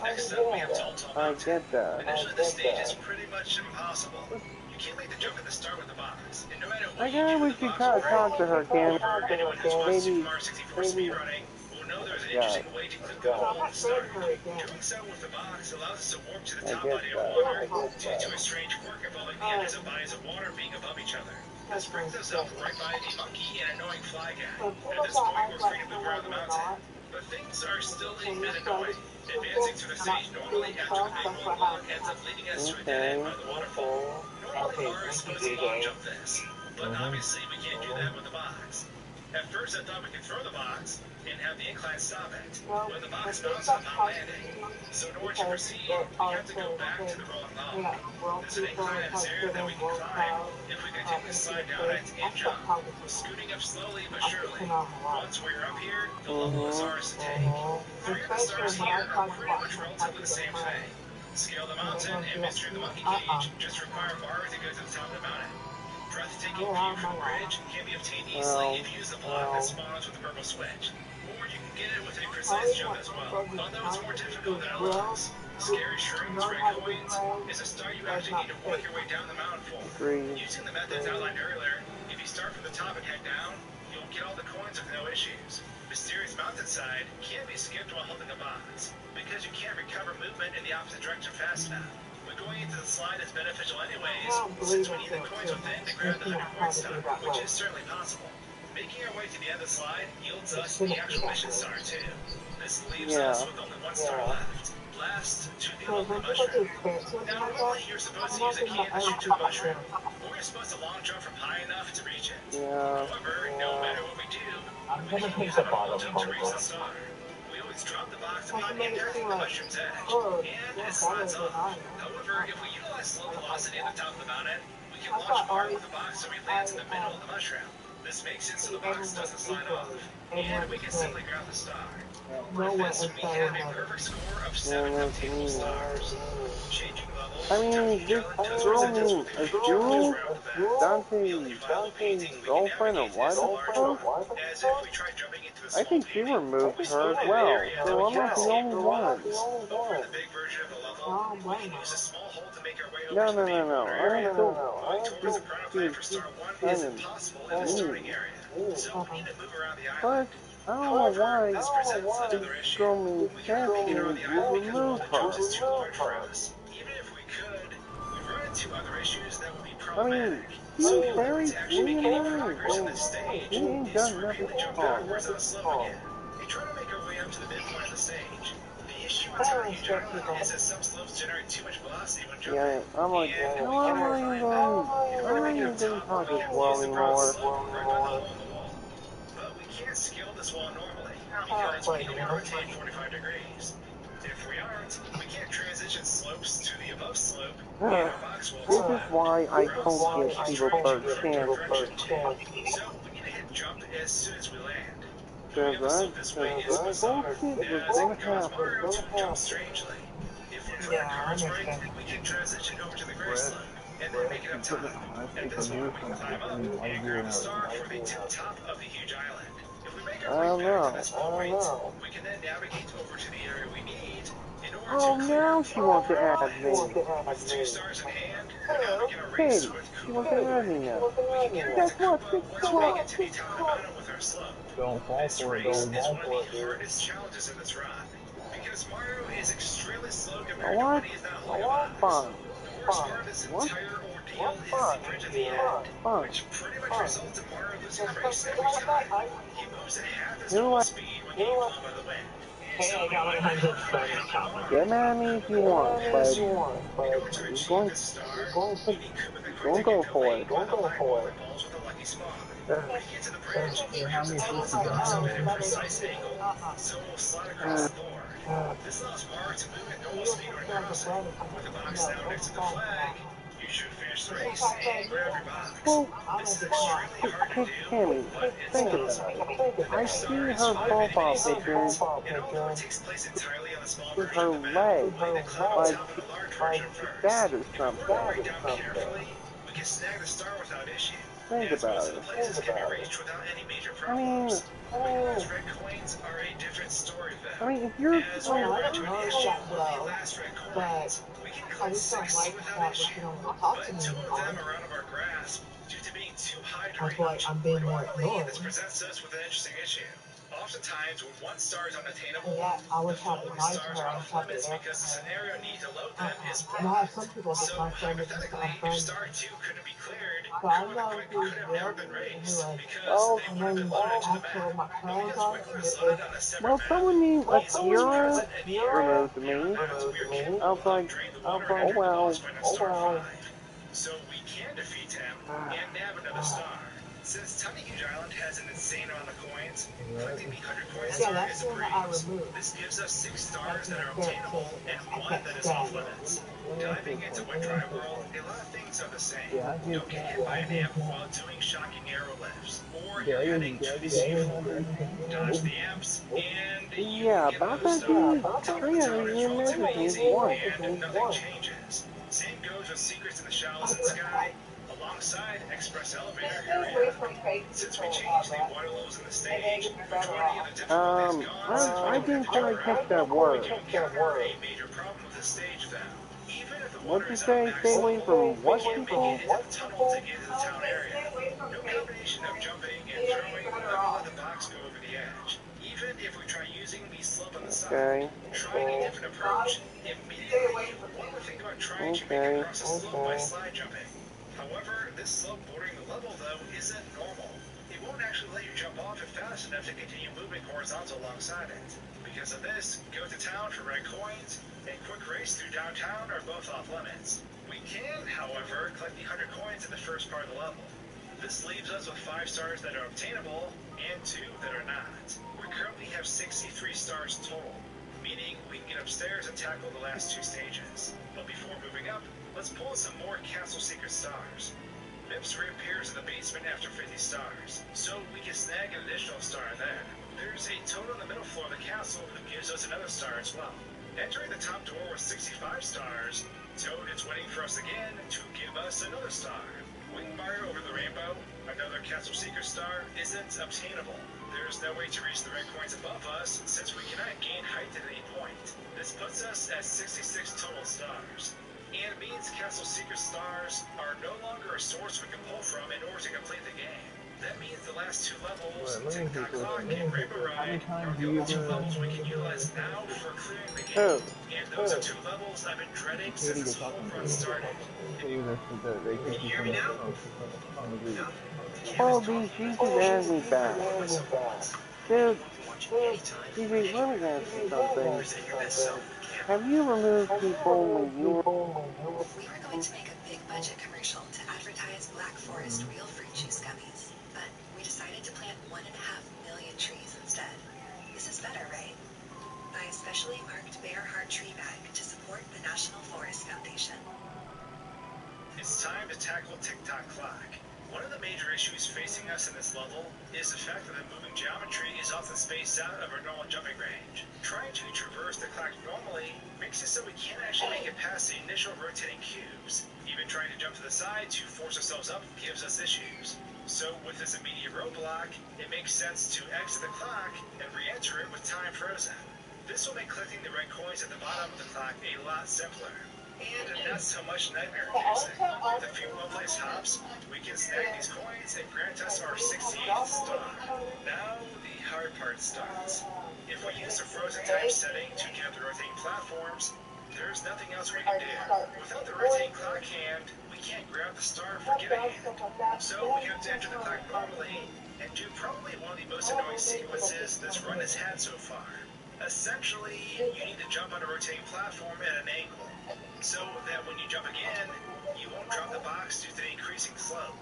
Next up, we have Tall Mountain. Initially, this stage is pretty much impossible. You can't make the jump at the start with the box, and no matter what you do, we the should box try will to talk to her, break. Cam. Anyone who's watched Super Mario 64 speedrunning will know there's an interesting way to clip the hole at the start. Doing so with the box allows us to warp to the top body of water due to a strange quirk involving the edges of bodies of water being above each other. This brings us up right by the monkey and annoying fly guy. At this point, we're free to move around the mountain, but things are still a bit annoying. Advancing through the stage normally after the big roadblock ends up leading us to a dead end by the waterfall. Normally, Mario is supposed to long jump this, but obviously we can't do that with the box. At first, I thought we could throw the box and have the incline stop it, but the box bounces upon landing. So in order to proceed, we have to go back to the rolling log. There's an incline in this area that we can climb if we continue to slide down it and jump, scooting up slowly but surely. Once we're up here, the level of stars to take. 3 of the stars here are pretty much relatively the same thing. Scale the mountain and Mystery of the Monkey Cage just require Mario to go to the top of the mountain. Breathtaking view from the bridge can be obtained easily if you use the block that spawns with the purple switch. Or you can get it with a precise jump as well, although it's more difficult than it looks. Scary Shrooms, Red Coins is a star you actually need to work your way down the mountain for. Using the methods outlined earlier, if you start from the top and head down, you'll get all the coins with no issues. Mysterious Mountainside can't be skipped while holding a box, because you can't recover movement in the opposite direction fast enough. But going into the slide is beneficial anyways, since we need the coins within to grab the 100 coin star, which is certainly possible. Making our way to the end of the slide yields us the actual mission star too. This leaves us with only 1 star left. Last, to the lovely mushroom. Now normally you're supposed to use a can to shoot to the mushroom, or you're supposed to long jump from high enough to reach it. However, no matter what we do, we can use our long jump to reach the star. We always drop the box upon impacting the mushroom's edge, and it slides off. However, if we utilize slow velocity at the top of the mountain, we can launch Mario with the box so he lands in the middle of the mushroom. This makes it so the box doesn't slide off, and we can simply grab the star. With this, we have a perfect score of 7 obtainable stars. Changing levels, Dante's girlfriend or wife? as if we tried jumping into the I think she removed her as well, so I'm not the only one. Over in the big version version of the level, we can use a small hole to make our way over No, to the no, main no, no. water I area. don't Moving towards the chrono plan for Star 1 is impossible in the starting area, so we need to move around the island. Plus, I don't know However, why this presents another issue. Stormy We cannot make it around Champion the would island because remove the her. jump is too large for us. Even if we could, we run into other issues that would be I mean, problematic. she's So the only way very to actually make any nice, progress in and this stage she ain't is to done nothing repeatedly jump wrong. backwards on a slope again. We try to make our way up to the midpoint of the stage. The issue on Tiny Huge Island is that some slopes generate too much velocity when jumping. Yeah, I'm like, And we how can am I refine even that. going? In I order to make it ain't up gonna top, talk we this can well use the broad anymore. slope right by the hole in the wall. But we can't scale this wall normally because we need to rotate 45 degrees. If we aren't, we can't transition slopes to the above slope in our box wall This is style. why I Or else don't we give just people try to third correct our chances. direction too. So we need to hit jump as soon as we land. Going Because up the slope this way is bizarre, bullshit was as gonna it causes happen. Mario to jump strangely. If we put our cards right, we can transition over to the gray slope and then make it up top. At this point, we can climb up and grab a star for the tip top of the huge island. If we make I our way don't back to know. this point, we can then navigate over to the area we need in order to Oh, clear now the she wants to overgrown add land. me. With 2 stars in hand, we're now making a race Katie, with she Koopa wants to add me Woodward. now. We can get her Guess into what? Koopa once we make it to the top of the mountain with our slope. Don't fall This for it, race dude. is one of the hardest challenges in this run, because Mario is extremely slow You know compared to what? when he is not holding a box. Fine. The worst part of this What? entire ordeal is the bridge at the end, Fine. which pretty much results in Mario losing the race every time. He moves at half his You know normal what? speed when getting blown by the wind. So in order to qualify him to Get mad at me if you want, but in order to he's achieve going this star, you need Koopa the Quick don't to get go for delayed it. by the high bowling balls with a lucky spawn. When you get to the bridge, he grabs a tunnel that lines up at a precise angle, so it will slide across the board. This allows Mario to move at normal speed when crossing. With the box now next to the flag, you should finish the race and grab your box. Well, This is extremely hard to do, Tammy, but it's think possible. about it. The I next see star is her 5 itty profile bitty picture secrets, and although it takes place entirely on the small with version her of the map, leg, we need to climb on like top of she's the large version first. sad or If we work our way something. down carefully, we can snag the star without issue, Think as most about of the it. places can be reached without any major I mean, problems. Winning those red coins are a different story, though, if you're as we like, run into an issue with the last red coins. We can collect 6 without issue, but 2 of them are out of our grasp due to being too high to reach. Normally, this presents us with an interesting issue. Oftentimes, when one star is unattainable, the following stars are off limits because the scenario needed to load them is blocked. So, hypothetically, if star 2 couldn't be cleared, Koopa the Quick could have never been raised because well, they would have been loaded to the map. But because Wiggler is loaded on a separate well, map, someone named he is always Akira present in the area. removed Beyond me. that, we are I capable was of like, draining the water oh under the boss well. fight on Star 5. So we can defeat him and nab another star. Since Tiny Huge Island has an insane amount of coins, collecting the 100 coin star is a breeze. This gives us 6 stars that are obtainable and 1 that is off limits. Diving into Wet Dry World, a lot of things are the same. Don't get hit by an amp while doing shocking arrow lifts, or you're heading to the seafloor. Dodge the amps, and you Yeah, can get about another that star. dude, Top of the Trina town is even relatively messaged me easy, once. and nothing changes. Same goes with secrets in the shallows and sky, alongside Express Elevator area. Since we changed the water levels in the stage, majority of the difficulty is gone since we I don't have didn't to jump quite catch around. that We word. do encounter a major problem with this stage though. Even if the water What'd you is at say? max Stay away level, from we what can't make people? it into the tunnel to get to the town area. No combination of jumping and throwing will ever let the box go over the edge. Even if we try using the slope on the side, Okay. trying a different approach, immediately one would think about trying to make it across a slope by slide jumping. However, this slope bordering the level, though, isn't normal. It won't actually let you jump off it fast enough to continue moving horizontal alongside it. Because of this, go to town for red coins and quick race through downtown are both off limits. We can, however, collect the 100 coins in the first part of the level. This leaves us with 5 stars that are obtainable and 2 that are not. We currently have 63 stars total, meaning we can get upstairs and tackle the last 2 stages. But before moving up, let's pull some more castle secret stars. Mips reappears in the basement after 50 stars, so we can snag an additional star there. There's a toad on the middle floor of the castle who gives us another star as well. Entering the top door with 65 stars, Toad is waiting for us again to give us another star. Wing Mario over the rainbow, Another Castle Seeker star isn't obtainable. There's no way to reach the red coins above us since we cannot gain height at any point. This puts us at 66 total stars. And it means Castle Seeker stars are no longer a source we can pull from in order to complete the game. That means the last two levels, Tick-Tock Clock and Rainbow Ride, are the only two levels we can utilize now for clearing the game. And those are two levels I've been dreading since this whole run started. Can you hear me now? Oh, these Jesus asked me back. Dude, TJ, let me ask you something. Have you removed people when you were... We were going to make a big budget commercial to advertise Black Forest real fruit juice gummies, but we decided to plant 1.5 million trees instead. This is better, right? Buy a specially marked Bear Heart tree bag to support the National Forest Foundation. It's time to tackle Tick-Tock Clock. One of the major issues facing us in this level is the fact that the moving geometry is often spaced out of our normal jumping range. Trying to traverse the clock normally makes it so we can't actually make it past the initial rotating cubes. Even trying to jump to the side to force ourselves up gives us issues. So with this immediate roadblock, it makes sense to exit the clock and re-enter it with time frozen. This will make collecting the red coins at the bottom of the clock a lot simpler. And not so much nightmare-inducing. With a few well-placed hops, we can snag these coins and grant us our 68th star. Now, the hard part starts. If we use the frozen time setting to get the rotating platforms, there's nothing else we can do. Without the rotating clock hand, we can't grab the star for getting it. So we have to enter the clock normally and do probably one of the most annoying sequences this run has had so far. Essentially, you need to jump on a rotating platform at an angle, so that when you jump again, you won't drop the box due to the increasing slope.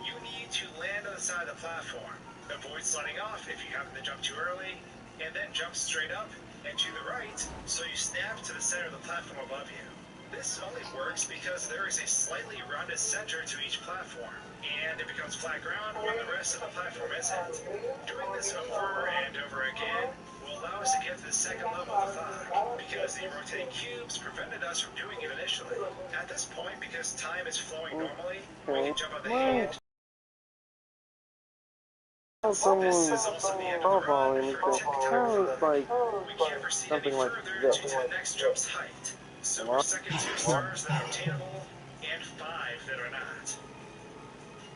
You need to land on the side of the platform, avoid sliding off if you happen to jump too early, and then jump straight up and to the right so you snap to the center of the platform above you. This only works because there is a slightly rounded center to each platform, and it becomes flat ground when the rest of the platform isn't. Doing this over and over again will allow us to get to the second level of the clock, because the rotating cubes prevented us from doing it initially. At this point, because time is flowing normally, we can jump on the hand. This is also the end of the run for Tick-Tock Clock. We can't proceed any further due to the next jump's height. So we're second 2 stars that are obtainable, and 5 that are not.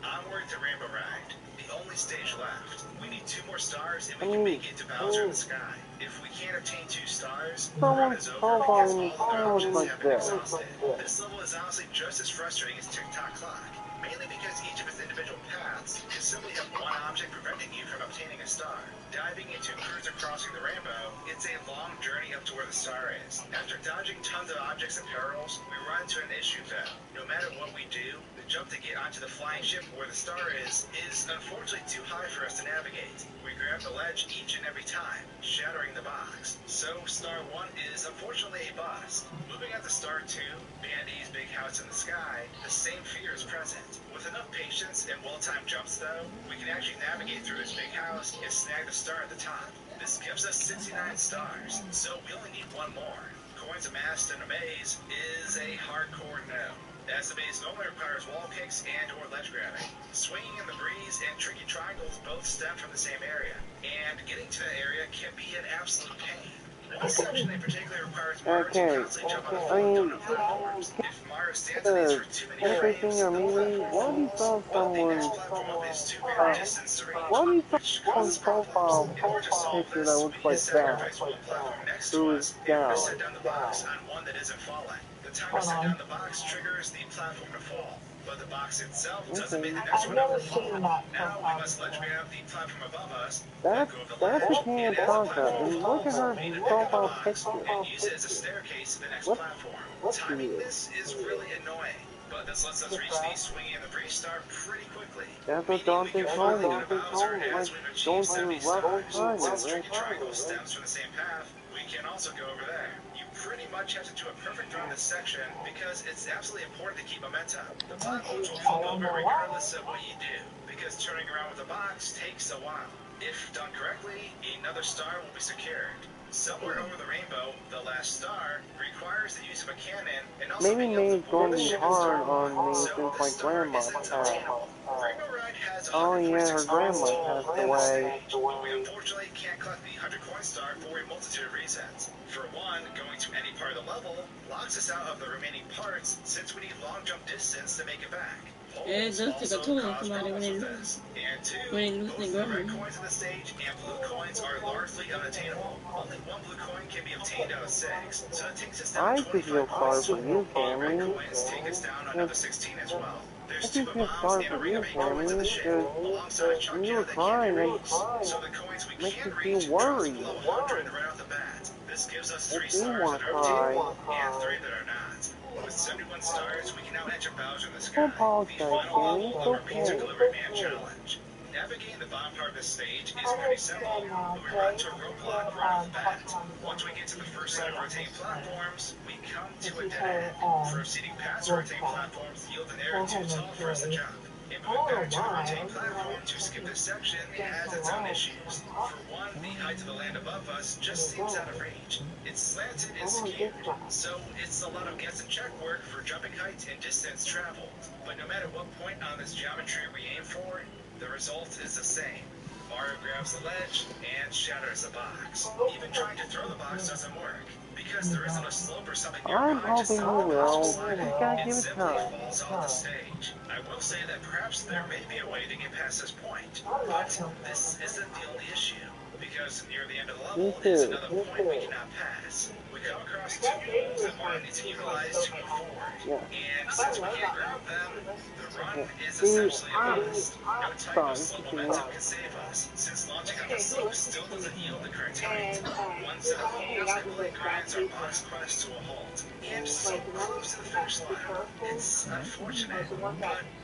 Onward to Rainbow Ride, the only stage left. We need 2 more stars and we can make it to Bowser in the Sky. If we can't obtain 2 stars, the run is over because all our options have been exhausted. This level is honestly just as frustrating as Tick-Tock Clock, mainly because each of its individual paths can simply have one object preventing you from obtaining a star. Diving into Cruiser Crossing the Rainbow, it's a long journey up to where the star is. After dodging tons of objects and perils, we run into an issue though. No matter what we do, the jump to get onto the flying ship where the star is unfortunately too high for us to navigate. We grab the ledge each and every time, shattering the box. So Star 1 is unfortunately a bust. Moving on to Star 2, Bandy's Big House in the Sky, the same fear is present. With enough patience and well-timed jumps though, we can actually navigate through this big house and snag the star at the top. This gives us 69 stars, so we only need 1 more. Coins amassed in a maze is a hardcore no, as the maze normally requires wall kicks and or ledge grabbing. Swinging in the breeze and tricky triangles both stem from the same area, and getting to that area can be an absolute pain. One section in particular requires Mario to constantly jump on the floor donut platforms. If Mario stands in these for too many frames, they'll fall. But the next platform up is too rare a distance to reach, which causes problems. In order to solve this, we need to sacrifice one platform next to us in order to set down the box on one that isn't falling. The time to set down the box triggers the platform to fall, but the box itself doesn't make the next one ever fall. Now we must ledge grab the platform above us, let go of the ledge, and as the platform falls, we need to pick up the box and use it as a staircase to the next platform. Timing this is really annoying, but this lets us reach the swinging and the breeze star pretty quickly, meaning we can finally go to Bowser as we've achieved 70 stars. Since Tricky Triangle stems from the same path, we can also go over there. You pretty much have to do a perfect run this section because it's absolutely important to keep momentum. The platforms will fall over regardless of what you do, because turning around with the box takes a while. If done correctly, another star will be secured. Somewhere over the rainbow, the last star requires the use of a cannon and also being able to board the ship and start one. So the star isn't obtainable. Rainbow Ride has Oh yeah, her 146 grandma coins passed in the away. stage, but we unfortunately can't collect the 100 coin star for a multitude of reasons. For one, going to any part of the level locks us out of the remaining parts since we need long jump distance to make it back. Yeah, it does take a toll on somebody when they lose. And two, When they lose both their the red grandma. coins in the stage and blue coins are largely unattainable. Only one blue coin can be obtained out of 6, so it takes us down I just 25 feel sorry points. for you, And red Cammy. coins take us down another 16 as well. I There's 2 just feel bombs sorry and for a ring you, of 8 coins in the Cammy, ship, because alongside a when chunk you count were that can't be crying, reached. So the coins we makes can me feel reach drops worried. below 100 right off the bat. This gives us 3 If you stars want that to are obtainable cry, and 3 that are not. With 71 stars, we can now enter Bowser in the Sky, don't the apologize, final Cammy. level It's of our Pizza okay. Delivery Man challenge. Navigating the bottom part of this stage is pretty simple, but we run into a roadblock right off the bat. Once we get to the first set of rotating platforms, we come to a dead end. Proceeding past the rotating platforms yield an area too tall for us to jump. And moving back to the rotating platform to skip this section has its own issues. For one, the height of the land above us just seems out of reach. It's slanted and skewed, so it's a lot of guess and check work for jumping height and distance traveled. But no matter what point on this geometry we aim for, the result is the same. Mario grabs the ledge and shatters the box. Even trying to throw the box doesn't work, because there isn't a slope or something I'm nearby to hoping stop you the box from will. sliding. You gotta It give it simply time. falls off the stage. I will say that perhaps there may be a way to get past this point, but this isn't the only issue, because near the end of the Me level is too. another point we cannot pass. We come across 2 moves that Mario needs to utilize to move forward, Yeah. and since we can't grab them, the run Yeah. is See, essentially a bust. No type of sorry, slow continue. momentum can save us, since launching on the slope still doesn't yield the correct height. One set of moves quickly grinds our box quest to a halt, and so close to the finish line. It's unfortunate, but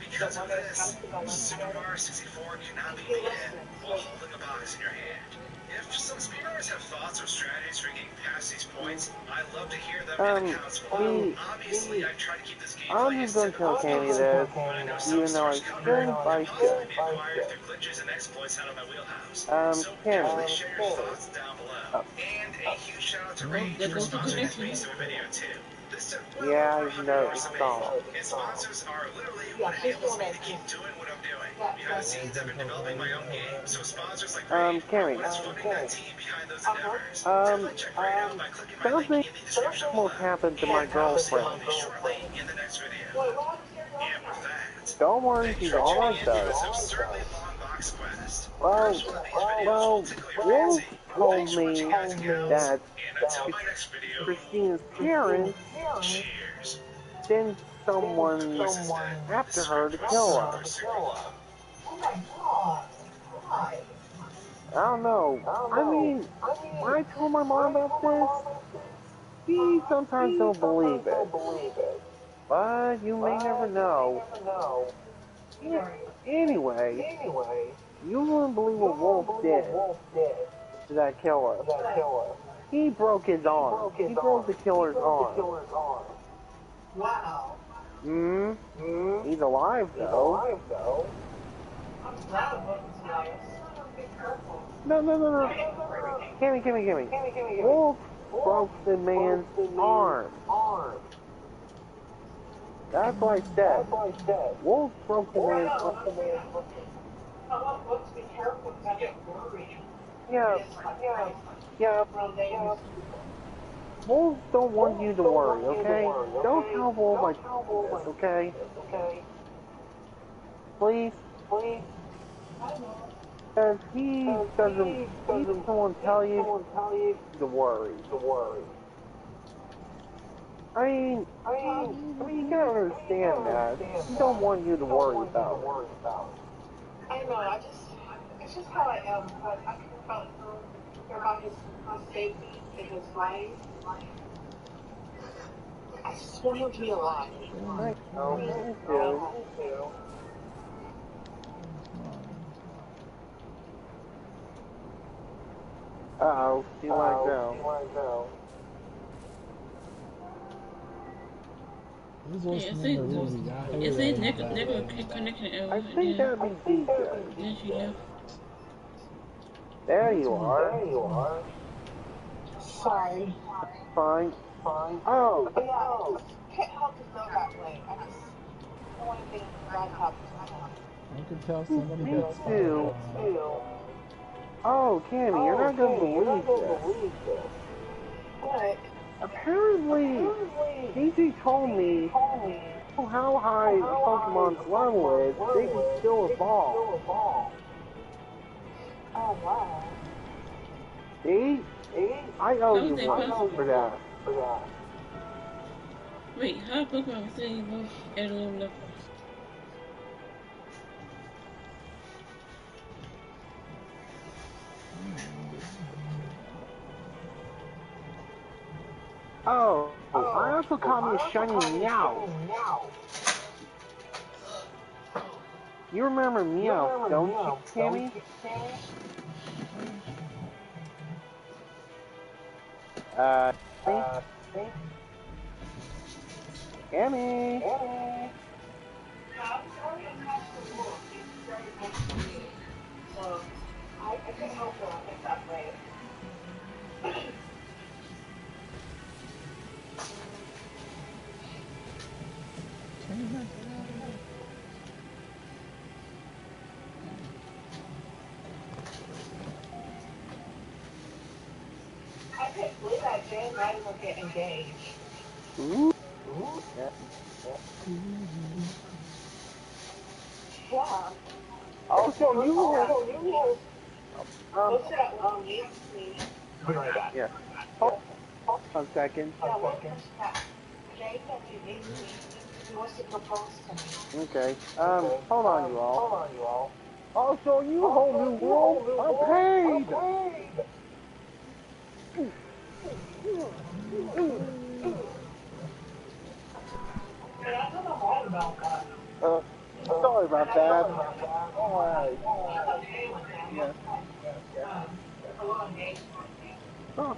because of this, Super Mario 64 cannot be beaten while holding a box in your hand. If some speedrunners have thoughts or strategies for getting past these points, I'd love to hear them in the comments below. Obviously, I try to keep this I'm gameplay as just gonna typical tell as Cammy possible, this, but I know some even though I stars covered shouldn't, and I possibly should. be acquired through glitches and exploits out of my wheelhouse. So Cammy. definitely share your thoughts down below. And a huge shout out to Rage There for goes the sponsoring this connection. piece of a video too. This took well Yeah, over I 100 know, hours it's to make, gone. and sponsors are literally what enables me to keep doing what I'm doing. Behind the scenes, I've been developing my own game, so sponsors like Rage are Cammy. what is funding that team behind those endeavors. Definitely check Rage out by clicking my link Something in the description almost below. happened to my And I'll see all girlfriend. of you shortly in the next video. And with that, Don't worry, thank you she's for tuning alright in to though. this absurdly long box quest. Well, Perhaps one of these videos will tickle your Wolf fancy. told Thanks for watching, me guys and gals. that And until my next video, Christine's parents cheers. sent someone Voice is dead. The after her script to was kill super, her. super long. I don't know. I mean, when I told my mom about this, she sometimes don't believe it. But you may never know. Anyway, you wouldn't believe what Wolf did to that killer. He broke his arm. He broke the killer's arm. Wow. He's alive though. I'm glad it was nice. No. Gimme. Wolf broke the man's arm. That's what I said. Wolf broke the man's arm. Let's be careful because I get worried. Yeah. Wolves don't want you to worry, okay? Don't tell Wolf I told you this, okay? Please? Because he doesn't want to tell you to worry. I mean, you gotta understand that. He don't want you to worry about it. I know, it's just how I am. I care about his safety and his life. I just want him to be alive. I know, me too. Uh-oh, she let go. It says negative connection. I think that'd be DJ. Then she left. There you are. Sorry. Fine. Oh. But yeah, I just can't help to feel that way. I want to think God help me. can tell somebody Me got too. Oh, Cammy, you're not gonna believe this. What? Apparently, DJ told me how high a Pokemon's level is, they can still evolve. Oh, wow. See? I owe How you is that one possible? for that. Wait, how Pokemon still evolve at a low level? Oh, I also caught me a shiny Meow. You remember Meow, don't you, Tammy? Tammy? I'm sorry, I'm not to look. It's very much to me. So, I couldn't help it that way. I can't believe that Jay and Ryan will get engaged. Ooh. Yeah. Also, you What's that me? Be right back. yeah. Hold on a second. Yeah, what was that? Jay said he needs me. He wants to propose to me. Okay. Hold on, you all. Also, you whole new world are paid. But I don't know all about that. Sorry about that. Alright. Yeah. A little engaged. Oh,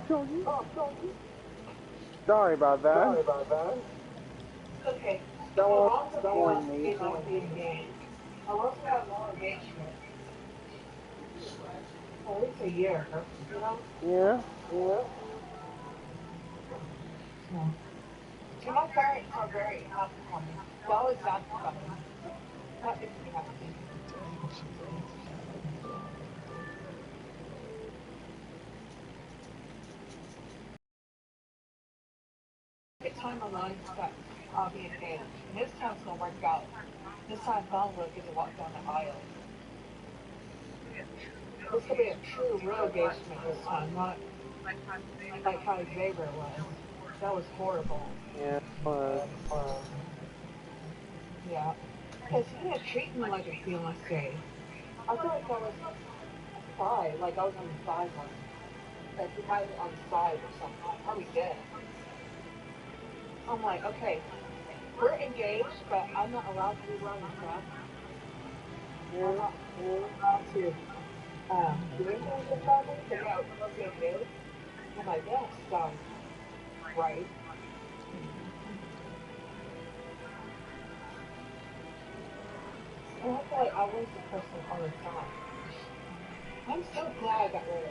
sorry about that. Okay. Don't Long disappoint me. is not being engaged. I want to have more engagement. At least a year, you know? Yeah. So my parents are very happy for me. They always ask about me. That makes me happy. It's time alone that I'll be engaged. And this time's gonna work out. This time Don will get to walk down the aisle. This could be a true, real engagement this time, not like how Xavier was. That was horrible. Yeah. Yeah. Because he didn't treat me like a fiance. I feel like I was side, like I was on the sideline. Like he had me on the side or something. I probably did. I'm like, okay, we're engaged, but I'm not allowed to be running track. I'm not allowed to do anything with family, but yeah, we're supposed to be engaged. I'm like, yeah, sounds right. And I feel like I was the person on the side. I'm so glad I got rid of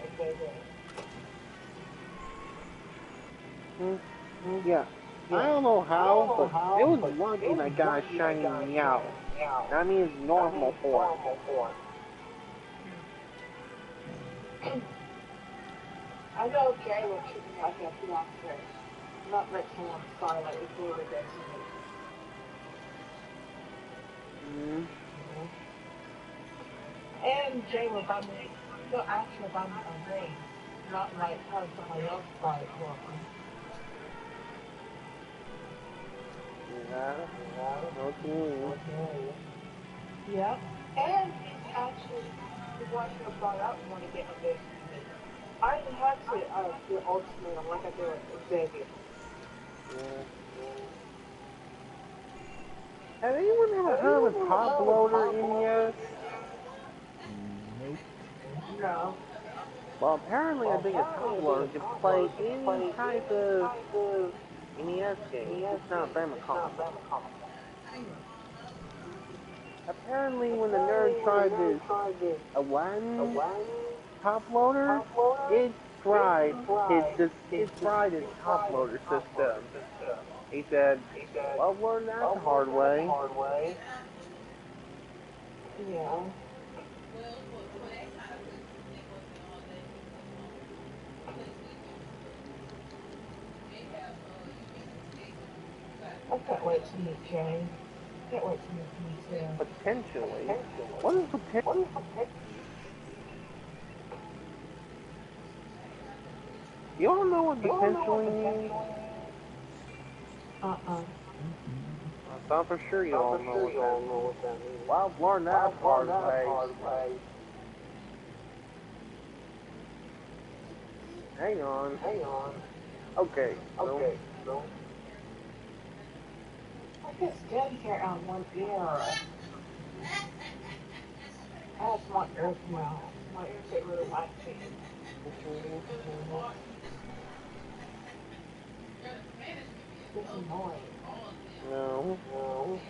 Xavier. Yeah. I don't know how, but it was lucky that got a shiny Meow. That means normal form. I know Jay will treat me like a fiance, not like him on the side like Xavier did to me. And Jay will buy me, he'll actually buy me a ring, not like how somebody else buy it for me. Yeah. No kidding. Yeah. And he's actually, the one who brought out want to get engaged to me. I didn't have to do an ultimatum like I did with Xavier. Has anyone ever heard of a top loader NES? Nope. No. Well, apparently I think a top loader can play any type of NES game, just not Famicom. Apparently when the nerd tried this Aladdin top loader, it fried his top loader system. He said, well, learn that the hard way. Yeah. I can't wait to meet Jay. Can't wait to meet you too. Potentially. Potentially. What is potential? What is potential? You all know what You all know what potentially means? potentially means? Uh-uh. I thought for sure you I'm all for know sure what you that all know means. what that means. Well, I've learned that I've the learned hard that the way. hard way. Hang on. Hang on. Okay, so Okay, so. I get skincare on one ear. I have small ear canals. My ears get really waxy. mhm. Mm-hmm. It's annoying. No. No.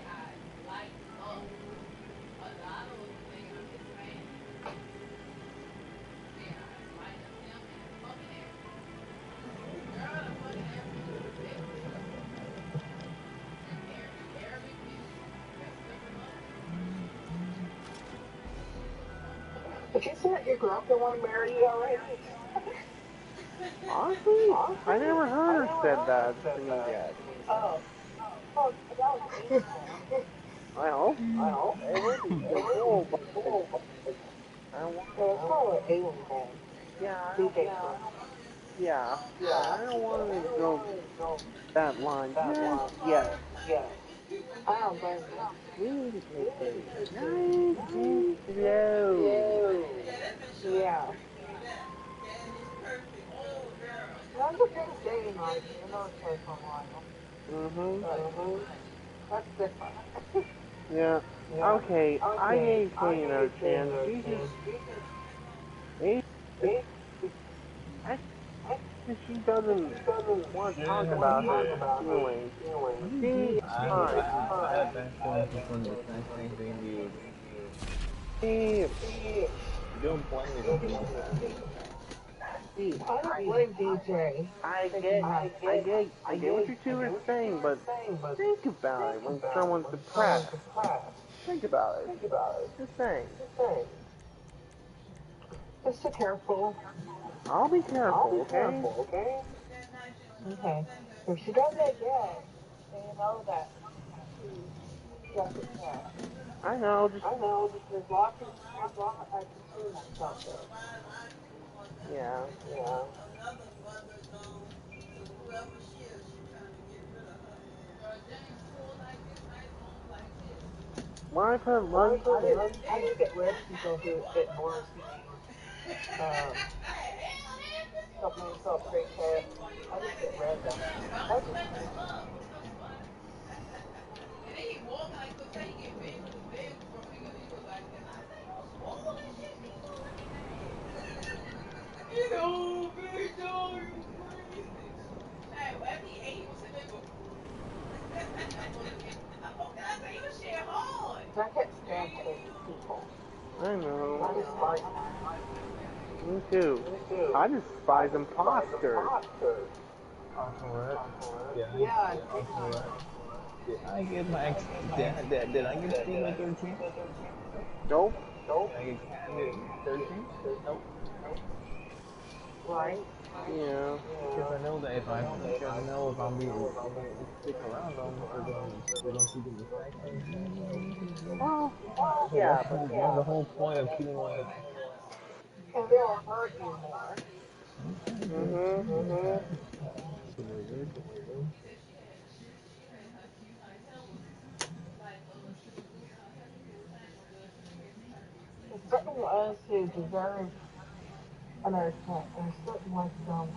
But you said your girlfriend want to marry you already? Honestly, I Honestly, never I heard her never said heard her that said to me that yet. to me. Oh. Oh, that was April. I hope I hope it would be it so would be cool, but so cool, but I want. yeah, it's probably what Aiden said. Yeah, I don't. DJ said. Yeah, but Yeah, I don't but want I to don't go want to go that line that just line yet. just yet. I don't blame you. We need to We take need things to take things nice and nice and slow. slow. Yeah. That's okay with dating life. You know each other for a while. Mhm. Mm-hmm. That's different. Yeah. Yeah. Okay, I Okay. gave I Katie gave another Kate chance. another She just, chance. She just, eh, it, I, I she think doesn't she doesn't want to talk Yeah, want to about talk her yeah. about her feelings. feelings. She is I, fine. I Fine. have bad I feelings have bad from the feelings exact for same the thing you. same thing you. She, She Don't blame me for don't thinking blame me that. for thinking that. she, I don't blame DJ I thinking get, that. I get what you two I are get what you two saying, are but saying, but think about it. think When about it. someone's When someone's depressed, depressed, think about it. think about it. Just saying. Just saying. Just be careful. I'll be I'll be careful, okay? careful, okay? Okay. If she does it again, then you know that she doesn't care. I know, just, I know, just there's a lot of consumers out there. yeah. Yeah. When I put Well, lunch, I just get rid of people who ignores me. Um, don't make yourself straight care. I just get rid of them. That's just me. I can't stand crazy people. I know. I despise them. Me too. Me too. I I despise despise imposters. imposters. Uncle Red. Yeah, big Uncle time. Red. Did I give my ex? Did I give Steve a 13? Nope. Nope. Did I give Candy 13? Nope. Right? Yeah. Because I know that if I because I know if I'm being stick around them, they're going to keep doing the exact same thing. Well, So yeah, but what's the whole point of keeping like? And they'll hurt you more. mhm. Mm-hmm. It's weird. There's certain ones who deserve another chance, and certain ones don't.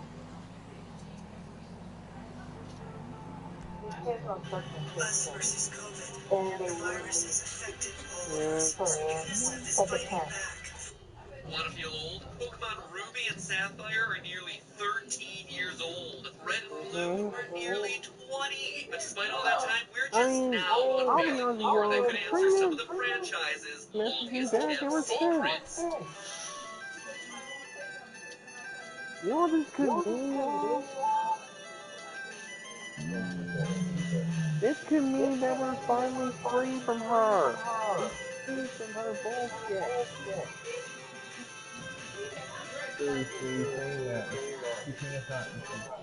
It depends on Us circumstances, versus COVID. and they The really virus has affected all of Yeah. us. hurt. Because But despite being depends. back, want to feel old? Pokemon Ruby and Sapphire are nearly 13 years old. Red and Blue Mhm. are nearly 20. But despite all that time, we're I just mean, now I'll be unveiling honest with lore that y'all. could answer some of Trina the franchise's messaged longest back kept ever since. secrets. You know what this You could know what this mean, could y'all? mean, y'all? This could mean that we're finally free from her. Free from her. Some her bullshit. Seriously, you're saying that you think it's not,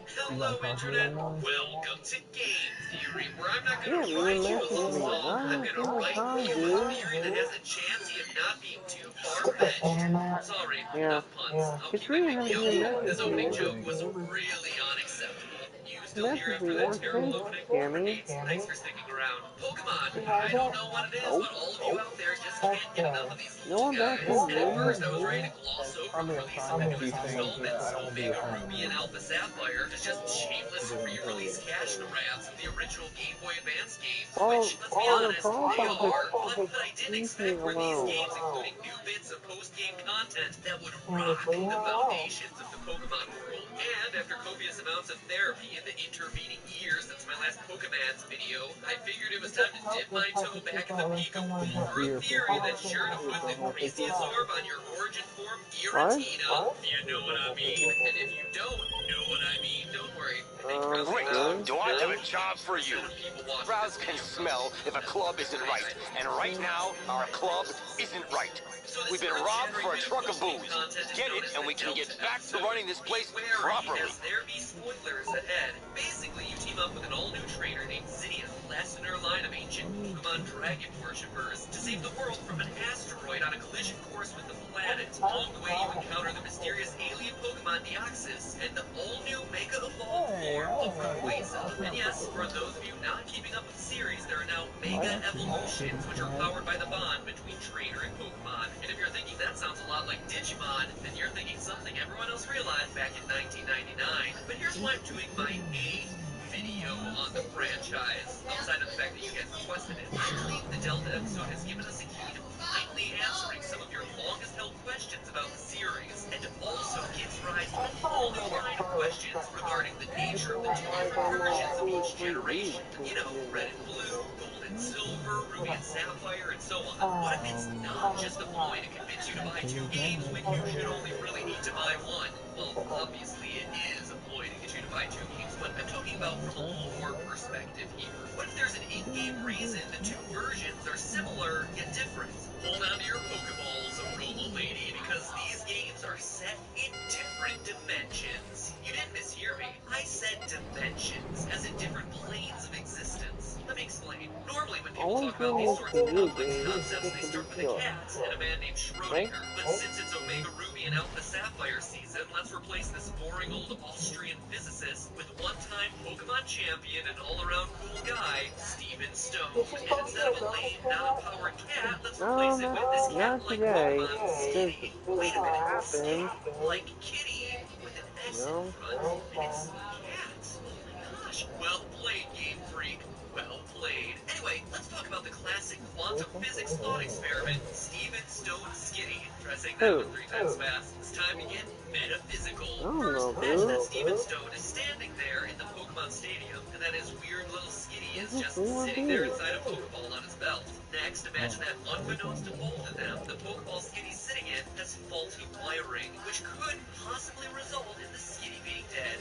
she's Hello, not popular Internet. anymore? Welcome to Game Theory, where I'm not Yeah, going to me write and you a message love me. song. Why I'm is going so to much write time, you a dude? theory that has a chance of not being too Stupid far-fetched. internet. Sorry, Yeah. enough puns. I'll keep it Katrina PG. hasn't even This messaged me. opening What do joke you was think? really unacceptable. You still here Message after me that more terrible since, opening? Cammy. Thanks for sticking around. Pokemon. You I like don't it? know what it is, Nope. but all of you out there just That's can't get enough of good. these No little one's guys. actually And at mean. first I was ready to gloss over Probably the a release of sign the that new she's saying installments I don't of want to be a Omega friend Ruby and anymore. Alpha Sapphire as just shameless She doesn't tell re-release you. cash grabs of the original Game Boy Advance games, Well, which, let's be on her honest, they profile are. picture, But I didn't leave me expect for these alone. games, including new bits of post-game content that would And rock just leave the her alone. foundations of the Pokemon world. And after copious amounts of therapy in the intervening years since my last Pokemans video, I figured it was time to dip my toe back in the peak of for a theory that's sure to put the greasiest orb on your origin form What? Giratina. You know what I mean? And if you don't know what I mean, don't worry. I think Krause Great. Good. Do I have a job for you? of people watching Crowds this can video smell if a club isn't right. And right now, our club isn't right. We've been robbed for a truck of booze. Get it, and we can get back to running this place properly. As there be spoilers ahead. Basically, you team up with an all-new trainer named Zinnia, last in her line of ancient Pokemon dragon worshippers, to save the world from an asteroid on a collision course with the planet. Along the way, you encounter the mysterious alien Pokemon Deoxys and the all-new Mega Evolved Hey, form that of was not good. Rayquaza. That's And not yes, for bad. those of you not keeping up with the series, there are now What? Mega Actually, that's pretty Evolutions, which are bad. powered by the bond between trainer and Pokemon. And if you're thinking that sounds a lot like Digimon, then you're thinking something everyone else realized back in 1999. But here's why I'm doing my 8th video on the franchise, outside of the fact that you guys requested it. I believe the Delta episode has given us a key to finally answering some of your longest held questions about the series, and also gives rise to a whole new line of questions regarding the nature of the two Like different I'm versions of each seriously generation. reading You know, the red and blue, gold and silver, ruby and sapphire, and so on. What if it's Um, not just a ploy to convince you to buy 2 games when you should only really need to buy 1? Well, obviously it is a ploy to get you to buy 2 games, but I'm talking about from a lore perspective here. What if there's an in-game reason the 2 versions are similar yet different? Hold on to your Pokeballs, Aroma Lady, because these games are set in different dimensions. You didn't mishear me. I said dimensions, as in different planes of existence. Let me explain. Normally when people only talk about doing these this sorts for of you, complex dude. concepts, Just they to be start with a sure. cat and a man named Right? Schrodinger. But since it's Omega Ruby and Alpha Sapphire season, let's replace this boring old Austrian physicist with one-time Pokemon champion and all-around cool guy, Steven Stone. And instead of a lame, non-powered cat, let's replace it with this Not cat-like today. Pokemon, Since Skitty. it Wait a minute, happened, Skitty, like kitty, with an you S in know. front, and it's cat. Oh my gosh. Well played, Game Freak. Well played. Anyway, let's talk about the classic quantum physics thought experiment, Steven Stone Skitty. Try saying that one Who? 3 times fast. It's time to get metaphysical. I don't First, know, imagine dude. that Steven Stone is standing there in the Pokemon Stadium, and that his weird little Skitty is just sitting there inside a Pokeball on his belt. Next, imagine that unbeknownst to both of them, the Pokeball Skitty's sitting in has faulty wiring, which could possibly result in the Skitty being dead.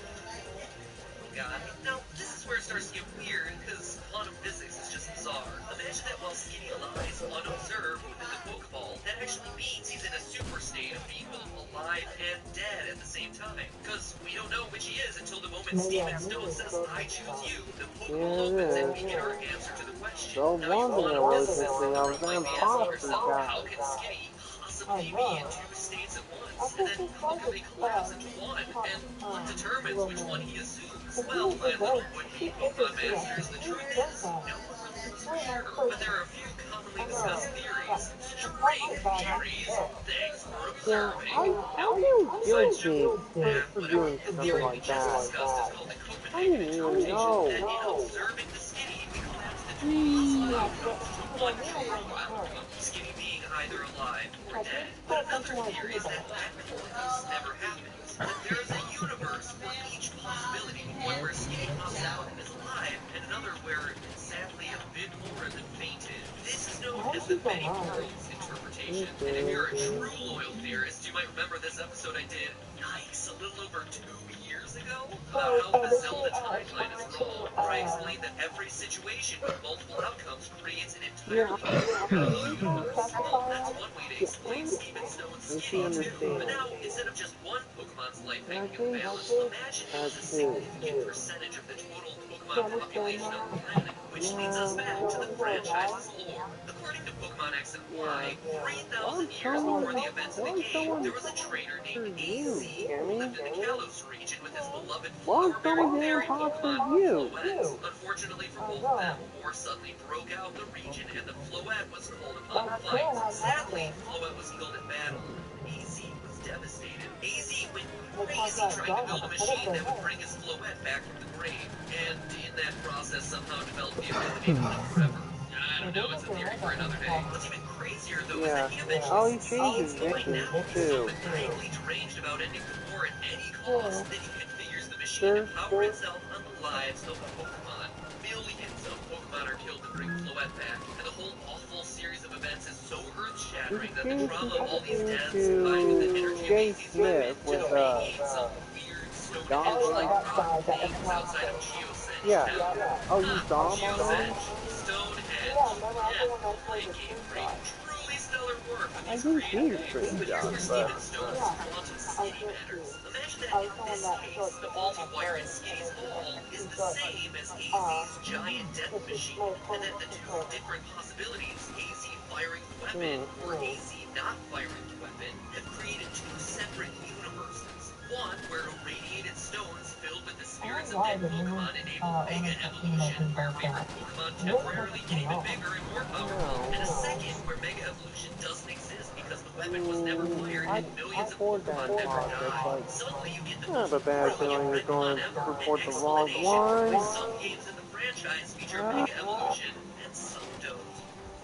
Guy. Now, this is where it starts to get weird, because quantum physics is just bizarre. Imagine that while Skitty lies unobserved within the Pokeball, that actually means he's in a super state of being both alive and dead at the same time. Because we don't know which he is until the moment Steven Stone says, I choose you, the Pokeball opens and we get our answer to the question. No Now, you wonder quantum they're always physicists in thinking the I was room an might be asking imposter yourself, guy. how can Skitty possibly be in 2 states at once? And then how can they collapse into one? And what determines which one he assumes? Well, my little would-be Pokemon masters, the truth is, no one really knows for sure. But there are a few commonly discussed theories. String theories. Thanks for Yeah, observing. I Now, feel besides guilty joking, for whatever. doing The stuff theory we like just that. discussed is called the I Copenhagen didn't even determination, know. that in observing the Skitty, we collapsed into possible outcomes to one true outcome. Skitty being either alive or dead. But another theory is that technical abuse never happens. That there is a universe for each possibility. One where Skitty pops out and is alive, and another where, sadly, a bit more than fainted. This is known as the many worlds interpretation. And if you're a true loyal theorist, you might remember this episode I did, yikes, a little over 2 years ago, about how the Zelda timeline is wrong, where I explained that every situation with multiple outcomes creates an entire Yeah, universe. One way to explain Steven Stone's And she skinny too. But understands. now, instead of just one Pokemon's life And I hanging in the think balance, imagine it was a significant percentage of the total Pokemon population on the planet. Which leads us back to the franchise's lore. According to Pokemon X and Y, 3,000 years before the events of the game, there was a trainer named AZ who lived in the Kalos region with his beloved flower-bearing fairy Pokemon, Floette. Unfortunately for both of them, war suddenly broke out in the region and the Floette was called upon to fight. Sadly, Floette was killed in battle. AZ was devastated. AZ went crazy trying to build a machine that would bring his Floette back from the grave, and in that process somehow developed the ability to live forever. I don't know, it's a theory for another day. What's even crazier, though, is that he eventually succeeds, but now he's so maniacally deranged about ending the war at any cost that he configures the machine to power itself on the lives of Pokemon. Millions of Pokemon are killed to bring Floette back, and the whole awful series of events is so earth-shattering that the trauma of all these deaths, combined with the energy of AZ's weapon, radiates some weird Stonehenge-like rock that hangs outside of Geosenge Town. Oh, you saw him already? Geosenge, Stonehenge, yeah, great game, great, truly stellar work with I these think he's creators. pretty But here's young, where but... Steven Stone's Quantum City matters. Imagine that in this case, the faulty wire in Skitty's ball is the same as AZ's giant death machine, and that the two different possibilities, AZ firing the weapon or AZ not firing the weapon, have created two separate universes. One where irradiated stones filled with the spirits of dead Pokemon enable Mega Evolution, where favorite Pokemon temporarily get even bigger and more powerful, and a second where Mega Evolution doesn't exist because the weapon was never fired and millions of Pokemon never died. Suddenly you get the I most have a bad brilliant feeling you're retcon going to ever, an report the wrong explanation for why one. some games in the franchise feature Mega Evolution and some don't.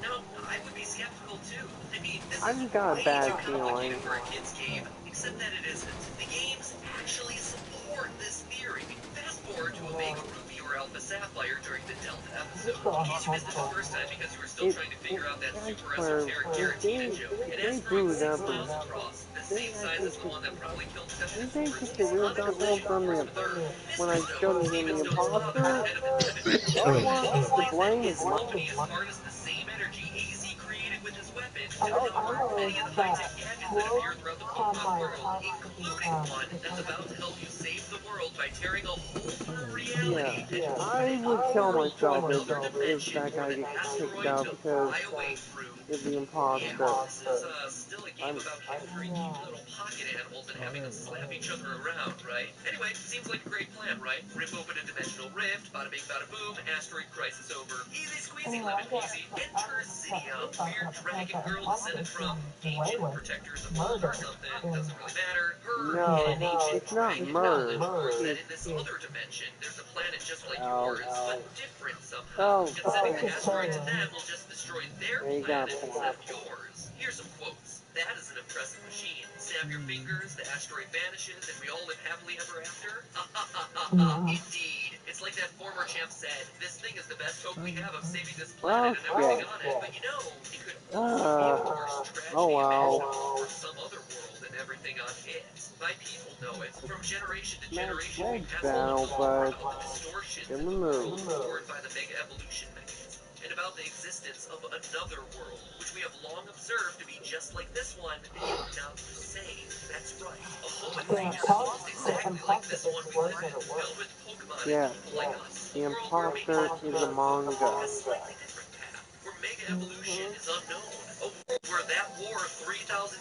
Now, I would be skeptical too. I mean, this I is just got a way bad too feeling. complicated for a kid's game, except that it isn't. The games actually support this theory. Fast forward to Omega Ruby or Alpha Sapphire during the Delta episode. In case you missed it the first time because you were still trying to figure out that super esoteric Giratina joke, an They asteroid blew it up 6 and miles across, the they same size actually as the took, one that probably killed didn't Sessions they Force, take the is real on a download collision from course the with Earth. when Mr. I showed Stone, him Steven the Stone's father, imposter? head of the Division of That Energy, one, the explains that blame his is mine. company has harnessed the same energy AZ created with his weapon to power many of the high-tech gadgets that appear throughout the Pokemon world, including one that's about to help you save the world by tearing a hole through Yeah, reality and I opening would a kill portal to myself another if dimension that for guy the gets kicked asteroid out to because fly away through. of the Yeah, imposter. this is still a game I'm, about capturing cute little pocket animals and having them slap each other around, right? Anyway, seems like a great plan, right? Rip open a dimensional rift, bada bing bada boom, asteroid crisis over. Easy squeezy lemon peasy. Enter Zydia, weird dragon girl descended from ancient protectors of old or something, doesn't really matter. Her no, and ancient it's not dragon merged. knowledge proves that It's, in this other dimension, there's a planet just like oh, yours, but different somehow. oh, And sending the asteroid to them will just destroy their there you got planet a point. instead of yours. Here's some quotes. That is an impressive machine. Snap your fingers, the asteroid vanishes, and we all live happily ever after? Ha ha ha ha ha. Indeed. It's like that former champ said, this thing is the best hope we have of saving this planet and everything on it. But you know, it could also be a worse Oh tragedy well. imaginable for some other world and everything on it. My people know it. From generation to generation, we Ledge pass on battle, the lore but about the distortions in in the the world mood. forward by the Mega Evolution mechanism, and about the existence of another world, which we have long observed to be just like this one, yet not the same. That's right. A hoenn region almost exactly like this one we live in, filled with Pokemon and Yes, people like us. the A world where imposter maybe is both among take a us. slightly different path, where Mega Evolution is unknown, where that war 3,000